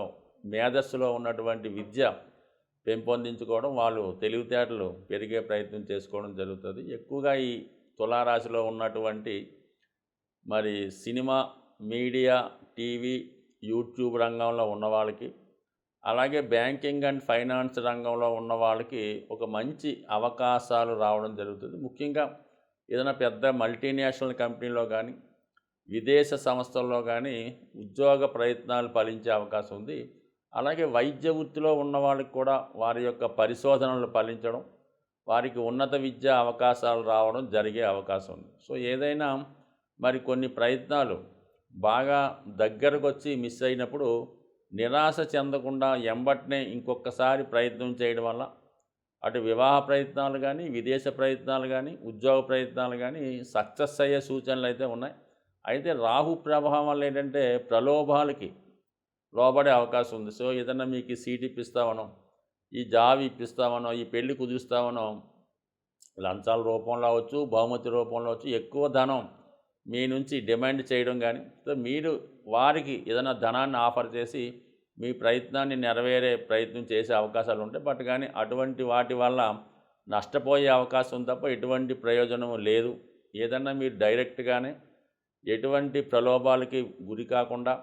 Speaker 1: మేధస్సులో ఉన్నటువంటి విద్య పెంపొందించుకోవడం, వాళ్ళు తెలివితేటలు పెరిగే ప్రయత్నం చేసుకోవడం జరుగుతుంది. ఎక్కువగా ఈ తులారాశిలో ఉన్నటువంటి మరి సినిమా, మీడియా, టీవీ, యూట్యూబ్ రంగంలో ఉన్న వాళ్ళకి, అలాగే బ్యాంకింగ్ అండ్ ఫైనాన్స్ రంగంలో ఉన్న వాళ్ళకి ఒక మంచి అవకాశాలు రావడం జరుగుతుంది. ముఖ్యంగా ఏదైనా పెద్ద మల్టీనేషనల్ కంపెనీలో కానీ, విదేశ సంస్థల్లో కానీ ఉద్యోగ ప్రయత్నాలు ఫలించే అవకాశం ఉంది. అలాగే వైద్య వృత్తిలో ఉన్న వాళ్ళకి కూడా వారి యొక్క పరిశోధనలు ఫలించడం, వారికి ఉన్నత విద్యా అవకాశాలు రావడం జరిగే అవకాశం ఉంది. సో ఏదైనా మరి కొన్ని ప్రయత్నాలు బాగా దగ్గరకు వచ్చి మిస్ అయినప్పుడు నిరాశ చెందకుండా ఎంబటనే ఇంకొకసారి ప్రయత్నం చేయడం వల్ల అటు వివాహ ప్రయత్నాలు కానీ, విదేశ ప్రయత్నాలు కానీ, ఉద్యోగ ప్రయత్నాలు కానీ సక్సెస్ అయ్యే సూచనలు అయితే ఉన్నాయి. అయితే రాహు ప్రభావం వల్ల ఏంటంటే ప్రలోభాలకి లోబడే అవకాశం ఉంది. సో ఏదన్నా మీకు ఈ సీట్ ఇప్పిస్తామనో, ఈ జాబ్ ఇప్పిస్తామనో, ఈ పెళ్లి కుదురుస్తామనో లంచాల రూపంలో అవ్వచ్చు, బహుమతి రూపంలో అవ్వచ్చు, ఎక్కువ ధనం మీ నుంచి డిమాండ్ చేయడం కానీ, సో మీరు వారికి ఏదైనా ధనాన్ని ఆఫర్ చేసి మీ ప్రయత్నాన్ని నెరవేరే ప్రయత్నం చేసే అవకాశాలు ఉంటాయి. బట్ కానీ అటువంటి వాటి వల్ల నష్టపోయే అవకాశం ఉంది తప్ప ఎటువంటి ప్రయోజనం లేదు. ఏదన్నా మీరు డైరెక్ట్గానే ఎటువంటి ప్రలోభాలకి గురి కాకుండా,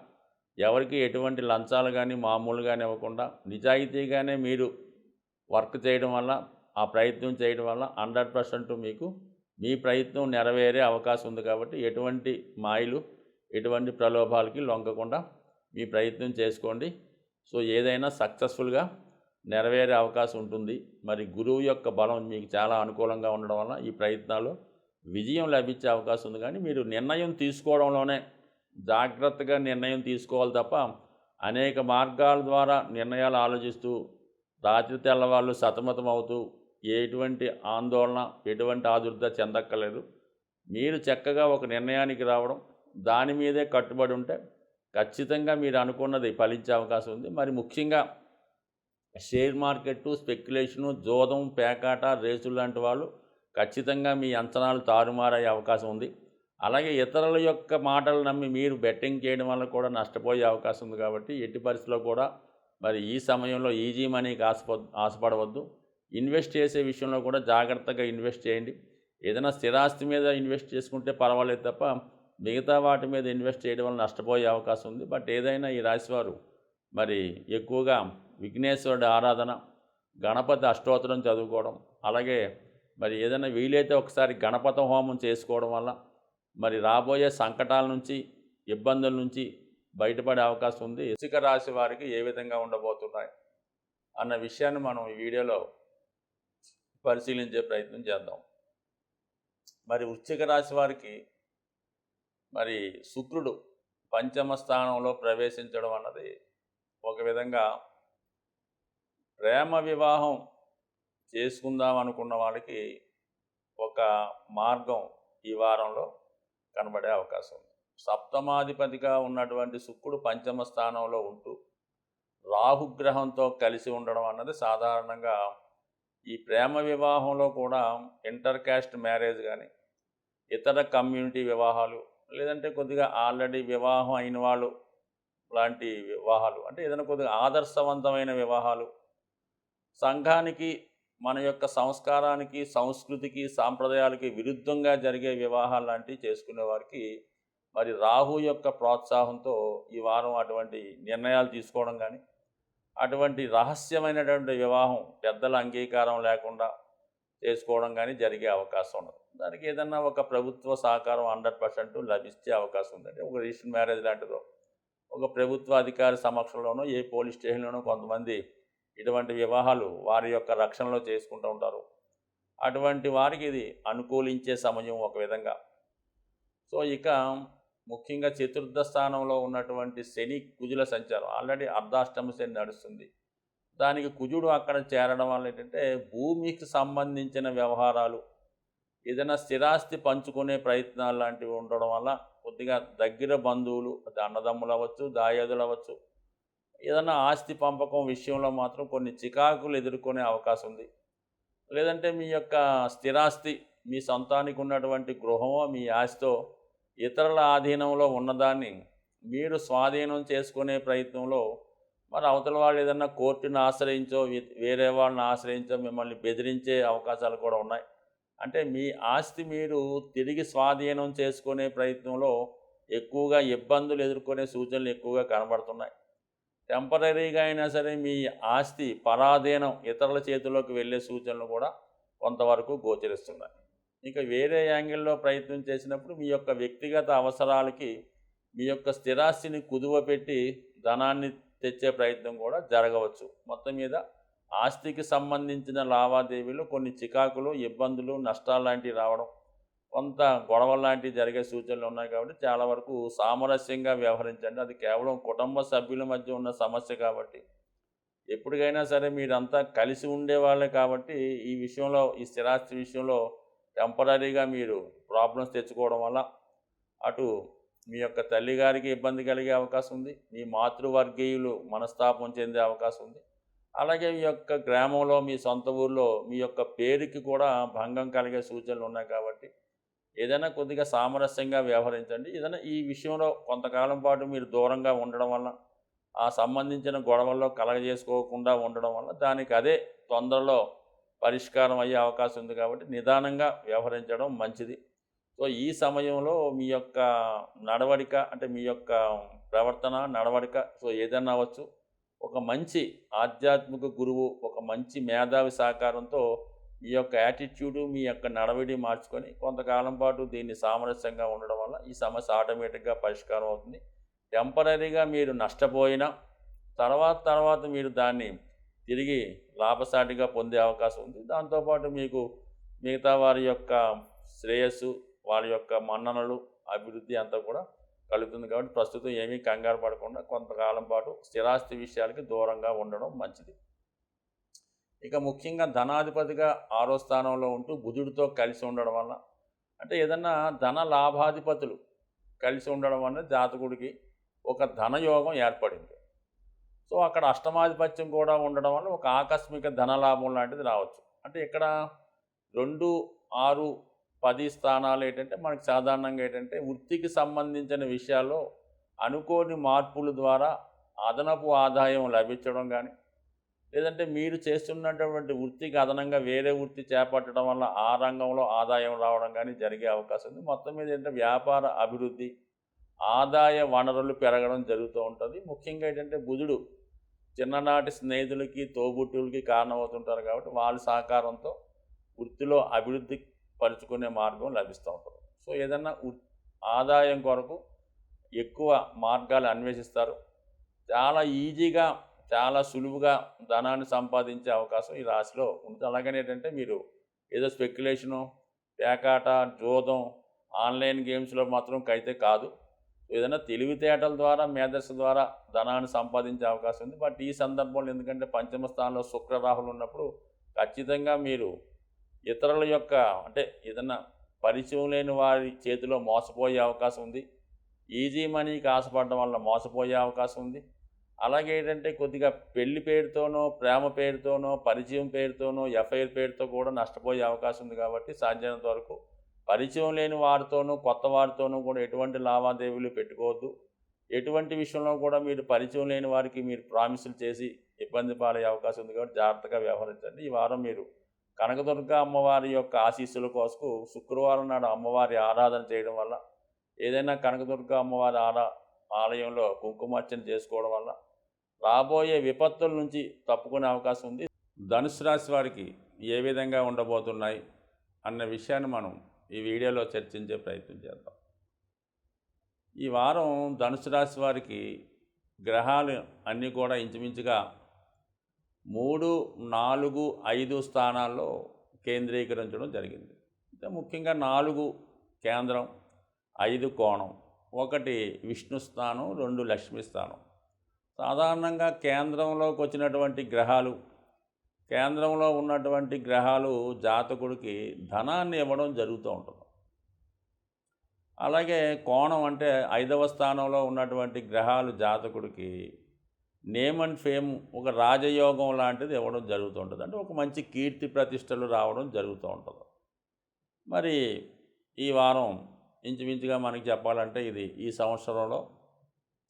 Speaker 1: ఎవరికి ఎటువంటి లంచాలు కానీ మామూలుగానే ఇవ్వకుండా నిజాయితీగానే మీరు వర్క్ చేయడం వల్ల, ఆ ప్రయత్నం చేయడం వల్ల 100% మీకు మీ ప్రయత్నం నెరవేరే అవకాశం ఉంది. కాబట్టి ఎటువంటి మాయలు, ఎటువంటి ప్రలోభాలకి లొంగకుండా మీ ప్రయత్నం చేసుకోండి. సో ఏదైనా సక్సెస్ఫుల్గా నెరవేరే అవకాశం ఉంటుంది. మరి గురువు యొక్క బలం మీకు చాలా అనుకూలంగా ఉండడం వల్ల ఈ ప్రయత్నాలు విజయం లభించే అవకాశం ఉంది. కానీ మీరు నిర్ణయం తీసుకోవడంలోనే జాగ్రత్తగా నిర్ణయం తీసుకోవాలి తప్ప అనేక మార్గాల ద్వారా నిర్ణయాలు ఆలోచిస్తూ రాత్రి తెల్లవాళ్ళు సతమతం అవుతూ ఎటువంటి ఆందోళన, ఎటువంటి ఆదుర్ద చెందక్కర్లేదు. మీరు చక్కగా ఒక నిర్ణయానికి రావడం, దాని మీదే కట్టుబడి ఉంటే ఖచ్చితంగా మీరు అనుకున్నది ఫలించే అవకాశం ఉంది. మరి ముఖ్యంగా షేర్ మార్కెట్టు, స్పెక్యులేషను, జోదం, పేకాట, రేసులు లాంటి వాళ్ళు ఖచ్చితంగా మీ అంచనాలు తారుమారయ్యే అవకాశం ఉంది. అలాగే ఇతరుల యొక్క మాటలు నమ్మి మీరు బెట్టింగ్ చేయడం వల్ల కూడా నష్టపోయే అవకాశం ఉంది. కాబట్టి ఎట్టి పరిస్థితిలో కూడా మరి ఈ సమయంలో ఈజీ మనీకి ఆశపడవద్దు. ఇన్వెస్ట్ చేసే విషయంలో కూడా జాగ్రత్తగా ఇన్వెస్ట్ చేయండి. ఏదైనా స్థిరాస్తి మీద ఇన్వెస్ట్ చేసుకుంటే పర్వాలేదు తప్ప మిగతా వాటి మీద ఇన్వెస్ట్ చేయడం వల్ల నష్టపోయే అవకాశం ఉంది. బట్ ఏదైనా ఈ రాశివారు మరి ఎక్కువగా విఘ్నేశ్వరుడి ఆరాధన, గణపతి అష్టోత్తరం చదువుకోవడం, అలాగే మరి ఏదైనా వీలైతే ఒకసారి గణపతి హోమం చేసుకోవడం వల్ల మరి రాబోయే సంకటాల నుంచి, ఇబ్బందుల నుంచి బయటపడే అవకాశం ఉంది. వృశ్చిక రాశి వారికి ఏ విధంగా ఉండబోతున్నాయి అన్న విషయాన్ని మనం ఈ వీడియోలో పరిశీలించే ప్రయత్నం చేద్దాం. మరి వృశ్చిక రాశి వారికి మరి శుక్రుడు పంచమ స్థానంలో ప్రవేశించడం అన్నది ఒక విధంగా ప్రేమ వివాహం చేసుకుందాం అనుకున్న వాళ్ళకి ఒక మార్గం ఈ వారంలో కనబడే అవకాశం ఉంది. సప్తమాధిపతిగా ఉన్నటువంటి శుక్రుడు పంచమ స్థానంలో ఉంటూ రాహుగ్రహంతో కలిసి ఉండడం అన్నది సాధారణంగా ఈ ప్రేమ వివాహంలో కూడా ఇంటర్ క్యాస్ట్ మ్యారేజ్ కానీ, ఇతర కమ్యూనిటీ వివాహాలు, లేదంటే కొద్దిగా ఆల్రెడీ వివాహం అయిన వాళ్ళు లాంటి వివాహాలు, అంటే ఏదైనా కొద్దిగా ఆదర్శవంతమైన వివాహాలు, సంఘానికి, మన యొక్క సంస్కారానికి, సంస్కృతికి, సాంప్రదాయాలకి విరుద్ధంగా జరిగే వివాహాలు లాంటివి చేసుకునే వారికి మరి రాహు యొక్క ప్రోత్సాహంతో ఈ వారం అటువంటి నిర్ణయాలు తీసుకోవడం కానీ, అటువంటి రహస్యమైనటువంటి వివాహం పెద్దల అంగీకారం లేకుండా చేసుకోవడం కానీ జరిగే అవకాశం ఉన్నది. దానికి ఏదన్నా ఒక ప్రభుత్వ సహకారం 100% లభించే అవకాశం ఉందండి. ఒక రిజిస్టర్ మ్యారేజ్ లాంటిదో, ఒక ప్రభుత్వ అధికారి సమక్షంలోనో, ఏ పోలీస్ స్టేషన్లోనో కొంతమంది ఇటువంటి వివాహాలు వారి యొక్క రక్షణలో చేసుకుంటూ ఉంటారు. అటువంటి వారికి ఇది అనుకూలించే సమయం ఒక విధంగా. సో ఇక ముఖ్యంగా చతుర్థ స్థానంలో ఉన్నటువంటి శని, కుజుల సంచారం ఆల్రెడీ అర్ధాష్టమ శని నడుస్తుంది. దానికి కుజుడు అక్కడ చేరడం వల్ల ఏంటంటే భూమికి సంబంధించిన వ్యవహారాలు, ఏదైనా స్థిరాస్తి పంచుకునే ప్రయత్నాలు లాంటివి ఉండడం వల్ల కొద్దిగా దగ్గర బంధువులు, అది అన్నదమ్ములు అవ్వచ్చు, దాయాదులు అవ్వచ్చు, ఏదైనా ఆస్తి పంపకం విషయంలో మాత్రం కొన్ని చికాకులు ఎదుర్కొనే అవకాశం ఉంది. లేదంటే మీ యొక్క స్థిరాస్తి, మీ సొంతానికి ఉన్నటువంటి గృహమో మీ ఆస్తితో ఇతరుల ఆధీనంలో ఉన్నదాన్ని మీరు స్వాధీనం చేసుకునే ప్రయత్నంలో మరి అవతల వాళ్ళు ఏదన్నా కోర్టును ఆశ్రయించో, వేరే వాళ్ళని ఆశ్రయించో మిమ్మల్ని బెదిరించే అవకాశాలు కూడా ఉన్నాయి. అంటే మీ ఆస్తి మీరు తిరిగి స్వాధీనం చేసుకునే ప్రయత్నంలో ఎక్కువగా ఇబ్బందులు ఎదుర్కొనే సూచనలు ఎక్కువగా కనబడుతున్నాయి. టెంపరరీగా అయినా సరే మీ ఆస్తి పరాధీనం ఇతరుల చేతుల్లోకి వెళ్ళే సూచనలు కూడా కొంతవరకు గోచరిస్తున్నాయి. ఇక వేరే యాంగిల్లో ప్రయత్నం చేసినప్పుడు మీ యొక్క వ్యక్తిగత అవసరాలకి మీ యొక్క స్థిరాస్తిని కుదువపెట్టి ధనాన్ని తెచ్చే ప్రయత్నం కూడా జరగవచ్చు. మొత్తం మీద ఆస్తికి సంబంధించిన లావాదేవీలు కొన్ని చికాకులు, ఇబ్బందులు, నష్టాలు లాంటివి రావడం, కొంత గొడవలు లాంటివి జరిగే సూచనలు ఉన్నాయి. కాబట్టి చాలా వరకు సామరస్యంగా వ్యవహరించండి. అది కేవలం కుటుంబ సభ్యుల మధ్య ఉన్న సమస్య కాబట్టి ఎప్పటికైనా సరే మీరంతా కలిసి ఉండేవాళ్ళే కాబట్టి ఈ విషయంలో, ఈ స్థిరాస్తి విషయంలో టెంపరరీగా మీరు ప్రాబ్లమ్స్ తెచ్చుకోవడం వల్ల అటు మీ యొక్క తల్లిగారికి ఇబ్బంది కలిగే అవకాశం ఉంది, మీ మాతృవర్గీయులు మనస్తాపం చెందే అవకాశం ఉంది. అలాగే మీ యొక్క గ్రామంలో, మీ సొంత ఊర్లో మీ యొక్క పేరుకి కూడా భంగం కలిగే సూచనలు ఉన్నాయి. కాబట్టి ఏదైనా కొద్దిగా సామరస్యంగా వ్యవహరించండి. ఏదైనా ఈ విషయంలో కొంతకాలం పాటు మీరు దూరంగా ఉండడం వల్ల, ఆ సంబంధించిన గొడవల్లో కలగజేసుకోకుండా ఉండడం వల్ల దానికి అదే తొందరలో పరిష్కారం అయ్యే అవకాశం ఉంది. కాబట్టి నిదానంగా వ్యవహరించడం మంచిది. సో ఈ సమయంలో మీ యొక్క నడవడిక, అంటే మీ యొక్క ప్రవర్తన, నడవడిక, సో ఏదైనా అవ్వచ్చు, ఒక మంచి ఆధ్యాత్మిక గురువు, ఒక మంచి మేధావి సహకారంతో మీ యొక్క యాటిట్యూడు, మీ యొక్క నడవడి మార్చుకొని కొంతకాలం పాటు దీన్ని సామరస్యంగా ఉండడం వల్ల ఈ సమస్య ఆటోమేటిక్గా పరిష్కారం అవుతుంది. టెంపరరీగా మీరు నష్టపోయినా తర్వాత మీరు దాన్ని తిరిగి లాభసాటిగా పొందే అవకాశం ఉంది. దాంతోపాటు మీకు మిగతా వారి యొక్క శ్రేయస్సు, వారి యొక్క మన్ననలు, అభివృద్ధి అంతా కూడా కలుగుతుంది. కాబట్టి ప్రస్తుతం ఏమీ కంగారు పడకుండా కొంతకాలం పాటు స్థిరాస్తి విషయాలకి దూరంగా ఉండడం మంచిది. ఇక ముఖ్యంగా ధనాధిపతిగా 6వ స్థానంలో ఉంటూ బుధుడితో కలిసి ఉండడం వల్ల, అంటే ఏదన్నా ధన లాభాధిపతులు కలిసి ఉండడం వల్ల జాతకుడికి ఒక ధనయోగం ఏర్పడింది. సో అక్కడ అష్టమాధిపత్యం కూడా ఉండడం వల్ల ఒక ఆకస్మిక ధనలాభం లాంటిది రావచ్చు. అంటే ఇక్కడ 2, 6, 10 స్థానాలు ఏంటంటే మనకి సాధారణంగా ఏంటంటే వృత్తికి సంబంధించిన విషయాల్లో అనుకోని మార్పుల ద్వారా అదనపు ఆదాయం లభించడం కానీ, లేదంటే మీరు చేస్తున్నటువంటి వృత్తికి అదనంగా వేరే వృత్తి చేపట్టడం వల్ల ఆ రంగంలో ఆదాయం రావడం కానీ జరిగే అవకాశం ఉంది. మొత్తం మీద ఏంటంటే వ్యాపార అభివృద్ధి, ఆదాయ వనరులు పెరగడం జరుగుతూ ఉంటుంది. ముఖ్యంగా ఏంటంటే బుధుడు చిన్ననాటి స్నేహితులకి, తోబుట్టులకి కారణమవుతుంటారు. కాబట్టి వాళ్ళ సహకారంతో వృత్తిలో అభివృద్ధి పరుచుకునే మార్గం లభిస్తూ ఉంటుంది. సో ఏదన్నా ఆదాయం కొరకు ఎక్కువ మార్గాలు అన్వేషిస్తారు. చాలా ఈజీగా, చాలా సులువుగా ధనాన్ని సంపాదించే అవకాశం ఈ రాశిలో ఉంటుంది. అలాగనే ఏంటంటే మీరు ఏదో స్పెక్యులేషను, పేకాట, జోదం, ఆన్లైన్ గేమ్స్లో మాత్రం అయితే కాదు, ఏదైనా తెలివితేటల ద్వారా, మేధస్సు ద్వారా ధనాన్ని సంపాదించే అవకాశం ఉంది. బట్ ఈ సందర్భంలో ఎందుకంటే పంచమ స్థానంలో శుక్ర రాహులు ఉన్నప్పుడు ఖచ్చితంగా మీరు ఇతరుల యొక్క, అంటే ఏదన్నా పరిచయం లేని వారి చేతిలో మోసపోయే అవకాశం ఉంది. ఈజీ మనీకి ఆశపడడం వల్ల మోసపోయే అవకాశం ఉంది. అలాగే ఏంటంటే కొద్దిగా పెళ్లి పేరుతోనో, ప్రేమ పేరుతోనో, పరిచయం పేరుతోనో, ఎఫ్ఐఆర్ పేరుతో కూడా నష్టపోయే అవకాశం ఉంది. కాబట్టి సాధ్యమైనంత వరకు పరిచయం లేని వారితోనూ, కొత్త వారితోనూ కూడా ఎటువంటి లావాదేవీలు పెట్టుకోవద్దు. ఎటువంటి విషయంలో కూడా మీరు పరిచయం లేని వారికి మీరు ప్రామిసులు చేసి ఇబ్బంది పాలయ్యే అవకాశం ఉంది. కాబట్టి జాగ్రత్తగా వ్యవహరించండి. ఈ వారం మీరు కనకదుర్గ అమ్మవారి యొక్క ఆశీస్సుల కోసం శుక్రవారం నాడు అమ్మవారి ఆరాధన చేయడం వల్ల, ఏదైనా కనకదుర్గ అమ్మవారి ఆలయంలో కుంకుమార్చన చేసుకోవడం వల్ల రాబోయే విపత్తుల నుంచి తప్పుకునే అవకాశం ఉంది. ధనుసు రాశి వారికి ఏ విధంగా ఉండబోతున్నాయి అన్న విషయాన్ని మనం ఈ వీడియోలో చర్చించే ప్రయత్నం చేద్దాం. ఈ వారం ధనుసు రాశి వారికి గ్రహాలు అన్నీ కూడా ఇంచుమించుగా 3, 4, 5 స్థానాల్లో కేంద్రీకరించడం జరిగింది. అంటే ముఖ్యంగా 4 కేంద్రం, 5 కోణం, 1 విష్ణు స్థానం, 2 లక్ష్మీ స్థానం. సాధారణంగా కేంద్రంలోకి వచ్చినటువంటి గ్రహాలు, కేంద్రంలో ఉన్నటువంటి గ్రహాలు జాతకుడికి ధనాన్ని ఇవ్వడం జరుగుతూ ఉంటుంది. అలాగే కోణం అంటే 5వ స్థానంలో ఉన్నటువంటి గ్రహాలు జాతకుడికి నేమ్ అండ్ ఫేమ్, ఒక రాజయోగం లాంటిది ఇవ్వడం జరుగుతూ ఉంటుంది. అంటే ఒక మంచి కీర్తి ప్రతిష్టలు రావడం జరుగుతూ ఉంటుంది. మరి ఈ వారం ఇంచుమించుగా మనకి చెప్పాలంటే ఇది ఈ సంవత్సరంలో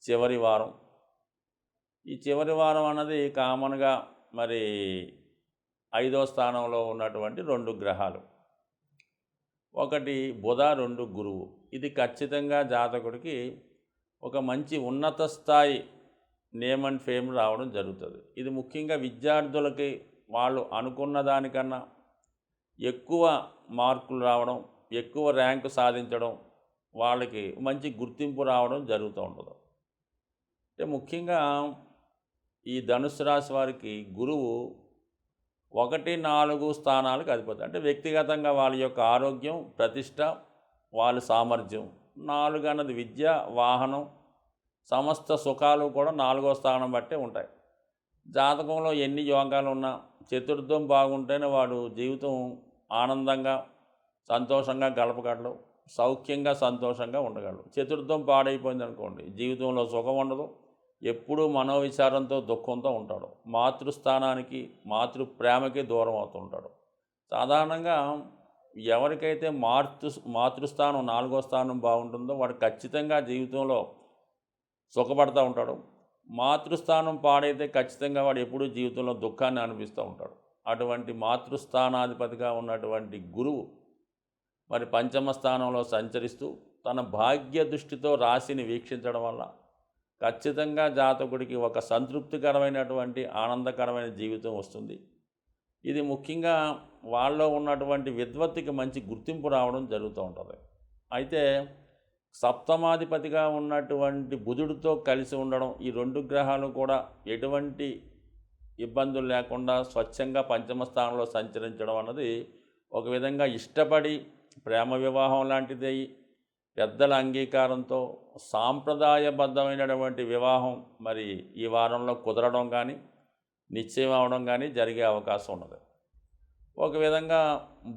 Speaker 1: చివరి వారం. ఈ చివరి వారం అన్నది కామన్గా మరి 5వ స్థానంలో ఉన్నటువంటి 2 గ్రహాలు, ఒకటి బుధ, 2 గురువు. ఇది ఖచ్చితంగా జాతకుడికి ఒక మంచి ఉన్నత స్థాయి నేమ్ అండ్ ఫేమ్ రావడం జరుగుతుంది. ఇది ముఖ్యంగా విద్యార్థులకి వాళ్ళు అనుకున్న దానికన్నా ఎక్కువ మార్కులు రావడం, ఎక్కువ ర్యాంకు సాధించడం, వాళ్ళకి మంచి గుర్తింపు రావడం జరుగుతూ ఉంటుంది. అంటే ముఖ్యంగా ఈ ధనుస్సు రాశి వారికి గురువు 1, 4 స్థానాలకు అధిపతి. అంటే వ్యక్తిగతంగా వాళ్ళ యొక్క ఆరోగ్యం, ప్రతిష్ట, వాళ్ళ సామర్థ్యం. 4 అన్నది విద్య, వాహనం, సమస్త సుఖాలు కూడా 4వ స్థానం బట్టే ఉంటాయి. జాతకంలో ఎన్ని యోగాలు ఉన్నా చతుర్థం బాగుంటేనే వాడు జీవితం ఆనందంగా, సంతోషంగా గడపగలడు, సౌఖ్యంగా, సంతోషంగా ఉండగలడు. చతుర్థం పాడైపోయింది అనుకోండి, జీవితంలో సుఖం ఉండదు, ఎప్పుడూ మనోవిచారంతో, దుఃఖంతో ఉంటాడు. మాతృస్థానానికి, మాతృ ప్రేమకి దూరం అవుతుంటాడు. సాధారణంగా ఎవరికైతే మాతృస్థానం 4వ స్థానం బాగుంటుందో వాడు ఖచ్చితంగా జీవితంలో సుఖపడుతూ ఉంటాడు. మాతృస్థానం పాడైతే ఖచ్చితంగా వాడు ఎప్పుడూ జీవితంలో దుఃఖాన్ని అనిపిస్తూ ఉంటాడు. అటువంటి మాతృస్థానాధిపతిగా ఉన్నటువంటి గురువు మరి పంచమ స్థానంలో సంచరిస్తూ తన భాగ్య దృష్టితో రాశిని వీక్షించడం వల్ల ఖచ్చితంగా జాతకుడికి ఒక సంతృప్తికరమైనటువంటి, ఆనందకరమైన జీవితం వస్తుంది. ఇది ముఖ్యంగా వాళ్ళలో ఉన్నటువంటి విద్వత్తుకి మంచి గుర్తింపు రావడం జరుగుతూ ఉంటుంది. అయితే సప్తమాధిపతిగా ఉన్నటువంటి బుధుడితో కలిసి ఉండడం, ఈ 2 గ్రహాలు కూడా ఎటువంటి ఇబ్బందులు లేకుండా స్వచ్ఛంగా పంచమ స్థానంలో సంచరించడం అన్నది ఒక విధంగా ఇష్టపడి ప్రేమ వివాహం లాంటిది, పెద్దల అంగీకారంతో సాంప్రదాయబద్ధమైనటువంటి వివాహం మరి ఈ వారంలో కుదరడం కానీ, నిశ్చయం అవడం కానీ జరిగే అవకాశం ఉన్నది. ఒక విధంగా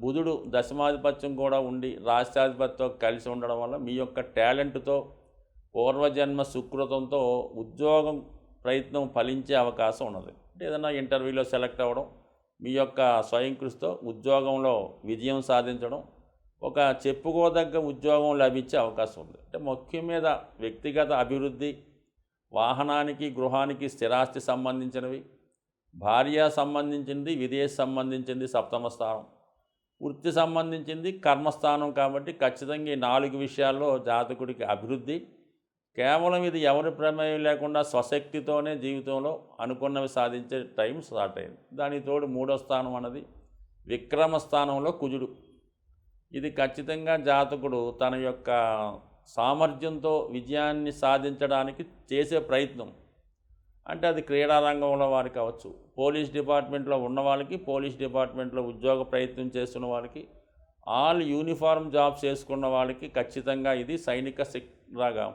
Speaker 1: బుధుడు దశమాధిపత్యం కూడా ఉండి రాష్ట్రాధిపతితో కలిసి ఉండడం వల్ల మీ యొక్క టాలెంట్తో, పూర్వజన్మ సుకృతంతో ఉద్యోగం ప్రయత్నం ఫలించే అవకాశం ఉన్నది. అంటే ఏదైనా ఇంటర్వ్యూలో సెలెక్ట్ అవ్వడం, మీ యొక్క స్వయం కృషితో ఉద్యోగంలో విజయం సాధించడం, ఒక చెప్పుకోదగ్గ ఉద్యోగం లభించే అవకాశం ఉంది. అంటే ముఖ్యం మీద వ్యక్తిగత అభివృద్ధి, వాహనానికి, గృహానికి, స్థిరాస్తి సంబంధించినవి, భార్య సంబంధించింది, విదేశ సంబంధించింది సప్తమ స్థానం, వృత్తి సంబంధించింది కర్మస్థానం. కాబట్టి ఖచ్చితంగా ఈ 4 విషయాల్లో జాతకుడికి అభివృద్ధి. కేవలం ఇది ఎవరి ప్రమేయం లేకుండా స్వశక్తితోనే జీవితంలో అనుకున్నవి సాధించే టైం స్టార్ట్ అయింది. దానికి తోడు 3వ స్థానం అన్నది విక్రమ స్థానంలో కుజుడు. ఇది ఖచ్చితంగా జాతకుడు తన యొక్క సామర్థ్యంతో విజయాన్ని సాధించడానికి చేసే ప్రయత్నం. అంటే అది క్రీడారంగంలో వారికి కావచ్చు, పోలీస్ డిపార్ట్మెంట్లో ఉన్న వాళ్ళకి, పోలీస్ డిపార్ట్మెంట్లో ఉద్యోగ ప్రయత్నం చేస్తున్న వాళ్ళకి, ఆల్ యూనిఫామ్ జాబ్స్ చేసుకున్న వాళ్ళకి ఖచ్చితంగా ఇది సైనిక లాగా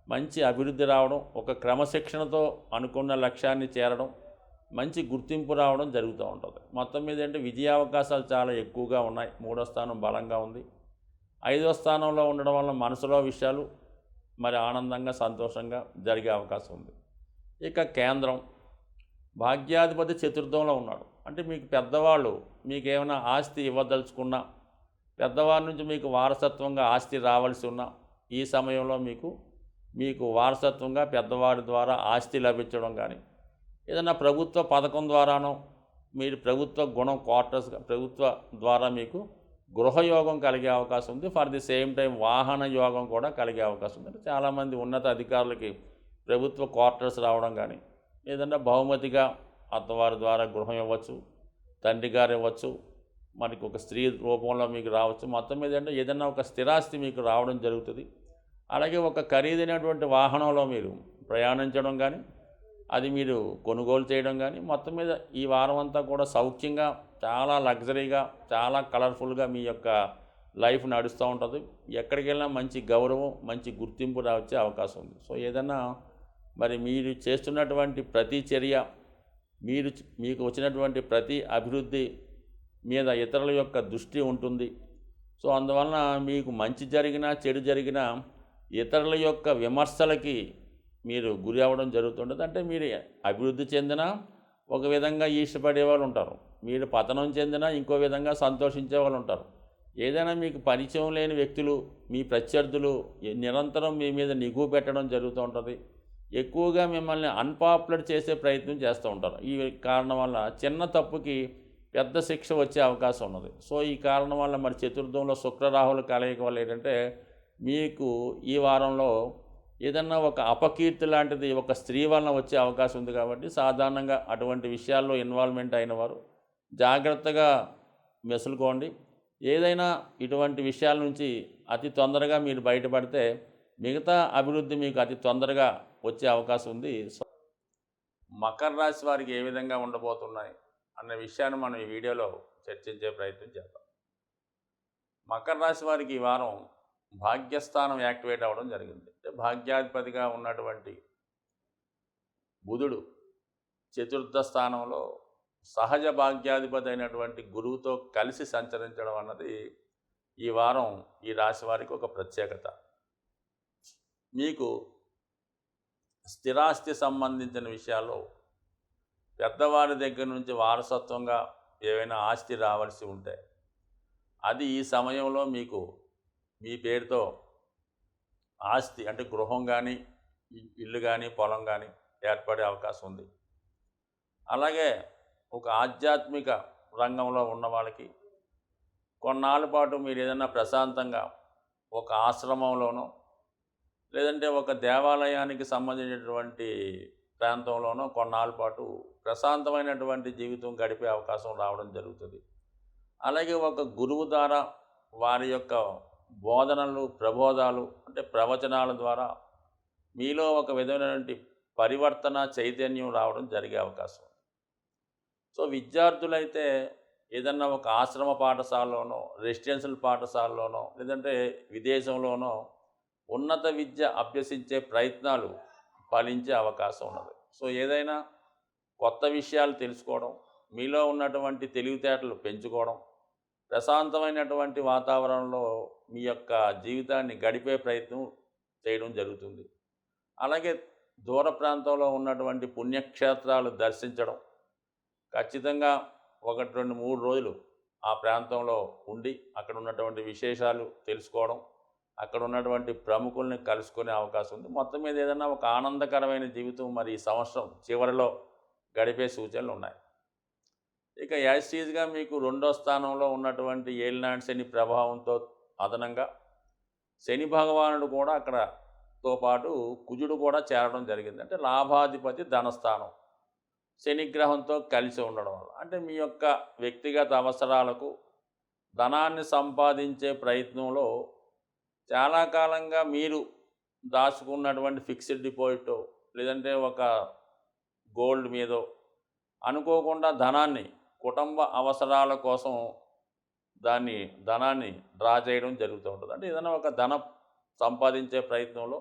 Speaker 1: మంచి అభివృద్ధి రావడం, ఒక క్రమశిక్షణతో అనుకున్న లక్ష్యాన్ని చేరడం, మంచి గుర్తింపు రావడం జరుగుతూ ఉంటుంది. మొత్తం మీద అంటే విజయావకాశాలు చాలా ఎక్కువగా ఉన్నాయి. 3వ స్థానం బలంగా ఉంది. 5వ స్థానంలో ఉండడం వల్ల మనసులో విషయాలు మరి ఆనందంగా, సంతోషంగా జరిగే అవకాశం ఉంది. ఇక కేంద్రం, భాగ్యాధిపతి చతుర్థంలో ఉన్నాడు. అంటే మీకు పెద్దవాళ్ళు మీకు ఏమైనా ఆస్తి ఇవ్వదలుచుకున్నా, పెద్దవారి నుంచి మీకు వారసత్వంగా ఆస్తి రావాల్సి ఉన్నా, ఈ సమయంలో మీకు వారసత్వంగా పెద్దవారి ద్వారా ఆస్తి లభించడం కానీ, ఏదైనా ప్రభుత్వ పథకం ద్వారానో, మీరు ప్రభుత్వ గుణం క్వార్టర్స్ ప్రభుత్వ ద్వారా మీకు గృహయోగం కలిగే అవకాశం ఉంది. ఫర్ ది సేమ్ టైం వాహన యోగం కూడా కలిగే అవకాశం ఉంది. అంటే చాలామంది ఉన్నత అధికారులకి ప్రభుత్వ క్వార్టర్స్ రావడం కానీ, ఏదన్నా బహుమతిగా అత్తవారి ద్వారా గృహం ఇవ్వచ్చు, తండ్రి గారు ఇవ్వచ్చు, మనకి ఒక స్త్రీ రూపంలో మీకు రావచ్చు. మొత్తం మీద అంటే ఏదైనా ఒక స్థిరాస్తి మీకు రావడం జరుగుతుంది. అలాగే ఒక ఖరీదైనటువంటి వాహనంలో మీరు ప్రయాణించడం కానీ, అది మీరు కొనుగోలు చేయడం కానీ, మొత్తం మీద ఈ వారం అంతా కూడా సౌఖ్యంగా, చాలా లగ్జరీగా, చాలా కలర్ఫుల్గా మీ యొక్క లైఫ్ నడుస్తూ ఉంటుంది. ఎక్కడికి వెళ్ళినా మంచి గౌరవం, మంచి గుర్తింపు వచ్చే అవకాశం ఉంది. సో ఏదన్నా మరి మీరు చేస్తున్నటువంటి ప్రతి చర్య, మీకు వచ్చినటువంటి ప్రతి అభివృద్ధి మీద ఇతరుల యొక్క దృష్టి ఉంటుంది. సో అందువలన మీకు మంచి జరిగినా, చెడు జరిగినా ఇతరుల యొక్క విమర్శలకి మీరు గురి అవ్వడం జరుగుతుంటుంది. అంటే మీరు అభివృద్ధి చెందినా ఒక విధంగా ఈష్టపడే వాళ్ళు ఉంటారు, మీరు పతనం చెందినా ఇంకో విధంగా సంతోషించే వాళ్ళు ఉంటారు. ఏదైనా మీకు పరిచయం లేని వ్యక్తులు, మీ ప్రత్యర్థులు నిరంతరం మీ మీద నిఘు పెట్టడం జరుగుతూ ఉంటుంది. ఎక్కువగా మిమ్మల్ని అన్పాపులర్ చేసే ప్రయత్నం చేస్తూ ఉంటారు. ఈ కారణం వల్ల చిన్న తప్పుకి పెద్ద శిక్ష వచ్చే అవకాశం ఉన్నది. సో ఈ కారణం వల్ల మరి చతుర్థంలో శుక్రరాహుల కలయిక వల్ల ఏంటంటే మీకు ఈ వారంలో ఏదన్నా ఒక అపకీర్తి లాంటిది ఒక స్త్రీ వలన వచ్చే అవకాశం ఉంది. కాబట్టి సాధారణంగా అటువంటి విషయాల్లో ఇన్వాల్వ్మెంట్ అయిన వారు జాగ్రత్తగా మెసులుకోండి. ఏదైనా ఇటువంటి విషయాల నుంచి అతి తొందరగా మీరు బయటపడితే మిగతా అభివృద్ధి మీకు అతి తొందరగా వచ్చే అవకాశం ఉంది. మకర రాశి వారికి ఏ విధంగా ఉండబోతున్నాయి అన్న విషయాన్ని మనం ఈ వీడియోలో చర్చించే ప్రయత్నం చేద్దాం. మకర రాశి వారికి ఈ వారం భాగ్యస్థానం యాక్టివేట్ అవ్వడం జరిగింది. అంటే భాగ్యాధిపతిగా ఉన్నటువంటి బుధుడు చతుర్థ స్థానంలో సహజ భాగ్యాధిపతి అయినటువంటి గురువుతో కలిసి సంచరించడం అన్నది ఈ వారం ఈ రాశి వారికి ఒక ప్రత్యేకత. మీకు స్థిరాస్తి సంబంధించిన విషయాల్లో పెద్దవారి దగ్గర నుంచి వారసత్వంగా ఏవైనా ఆస్తి రావాల్సి ఉంటే అది ఈ సమయంలో మీకు మీ పేరుతో ఆస్తి అంటే గృహం కానీ ఇల్లు కానీ పొలం కానీ ఏర్పడే అవకాశం ఉంది. అలాగే ఒక ఆధ్యాత్మిక రంగంలో ఉన్న వాళ్ళకి కొన్నాళ్ళ పాటు మీరు ఏదైనా ప్రశాంతంగా ఒక ఆశ్రమంలోనో లేదంటే ఒక దేవాలయానికి సంబంధించినటువంటి ప్రాంతంలోనో కొన్నాళ్ళ పాటు ప్రశాంతమైనటువంటి జీవితం గడిపే అవకాశం రావడం జరుగుతుంది. అలాగే ఒక గురువు ద్వారా వారి యొక్క బోధనలు ప్రబోధాలు అంటే ప్రవచనాల ద్వారా మీలో ఒక విధమైనటువంటి పరివర్తన చైతన్యం రావడం జరిగే అవకాశం. సో విద్యార్థులైతే ఏదన్నా ఒక ఆశ్రమ పాఠశాలలోనో రెసిడెన్షియల్ పాఠశాలలోనో లేదంటే విదేశంలోనో ఉన్నత విద్య అభ్యసించే ప్రయత్నాలు ఫలించే అవకాశం ఉన్నది. సో ఏదైనా కొత్త విషయాలు తెలుసుకోవడం, మీలో ఉన్నటువంటి తెలివితేటలు పెంచుకోవడం, ప్రశాంతమైనటువంటి వాతావరణంలో మీ యొక్క జీవితాన్ని గడిపే ప్రయత్నం చేయడం జరుగుతుంది. అలాగే దూర ప్రాంతంలో ఉన్నటువంటి పుణ్యక్షేత్రాలు దర్శించడం, ఖచ్చితంగా 1, 2, 3 రోజులు ఆ ప్రాంతంలో ఉండి అక్కడ ఉన్నటువంటి విశేషాలు తెలుసుకోవడం, అక్కడ ఉన్నటువంటి ప్రముఖుల్ని కలుసుకునే అవకాశం ఉంది. మొత్తం మీద ఏదైనా ఒక ఆనందకరమైన జీవితం మరి ఈ సంవత్సరం చివరిలో గడిపే సూచనలు ఉన్నాయి. ఇక యాస్టీజ్గా మీకు 2వ స్థానంలో ఉన్నటువంటి ఏలినాటి శని ప్రభావంతో అదనంగా శని భగవానుడు కూడా అక్కడతో పాటు కుజుడు కూడా చేరడం జరిగింది. అంటే లాభాధిపతి ధనస్థానం శనిగ్రహంతో కలిసి ఉండడం వల్ల అంటే మీ యొక్క వ్యక్తిగత అవసరాలకు ధనాన్ని సంపాదించే ప్రయత్నంలో చాలా కాలంగా మీరు దాచుకున్నటువంటి ఫిక్స్డ్ డిపాజిట్ లేదంటే ఒక గోల్డ్ మీదో అనుకోకుండా ధనాన్ని కుటుంబ అవసరాల కోసం ధనాన్ని డ్రా చేయడం జరుగుతూ ఉంటుంది. అంటే ఏదైనా ఒక ధనం సంపాదించే ప్రయత్నంలో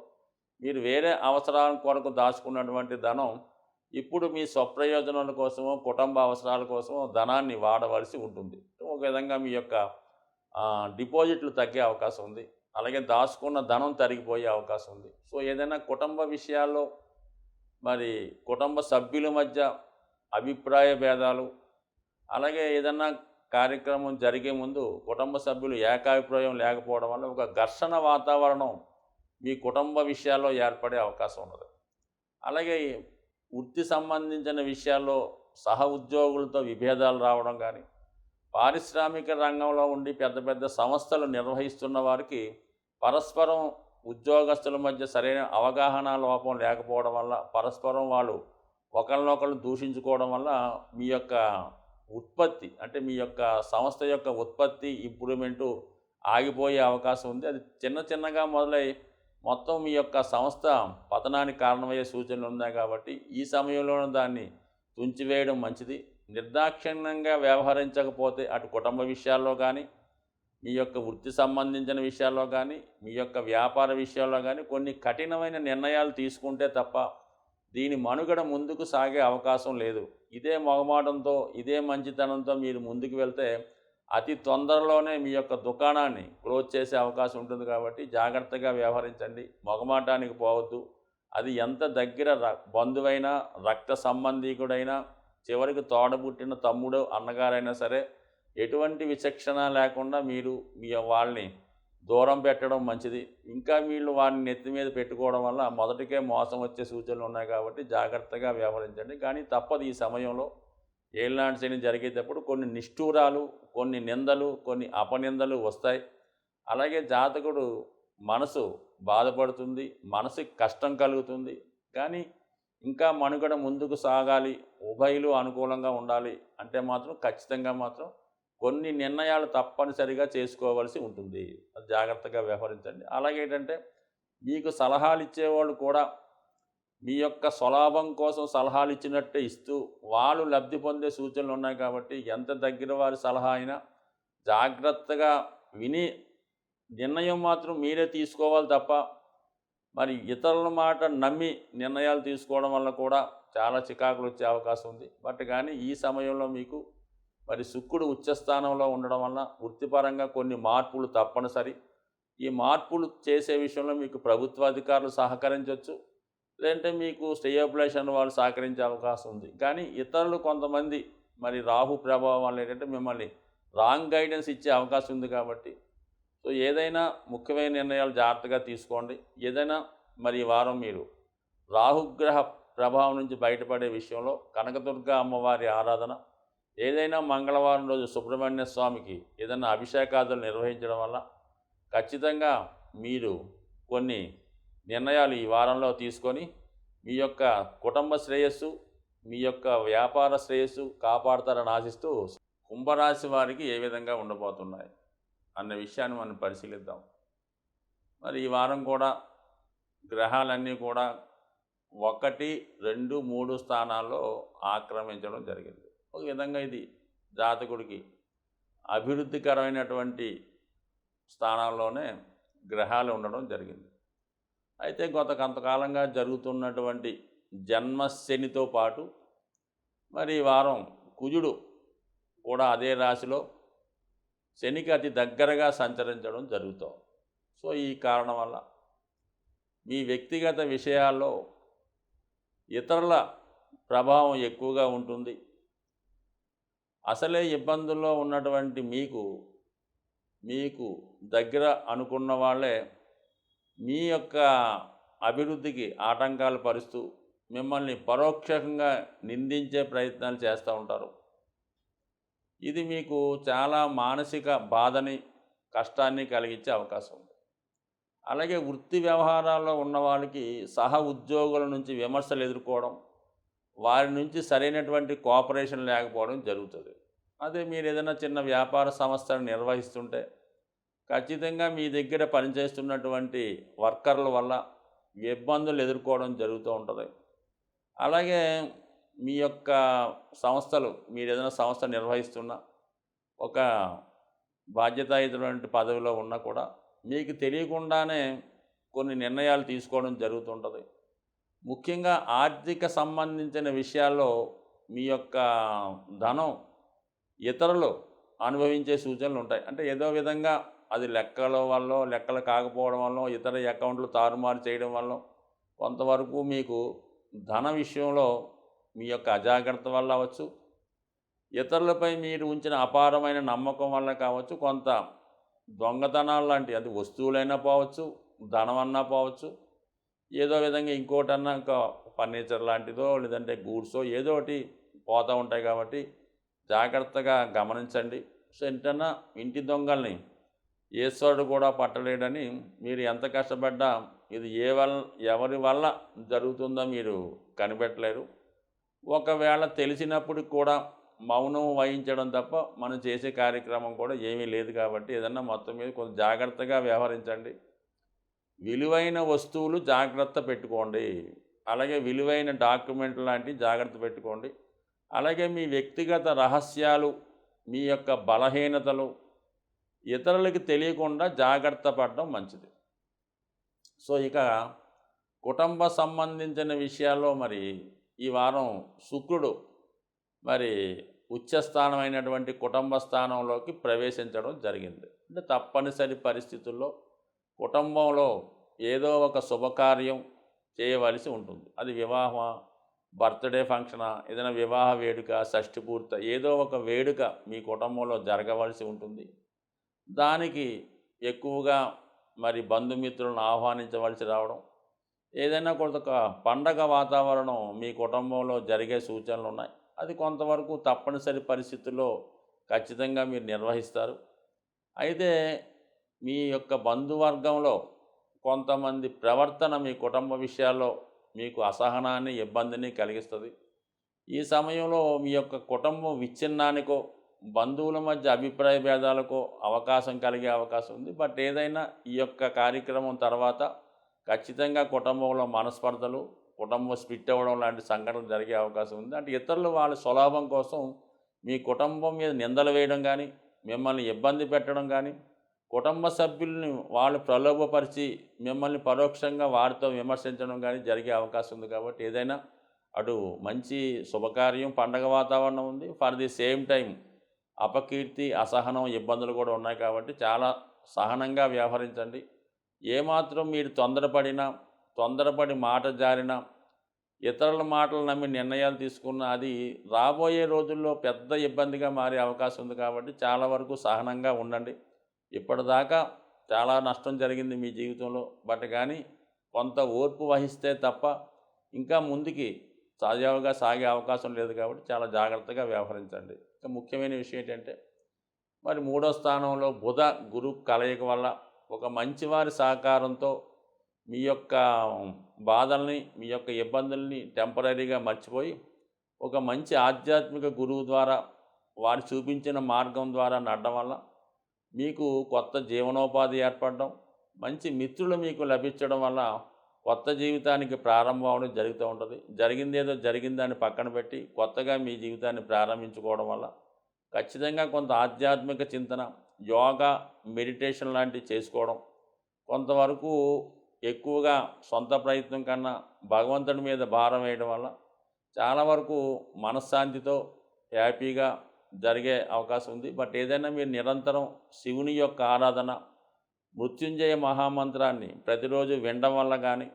Speaker 1: మీరు వేరే అవసరాల కొరకు దాచుకున్నటువంటి ధనం ఇప్పుడు మీ స్వప్రయోజనాల కోసమో కుటుంబ అవసరాల కోసమో ధనాన్ని వాడవలసి ఉంటుంది. ఒక విధంగా మీ యొక్క డిపాజిట్లు తగ్గే అవకాశం ఉంది. అలాగే దాచుకున్న ధనం తరిగిపోయే అవకాశం ఉంది. సో ఏదైనా కుటుంబ విషయాల్లో మరి కుటుంబ సభ్యుల మధ్య అభిప్రాయ భేదాలు, అలాగే ఏదన్నా కార్యక్రమం జరిగే ముందు కుటుంబ సభ్యులు ఏకాభిప్రాయం లేకపోవడం వల్ల ఒక ఘర్షణ వాతావరణం మీ కుటుంబ విషయాల్లో ఏర్పడే అవకాశం ఉన్నది. అలాగే వృత్తి సంబంధించిన విషయాల్లో సహ ఉద్యోగులతో విభేదాలు రావడం కానీ, పారిశ్రామిక రంగంలో ఉండి పెద్ద పెద్ద సంస్థలు నిర్వహిస్తున్న వారికి పరస్పరం ఉద్యోగస్తుల మధ్య సరైన అవగాహన లోపం లేకపోవడం వల్ల పరస్పరం వాళ్ళు ఒకరినొకరు దూషించుకోవడం వల్ల మీ యొక్క ఉత్పత్తి అంటే మీ యొక్క సంస్థ యొక్క ఉత్పత్తి ఇంప్రూవ్మెంటు ఆగిపోయే అవకాశం ఉంది. అది చిన్నగా మొదలై మొత్తం మీ యొక్క సంస్థ పతనానికి కారణమయ్యే సూచనలు ఉన్నాయి. కాబట్టి ఈ సమయంలోనూ దాన్ని తుంచివేయడం మంచిది. నిర్దాక్షిణ్యంగా వ్యవహరించకపోతే అటు కుటుంబ విషయాల్లో కానీ, మీ యొక్క వృత్తి సంబంధించిన విషయాల్లో కానీ, మీ యొక్క వ్యాపార విషయాల్లో కానీ కొన్ని కఠినమైన నిర్ణయాలు తీసుకుంటే తప్ప దీని మనుగడ ముందుకు సాగే అవకాశం లేదు. ఇదే మొగమాటంతో ఇదే మంచితనంతో మీరు ముందుకు వెళ్తే అతి తొందరలోనే మీ యొక్క దుకాణాన్ని క్లోజ్ చేసే అవకాశం ఉంటుంది. కాబట్టి జాగ్రత్తగా వ్యవహరించండి, మొగమాటానికి పోవద్దు. అది ఎంత దగ్గర బంధువైనా రక్త సంబంధీకుడైనా చివరికి తోడబుట్టిన తమ్ముడు అన్నగారైనా సరే ఎటువంటి విచక్షణ లేకుండా మీరు వాళ్ళని దూరం పెట్టడం మంచిది. ఇంకా వీళ్ళు వారిని నెత్తి మీద పెట్టుకోవడం వల్ల మొదటికే మోసం వచ్చే సూచనలు ఉన్నాయి. కాబట్టి జాగ్రత్తగా వ్యవహరించండి. కానీ తప్పదు, ఈ సమయంలో ఏలినాటి శని జరిగేటప్పుడు కొన్ని నిష్ఠూరాలు, కొన్ని నిందలు, కొన్ని అపనిందలు వస్తాయి. అలాగే జాతకుడు మనసు బాధపడుతుంది, మనసుకి కష్టం కలుగుతుంది. కానీ ఇంకా మనుగడ ముందుకు సాగాలి, ఉభయులు అనుకూలంగా ఉండాలి అంటే మాత్రం ఖచ్చితంగా మాత్రం కొన్ని నిర్ణయాలు తప్పనిసరిగా చేసుకోవాల్సి ఉంటుంది. అది జాగ్రత్తగా వ్యవహరించండి. అలాగే ఏంటంటే మీకు సలహాలు ఇచ్చేవాళ్ళు కూడా మీ యొక్క స్వలాభం కోసం సలహాలు ఇచ్చినట్టే ఇస్తూ వాళ్ళు లబ్ధి పొందే సూచనలు ఉన్నాయి కాబట్టి ఎంత దగ్గర వారి సలహా అయినా జాగ్రత్తగా విని నిర్ణయం మాత్రం మీరే తీసుకోవాలి తప్ప మరి ఇతరుల మాట నమ్మి నిర్ణయాలు తీసుకోవడం వల్ల కూడా చాలా చికాకులు వచ్చే అవకాశం ఉంది. బట్ కానీ ఈ సమయంలో మీకు మరి శుక్రుడు ఉచ్చస్థానంలో ఉండడం వల్ల వృత్తిపరంగా కొన్ని మార్పులు తప్పనిసరి. ఈ మార్పులు చేసే విషయంలో మీకు ప్రభుత్వాధికారులు సహకరించవచ్చు, లేదంటే మీకు శ్రేయోభిలాషణ వాళ్ళు సహకరించే అవకాశం ఉంది. కానీ ఇతరులు కొంతమంది మరి రాహు ప్రభావం వల్ల ఏంటంటే మిమ్మల్ని రాంగ్ గైడెన్స్ ఇచ్చే అవకాశం ఉంది. కాబట్టి సో ఏదైనా ముఖ్యమైన నిర్ణయాలు జాగ్రత్తగా తీసుకోండి. ఏదైనా మరి ఈ వారం మీరు రాహుగ్రహ ప్రభావం నుంచి బయటపడే విషయంలో కనకదుర్గ అమ్మవారి ఆరాధన, ఏదైనా మంగళవారం రోజు సుబ్రహ్మణ్య స్వామికి ఏదైనా అభిషేకాదులు నిర్వహించడం వల్ల ఖచ్చితంగా మీరు కొన్ని నిర్ణయాలు ఈ వారంలో తీసుకొని మీ యొక్క కుటుంబ శ్రేయస్సు, మీ యొక్క వ్యాపార శ్రేయస్సు కాపాడతారని ఆశిస్తూ కుంభరాశి వారికి ఏ విధంగా ఉండబోతున్నాయి అన్న విషయాన్ని మనం పరిశీలిద్దాం. మరి ఈ వారం కూడా గ్రహాలన్నీ కూడా 1, 2, 3 స్థానాల్లో ఆక్రమించడం జరిగింది. ఒక విధంగా ఇది జాతకుడికి అభివృద్ధికరమైనటువంటి స్థానాల్లోనే గ్రహాలు ఉండడం జరిగింది. అయితే గత కొంతకాలంగా జరుగుతున్నటువంటి జన్మశనితో పాటు మరి ఈ వారం కుజుడు కూడా అదే రాశిలో శనికి అతి దగ్గరగా సంచరించడం జరుగుతుంది. సో ఈ కారణం వల్ల మీ వ్యక్తిగత విషయాల్లో ఇతరుల ప్రభావం ఎక్కువగా ఉంటుంది. అసలే ఇబ్బందుల్లో ఉన్నటువంటి మీకు దగ్గర అనుకున్న వాళ్ళే మీ యొక్క అభివృద్ధికి ఆటంకాలు పరుస్తూ మిమ్మల్ని పరోక్షంగా నిందించే ప్రయత్నాలు చేస్తూ ఉంటారు. ఇది మీకు చాలా మానసిక బాధని, కష్టాన్ని కలిగించే అవకాశం ఉంది. అలాగే వృత్తి వ్యవహారాల్లో ఉన్న వాళ్ళకి సహ ఉద్యోగుల నుంచి విమర్శలు ఎదుర్కోవడం, వారి నుంచి సరైనటువంటి కోఆపరేషన్ లేకపోవడం జరుగుతుంది. అదే మీరు ఏదైనా చిన్న వ్యాపార సంస్థను నిర్వహిస్తుంటే ఖచ్చితంగా మీ దగ్గర పనిచేస్తున్నటువంటి వర్కర్ల వల్ల ఇబ్బందులు ఎదుర్కోవడం జరుగుతూ ఉంటుంది. అలాగే మీ యొక్క సంస్థలు, మీరు ఏదైనా సంస్థ నిర్వహిస్తున్నా ఒక బాధ్యతాయుతమైన పదవిలో ఉన్నా కూడా మీకు తెలియకుండానే కొన్ని నిర్ణయాలు తీసుకోవడం జరుగుతుంటుంది. ముఖ్యంగా ఆర్థిక సంబంధించిన విషయాల్లో మీ యొక్క ధనం ఇతరులు అనుభవించే సూచనలు ఉంటాయి. అంటే ఏదో విధంగా అది లెక్కల వల్ల, లెక్కలు కాకపోవడం వల్ల, ఇతర అకౌంట్లు తారుమారు చేయడం వల్ల కొంతవరకు మీకు ధన విషయంలో మీ యొక్క అజాగ్రత్త వల్ల అవ్వచ్చు, ఇతరులపై మీరు ఉంచిన అపారమైన నమ్మకం వల్ల కావచ్చు, కొంత దొంగతనాలు లాంటి, అది వస్తువులైనా పోవచ్చు, ధనమన్నా పోవచ్చు, ఏదో విధంగా ఇంకోటన్నా ఇంకా ఫర్నిచర్ లాంటిదో లేదంటే గూడ్సో ఏదో ఒకటి పోతూ ఉంటాయి. కాబట్టి జాగ్రత్తగా గమనించండి. సో ఏంటన్నా ఇంటి దొంగల్ని ఈశ్వరుడు కూడా పట్టలేడని మీరు ఎంత కష్టపడ్డా ఇది ఎవరి వల్ల జరుగుతుందో మీరు కనిపెట్టలేరు. ఒకవేళ తెలిసినప్పుడు కూడా మౌనం వహించడం తప్ప మనం చేసే కార్యక్రమం కూడా ఏమీ లేదు. కాబట్టి ఏదన్నా మొత్తం మీద కొంచెం జాగ్రత్తగా వ్యవహరించండి. విలువైన వస్తువులు జాగ్రత్త పెట్టుకోండి. అలాగే విలువైన డాక్యుమెంట్లు లాంటివి జాగ్రత్త పెట్టుకోండి. అలాగే మీ వ్యక్తిగత రహస్యాలు, మీ యొక్క బలహీనతలు ఇతరులకి తెలియకుండా జాగ్రత్త పడడం మంచిది. సో ఇక కుటుంబ సంబంధించిన విషయాల్లో మరి ఈ వారం శుక్రుడు మరి ఉచ్చస్థానమైనటువంటి కుటుంబ స్థానంలోకి ప్రవేశించడం జరిగింది. అంటే తప్పనిసరి పరిస్థితుల్లో కుటుంబంలో ఏదో ఒక శుభకార్యం చేయవలసి ఉంటుంది. అది వివాహమా, బర్త్డే ఫంక్షనా, ఏదైనా వివాహ వేడుక, షష్ఠి పూర్తి, ఏదో ఒక వేడుక మీ కుటుంబంలో జరగవలసి ఉంటుంది. దానికి ఎక్కువగా మరి బంధుమిత్రులను ఆహ్వానించవలసి రావడం, ఏదైనా కొంత పండగ వాతావరణం మీ కుటుంబంలో జరిగే సూచనలు ఉన్నాయి. అది కొంతవరకు తప్పనిసరి పరిస్థితుల్లో ఖచ్చితంగా మీరు నిర్వహిస్తారు. అయితే మీ యొక్క బంధువర్గంలో కొంతమంది ప్రవర్తన మీ కుటుంబ విషయాల్లో మీకు అసహనాన్ని, ఇబ్బందిని కలిగిస్తుంది. ఈ సమయంలో మీ యొక్క కుటుంబం విచ్ఛిన్నానికో, బంధువుల మధ్య అభిప్రాయ భేదాలకో అవకాశం కలిగే అవకాశం ఉంది. బట్ ఏదైనా ఈ యొక్క కార్యక్రమం తర్వాత ఖచ్చితంగా కుటుంబంలో మనస్పర్ధలు, కుటుంబం స్ప్లిట్ అవ్వడం లాంటి సంఘటనలు జరిగే అవకాశం ఉంది. అంటే ఇతరులు వాళ్ళ స్వలాభం కోసం మీ కుటుంబం మీద నిందలు వేయడం కానీ, మిమ్మల్ని ఇబ్బంది పెట్టడం కానీ, కుటుంబ సభ్యుల్ని వాళ్ళు ప్రలోభపరిచి మిమ్మల్ని పరోక్షంగా వారితో విమర్శించడం కానీ జరిగే అవకాశం ఉంది. కాబట్టి ఏదైనా అటు మంచి శుభకార్యం, పండగ వాతావరణం ఉంది. ఫర్ ది సేమ్ టైం అపకీర్తి, అసహనం, ఇబ్బందులు కూడా ఉన్నాయి. కాబట్టి చాలా సహనంగా వ్యవహరించండి. ఏమాత్రం మీరు తొందరపడి మాట జారినా, ఇతరుల మాటలు నమ్మి నిర్ణయాలు తీసుకున్న అది రాబోయే రోజుల్లో పెద్ద ఇబ్బందిగా మారే అవకాశం ఉంది. కాబట్టి చాలా వరకు సహనంగా ఉండండి. ఇప్పటిదాకా చాలా నష్టం జరిగింది మీ జీవితంలో. బట్ కానీ కొంత ఓర్పు వహిస్తే తప్ప ఇంకా ముందుకి సజావుగా సాగే అవకాశం లేదు. కాబట్టి చాలా జాగ్రత్తగా వ్యవహరించండి. ఇంకా ముఖ్యమైన విషయం ఏంటంటే, మరి 3వ స్థానంలో బుధ గురు కలయిక వల్ల ఒక మంచివారి సహకారంతో మీ యొక్క బాధల్ని, మీ యొక్క ఇబ్బందుల్ని టెంపరరీగా మర్చిపోయి ఒక మంచి ఆధ్యాత్మిక గురువు ద్వారా వారు చూపించిన మార్గం ద్వారా నడడం వల్ల మీకు కొత్త జీవనోపాధి ఏర్పడడం, మంచి మిత్రులు మీకు లభించడం వల్ల కొత్త జీవితానికి ప్రారంభం అవడం జరుగుతూ ఉంటుంది. జరిగిందేదో జరిగిందని పక్కన పెట్టి కొత్తగా మీ జీవితాన్ని ప్రారంభించుకోవడం వల్ల ఖచ్చితంగా కొంత ఆధ్యాత్మిక చింతన, యోగా, మెడిటేషన్ లాంటివి చేసుకోవడం, కొంతవరకు ఎక్కువగా సొంత ప్రయత్నం కన్నా భగవంతుడి మీద భారం వేయడం వల్ల చాలా వరకు మనశ్శాంతితో హ్యాపీగా జరిగే అవకాశం ఉంది. బట్ ఏదైనా మీరు నిరంతరం శివుని యొక్క ఆరాధన, మృత్యుంజయ మహామంత్రాన్ని ప్రతిరోజు వినడం వల్ల కానీ,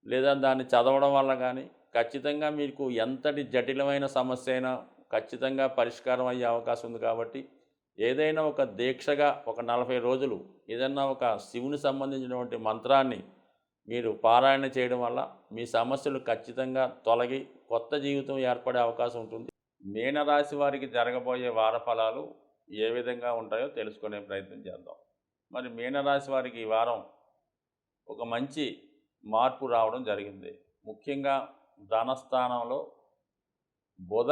Speaker 1: లేదా దాన్ని చదవడం వల్ల కానీ ఖచ్చితంగా మీకు ఎంతటి జటిలమైన సమస్య అయినా ఖచ్చితంగా పరిష్కారం అయ్యే అవకాశం ఉంది. కాబట్టి ఏదైనా ఒక దీక్షగా ఒక 40 రోజులు ఏదైనా ఒక శివుని సంబంధించినటువంటి మంత్రాన్ని మీరు పారాయణ చేయడం వల్ల మీ సమస్యలు ఖచ్చితంగా తొలగి కొత్త జీవితం ఏర్పడే అవకాశం ఉంటుంది. మీనరాశి వారికి జరగబోయే వార ఫలాలు ఏ విధంగా ఉంటాయో తెలుసుకునే ప్రయత్నం చేద్దాం. మరి మీనరాశి వారికి ఈ వారం ఒక మంచి మార్పు రావడం జరిగింది. ముఖ్యంగా ధనస్థానంలో బుధ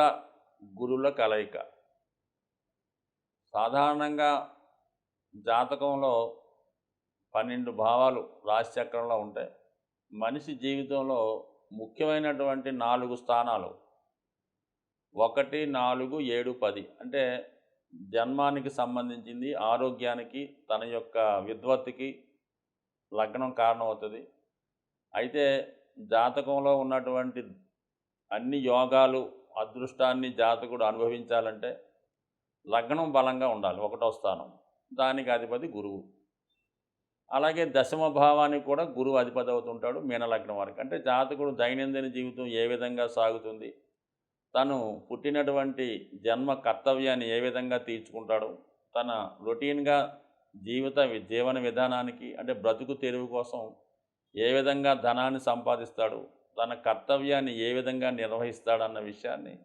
Speaker 1: గురుల కలయిక. సాధారణంగా జాతకంలో 12 భావాలు రాశిచక్రంలో ఉంటాయి. మనిషి జీవితంలో ముఖ్యమైనటువంటి 4 స్థానాలు 1, 4, 7, 10 అంటే జన్మానికి సంబంధించింది, ఆరోగ్యానికి, తన యొక్క విద్వత్తుకి లగ్నం కారణమవుతుంది. అయితే జాతకంలో ఉన్నటువంటి అన్ని యోగాలు, అదృష్టాన్ని జాతకుడు అనుభవించాలంటే లగ్నం బలంగా ఉండాలి, 1వ స్థానం. దానికి అధిపతి గురువు. అలాగే 10వ భావానికి కూడా గురువు అధిపతి అవుతుంటాడు మీనలగ్నం వారికి. అంటే జాతకుడు దైనందిన జీవితం ఏ విధంగా సాగుతుంది, తను పుట్టినటువంటి జన్మ కర్తవ్యాన్ని ఏ విధంగా తీర్చుకుంటాడు, తన రొటీన్గా జీవన విధానానికి అంటే బ్రతుకు తెరువు కోసం ఏ విధంగా ధనాన్ని సంపాదిస్తాడు, తన కర్తవ్యాన్ని ఏ విధంగా నిర్వహిస్తాడన్న విషయాన్ని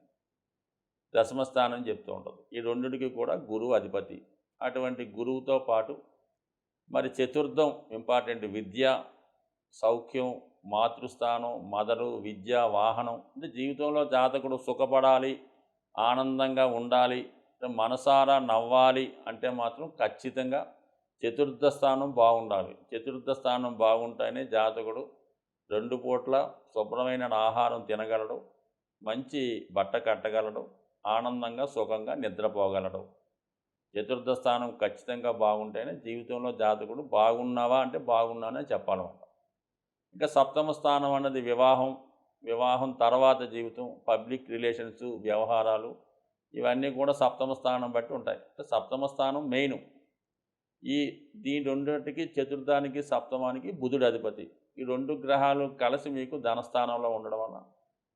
Speaker 1: 10వ స్థానం చెప్తూ ఉంటుంది. ఈ రెండిటికి కూడా గురువు అధిపతి. అటువంటి గురువుతో పాటు మరి చతుర్థం ఇంపార్టెంట్. విద్య, సౌఖ్యం, మాతృస్థానం, మదరు, విద్య, వాహనం. అంటే జీవితంలో జాతకుడు సుఖపడాలి, ఆనందంగా ఉండాలి, మనసారా నవ్వాలి అంటే మాత్రం ఖచ్చితంగా చతుర్థ స్థానం బాగుండాలి. చతుర్థ స్థానం బాగుంటేనే జాతకుడు 2 పూట్ల శుభ్రమైన ఆహారం తినగలడు, మంచి బట్ట కట్టగలడు, ఆనందంగా సుఖంగా నిద్రపోగలడు. చతుర్థ స్థానం ఖచ్చితంగా బాగుంటేనే జీవితంలో జాతకుడు బాగున్నావా అంటే బాగున్నానే చెప్పాలన్నమాట. ఇంకా 7వ స్థానం అన్నది వివాహం తర్వాత జీవితం, పబ్లిక్ రిలేషన్స్, వ్యవహారాలు, ఇవన్నీ కూడా 7వ స్థానం బట్టి ఉంటాయి. అంటే 7వ స్థానం మెయిన్. దీని రెండింటికి, చతుర్థానికి, సప్తమానికి బుధుడు అధిపతి. ఈ 2 గ్రహాలు కలిసి మీకు ధనస్థానంలో ఉండడం వల్ల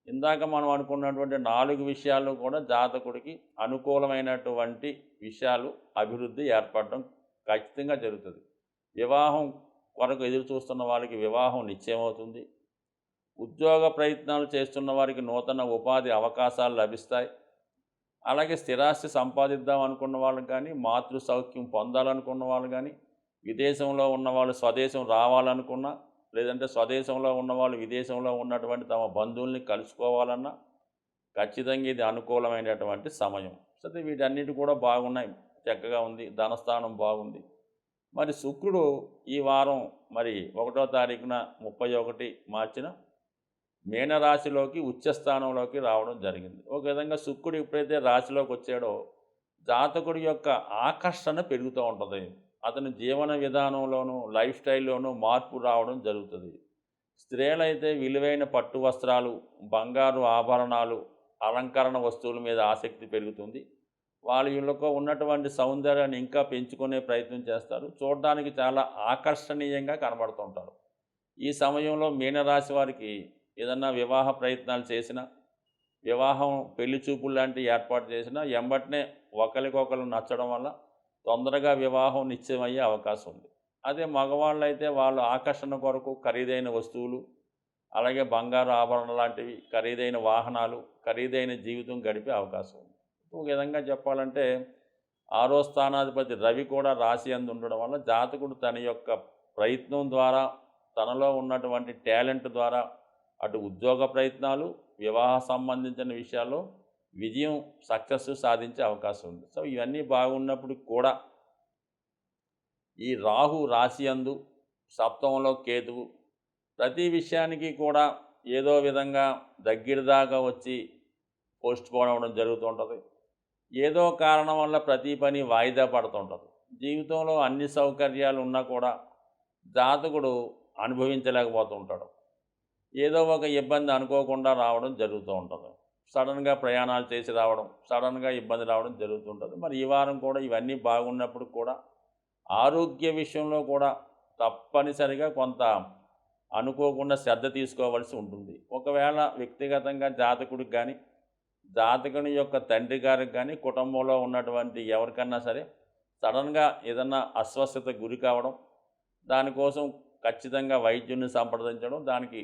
Speaker 1: ఇందాక మనం అనుకున్నటువంటి 4 విషయాలు కూడా జాతకుడికి అనుకూలమైనటువంటి విషయాలు, అభివృద్ధి ఏర్పడడం ఖచ్చితంగా జరుగుతుంది. వివాహం కొరకు ఎదురు చూస్తున్న వాళ్ళకి వివాహం నిశ్చయమవుతుంది. ఉద్యోగ ప్రయత్నాలు చేస్తున్న వారికి నూతన ఉపాధి అవకాశాలు లభిస్తాయి. అలాగే స్థిరాస్తి సంపాదిద్దాం అనుకున్న వాళ్ళు కానీ, మాతృ సౌఖ్యం పొందాలనుకున్న వాళ్ళు కానీ, విదేశంలో ఉన్నవాళ్ళు స్వదేశం రావాలనుకున్నా, లేదంటే స్వదేశంలో ఉన్నవాళ్ళు విదేశంలో ఉన్నటువంటి తమ బంధువుల్ని కలుసుకోవాలన్నా ఖచ్చితంగా ఇది అనుకూలమైనటువంటి సమయం. సరే, వీటన్నిటి కూడా బాగున్నాయి, చక్కగా ఉంది, ధనస్థానం బాగుంది. మరి శుక్రుడు ఈ వారం మరి 1వ తారీఖున 31 మార్చిన మీనరాశిలోకి ఉచ్చస్థానంలోకి రావడం జరిగింది. ఒక విధంగా శుక్రుడు ఎప్పుడైతే రాశిలోకి వచ్చాడో జాతకుడి యొక్క ఆకర్షణ పెరుగుతూ ఉంటుంది. అతని జీవన విధానంలోనూ లైఫ్ స్టైల్లోనూ మార్పు రావడం జరుగుతుంది. స్త్రీలైతే విలువైన పట్టు వస్త్రాలు, బంగారు ఆభరణాలు, అలంకరణ వస్తువుల మీద ఆసక్తి పెరుగుతుంది. వాళ్ళకు ఉన్నటువంటి సౌందర్యాన్ని ఇంకా పెంచుకునే ప్రయత్నం చేస్తారు. చూడడానికి చాలా ఆకర్షణీయంగా కనబడుతుంటారు. ఈ సమయంలో మీనరాశి వారికి ఏదన్నా వివాహ ప్రయత్నాలు చేసినా, వివాహం పెళ్లి చూపులు లాంటివి ఏర్పాటు చేసినా ఎంబటనే ఒకరికొకరు నచ్చడం వల్ల తొందరగా వివాహం నిశ్చయమయ్యే అవకాశం ఉంది. అదే మగవాళ్ళు అయితే వాళ్ళు ఆకర్షణ కొరకు ఖరీదైన వస్తువులు, అలాగే బంగారు ఆభరణ లాంటివి, ఖరీదైన వాహనాలు, ఖరీదైన జీవితం గడిపే అవకాశం ఉంది. ఒక విధంగా చెప్పాలంటే 6వ స్థానాధిపతి రవి కూడా రాశి యందు ఉండడం వల్ల జాతకుడు తన యొక్క ప్రయత్నం ద్వారా, తనలో ఉన్నటువంటి టాలెంట్ ద్వారా అటు ఉద్యోగ ప్రయత్నాలు, వివాహ సంబంధించిన విషయాల్లో విజయం, సక్సెస్ సాధించే అవకాశం ఉంది. సో ఇవన్నీ బాగున్నప్పుడు కూడా ఈ రాహు రాశి యందు, సప్తమంలో కేతువు, ప్రతి విషయానికి కూడా ఏదో విధంగా దగ్గర దాకా వచ్చి పోస్ట్ పోన్ అవ్వడం జరుగుతుంటుంది. ఏదో కారణం వల్ల ప్రతి పని వాయిదా పడుతుంటుంది. జీవితంలో అన్ని సౌకర్యాలు ఉన్నా కూడా జాతకుడు అనుభవించలేకపోతూ ఉంటాడు. ఏదో ఒక ఇబ్బంది అనుకోకుండా రావడం జరుగుతూ ఉంటుంది. సడన్గా ప్రయాణాలు చేసి రావడం, సడన్గా ఇబ్బంది రావడం జరుగుతుంటుంది. మరి ఈ వారం కూడా ఇవన్నీ బాగున్నప్పుడు కూడా ఆరోగ్య విషయంలో కూడా తప్పనిసరిగా కొంత అనుకోకుండా శ్రద్ధ తీసుకోవాల్సి ఉంటుంది. ఒకవేళ వ్యక్తిగతంగా జాతకుడికి కానీ, జాతకుని యొక్క తండ్రి గారికి కానీ, కుటుంబంలో ఉన్నటువంటి ఎవరికన్నా సరే సడన్గా ఏదన్నా అస్వస్థత గురి కావడం, దానికోసం ఖచ్చితంగా వైద్యుని సంప్రదించడం, దానికి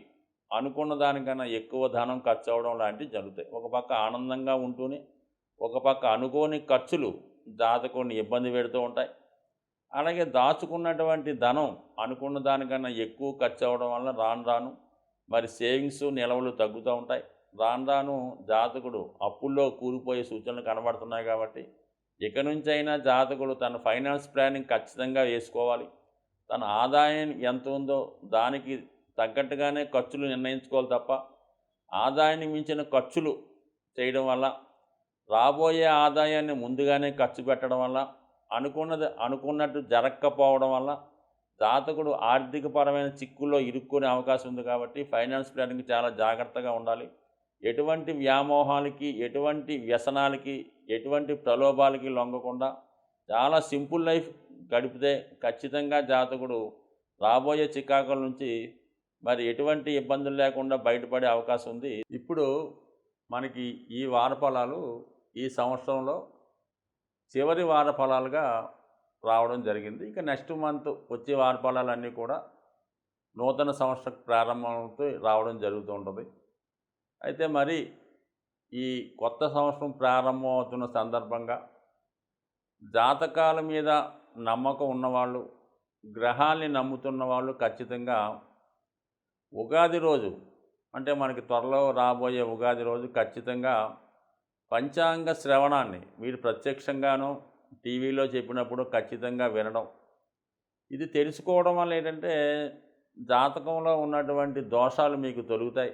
Speaker 1: అనుకున్న దానికన్నా ఎక్కువ ధనం ఖర్చు అవ్వడం లాంటివి జరుగుతాయి. ఒక పక్క ఆనందంగా ఉంటూనే ఒక పక్క అనుకోని ఖర్చులు జాతకుడిని ఇబ్బంది పెడుతూ ఉంటాయి. అలాగే దాచుకున్నటువంటి ధనం అనుకున్న దానికన్నా ఎక్కువ ఖర్చు అవ్వడం వల్ల రాను రాను మరి సేవింగ్స్ నిల్వలు తగ్గుతూ ఉంటాయి. రాను రాను జాతకుడు అప్పుల్లో కూలిపోయే సూచనలు కనబడుతున్నాయి. కాబట్టి ఇక నుంచి అయినా జాతకుడు తన ఫైనాన్స్ ప్లానింగ్ ఖచ్చితంగా వేసుకోవాలి. తన ఆదాయం ఎంత ఉందో దానికి తగ్గట్టుగానే ఖర్చులు నిర్ణయించుకోవాలి తప్ప ఆదాయాన్ని మించిన ఖర్చులు చేయడం వల్ల, రాబోయే ఆదాయాన్ని ముందుగానే ఖర్చు పెట్టడం వల్ల, అనుకున్నట్టు జరగకపోవడం వల్ల జాతకుడు ఆర్థికపరమైన చిక్కుల్లో ఇరుక్కునే అవకాశం ఉంది. కాబట్టి ఫైనాన్స్ ప్లానింగ్ చాలా జాగ్రత్తగా ఉండాలి. ఎటువంటి వ్యామోహాలకి, ఎటువంటి వ్యసనాలకి, ఎటువంటి ప్రలోభాలకి లొంగకుండా చాలా సింపుల్ లైఫ్ గడిపితే ఖచ్చితంగా జాతకుడు రాబోయే చికాకుల నుంచి మరి ఎటువంటి ఇబ్బందులు లేకుండా బయటపడే అవకాశం ఉంది. ఇప్పుడు మనకి ఈ వార ఫలాలు ఈ సంవత్సరంలో చివరి వార ఫలాలుగా రావడం జరిగింది. ఇక నెక్స్ట్ మంత్ వచ్చే వార ఫలాలన్నీ కూడా నూతన సంవత్సర ప్రారంభంతో రావడం జరుగుతూ ఉంటుంది. అయితే మరి ఈ కొత్త సంవత్సరం ప్రారంభం అవుతున్న సందర్భంగా జాతకాల మీద నమ్మకం ఉన్నవాళ్ళు, గ్రహాల్ని నమ్ముతున్న వాళ్ళు ఖచ్చితంగా ఉగాది రోజు, అంటే మనకి త్వరలో రాబోయే ఉగాది రోజు ఖచ్చితంగా పంచాంగ శ్రవణాన్ని మీరు ప్రత్యక్షంగానూ టీవీలో చెప్పినప్పుడు ఖచ్చితంగా వినడం. ఇది తెలుసుకోవడం వల్ల ఏంటంటే జాతకంలో ఉన్నటువంటి దోషాలు మీకు తొలుగుతాయి.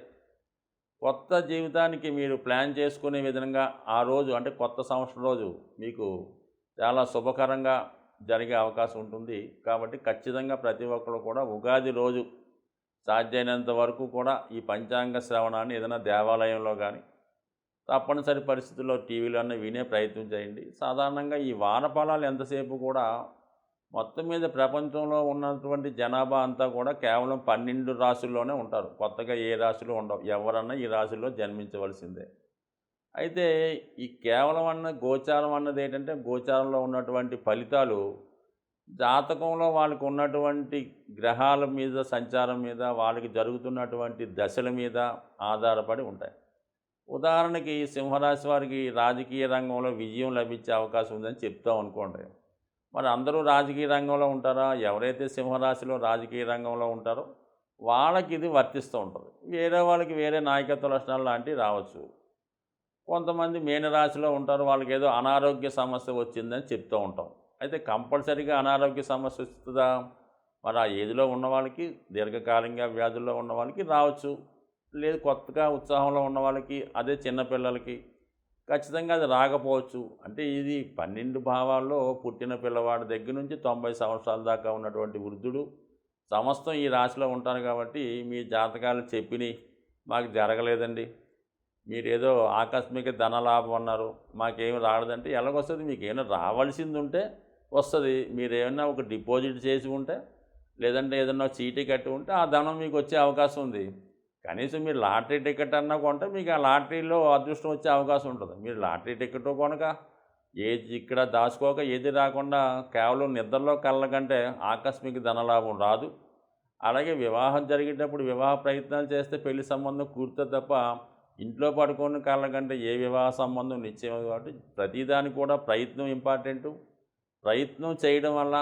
Speaker 1: కొత్త జీవితానికి మీరు ప్లాన్ చేసుకునే విధంగా ఆ రోజు, అంటే కొత్త సంవత్సరం రోజు మీకు చాలా శుభకరంగా జరిగే అవకాశం ఉంటుంది. కాబట్టి ఖచ్చితంగా ప్రతి ఒక్కరు కూడా ఉగాది రోజు సాధ్యమైనంత వరకు కూడా ఈ పంచాంగ శ్రవణాన్ని ఏదైనా దేవాలయంలో కానీ తప్పనిసరి పరిస్థితుల్లో టీవీలోనే వినే ప్రయత్నం చేయండి. సాధారణంగా ఈ వానఫలాలు ఎంతసేపు కూడా మొత్తం మీద ప్రపంచంలో ఉన్నటువంటి జనాభా అంతా కూడా కేవలం 12 రాశుల్లోనే ఉంటారు. కొత్తగా ఏ రాశిలో ఉండవు. ఎవరన్నా ఈ రాశిలో జన్మించవలసిందే. అయితే ఈ కేవలం గోచారం అన్నది ఏంటంటే, గోచారంలో ఉన్నటువంటి ఫలితాలు జాతకంలో వాళ్ళకు ఉన్నటువంటి గ్రహాల మీద సంచారం మీద వాళ్ళకి జరుగుతున్నటువంటి దశల మీద ఆధారపడి ఉంటాయి. ఉదాహరణకి సింహరాశి వారికి రాజకీయ రంగంలో విజయం లభించే అవకాశం ఉందని చెప్తాం అనుకోండి. మరి అందరూ రాజకీయ రంగంలో ఉంటారా? ఎవరైతే సింహరాశిలో రాజకీయ రంగంలో ఉంటారో వాళ్ళకి ఇది వర్తిస్తూ ఉంటుంది. వేరే వాళ్ళకి వేరే నాయకత్వ లక్షణాలు లాంటివి రావచ్చు. కొంతమంది మీనరాశిలో ఉంటారు, వాళ్ళకి ఏదో అనారోగ్య సమస్య వచ్చిందని చెప్తూ ఉంటాం. అయితే కంపల్సరీగా అనారోగ్య సమస్య వస్తుందా? మరి ఆ ఏజ్లో ఉన్న వాళ్ళకి, దీర్ఘకాలికంగా వ్యాధుల్లో ఉన్న వాళ్ళకి రావచ్చు. లేదు కొత్తగా ఉత్సాహంలో ఉన్న వాళ్ళకి, అదే చిన్నపిల్లలకి ఖచ్చితంగా అది రాకపోవచ్చు. అంటే ఇది 12 భావాల్లో పుట్టిన పిల్లవాడి దగ్గర నుంచి 90 సంవత్సరాల దాకా ఉన్నటువంటి వృద్ధుడు సమస్తం ఈ రాశిలో ఉంటారు. కాబట్టి మీ జాతకాలు చెప్పినవి మాకు జరగలేదండి, మీరేదో ఆకస్మిక ధనలాభం అన్నారు, మాకేమి రాలేదంటే ఎలాగొస్తుంది? మీకు ఏమైనా రావాల్సింది ఉంటే వస్తుంది. మీరేమైనా ఒక డిపాజిట్ చేసి ఉంటే, లేదంటే ఏదన్నా చీటీ కట్టి ఉంటే ఆ ధనం మీకు వచ్చే అవకాశం ఉంది. కనీసం మీరు లాటరీ టికెట్ అన్నా కొంటే మీకు ఆ లాటరీలో అదృష్టం వచ్చే అవకాశం ఉంటుంది. మీరు లాటరీ టికెట్ కొనక ఏది ఇక్కడ దాచుకోక ఏది రాకుండా కేవలం నిద్రలో కళ్ళ కంటే ఆకస్మిక ధనలాభం రాదు. అలాగే వివాహం జరిగేటప్పుడు వివాహ ప్రయత్నాలు చేస్తే పెళ్లి సంబంధం కుదురుతుంది తప్ప ఇంట్లో పడుకొని కళ్ళ కంటే ఏ వివాహ సంబంధం నిశ్చయం. కాబట్టి ప్రతిదానికి కూడా ప్రయత్నం ఇంపార్టెంటు. ప్రయత్నం చేయడం వల్ల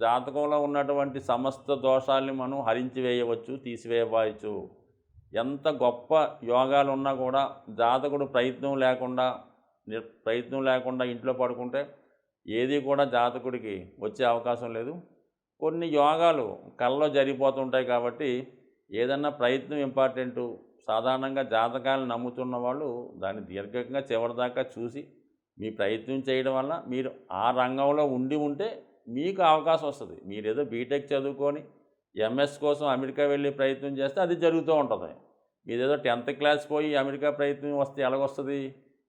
Speaker 1: జాతకంలో ఉన్నటువంటి సమస్త దోషాల్ని మనం హరించి వేయవచ్చు, తీసివేయవచ్చు. ఎంత గొప్ప యోగాలు ఉన్నా కూడా జాతకుడు ప్రయత్నం లేకుండా ఇంట్లో పడుకుంటే ఏది కూడా జాతకుడికి వచ్చే అవకాశం లేదు. కొన్ని యోగాలు కళ్ళలో జరిగిపోతుంటాయి. కాబట్టి ఏదన్నా ప్రయత్నం ఇంపార్టెంటు. సాధారణంగా జాతకాలను నమ్ముతున్న వాళ్ళు దాన్ని దీర్ఘంగా చివరిదాకా చూసి మీ ప్రయత్నం చేయడం వల్ల మీరు ఆ రంగంలో ఉంటే మీకు అవకాశం వస్తుంది. మీరేదో బీటెక్ చదువుకొని ఎంఎస్ కోసం అమెరికా వెళ్ళి ప్రయత్నం చేస్తే అది జరుగుతూ ఉంటుంది. మీదేదో 10th క్లాస్ పోయి అమెరికా ప్రయత్నం వస్తే ఎలాగొస్తుంది?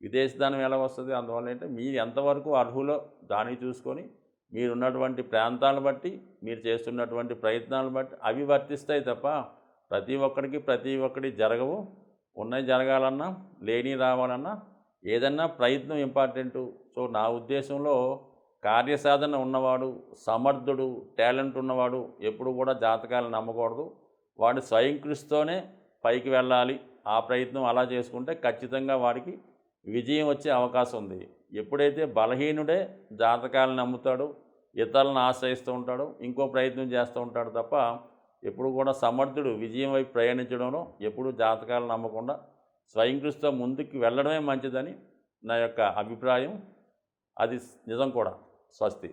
Speaker 1: విదేశదానం ఎలాగొస్తుంది? అందువల్ల ఏంటంటే మీరు ఎంతవరకు అర్హులో దాన్ని చూసుకొని మీరున్నటువంటి ప్రాంతాలను బట్టి, మీరు చేస్తున్నటువంటి ప్రయత్నాలను బట్టి అవి వర్తిస్తాయి తప్ప ప్రతి ఒక్కటి జరగవు. ఉన్నవి జరగాలన్నా, లేనివి రావాలన్నా ఏదన్నా ప్రయత్నం ఇంపార్టెంటు. సో నా ఉద్దేశంలో కార్యసాధన ఉన్నవాడు, సమర్థుడు, టాలెంట్ ఉన్నవాడు ఎప్పుడు కూడా జాతకాలను నమ్మకూడదు. వాడు స్వయం కృషితోనే పైకి వెళ్ళాలి. ఆ ప్రయత్నం అలా చేసుకుంటే ఖచ్చితంగా వాడికి విజయం వచ్చే అవకాశం ఉంది. ఎప్పుడైతే బలహీనుడే జాతకాలను నమ్ముతాడో, ఇతరులను ఆశ్రయిస్తూ ఉంటాడో, ఇంకో ప్రయత్నం చేస్తూ ఉంటాడు తప్ప ఎప్పుడు కూడా సమర్థుడు విజయం వైపు ప్రయాణించడంలో ఎప్పుడు జాతకాలు నమ్మకుండా స్వయం కృషితో ముందుకు వెళ్ళడమే మంచిదని నా యొక్క అభిప్రాయం. అది నిజం కూడా. స్వస్తి.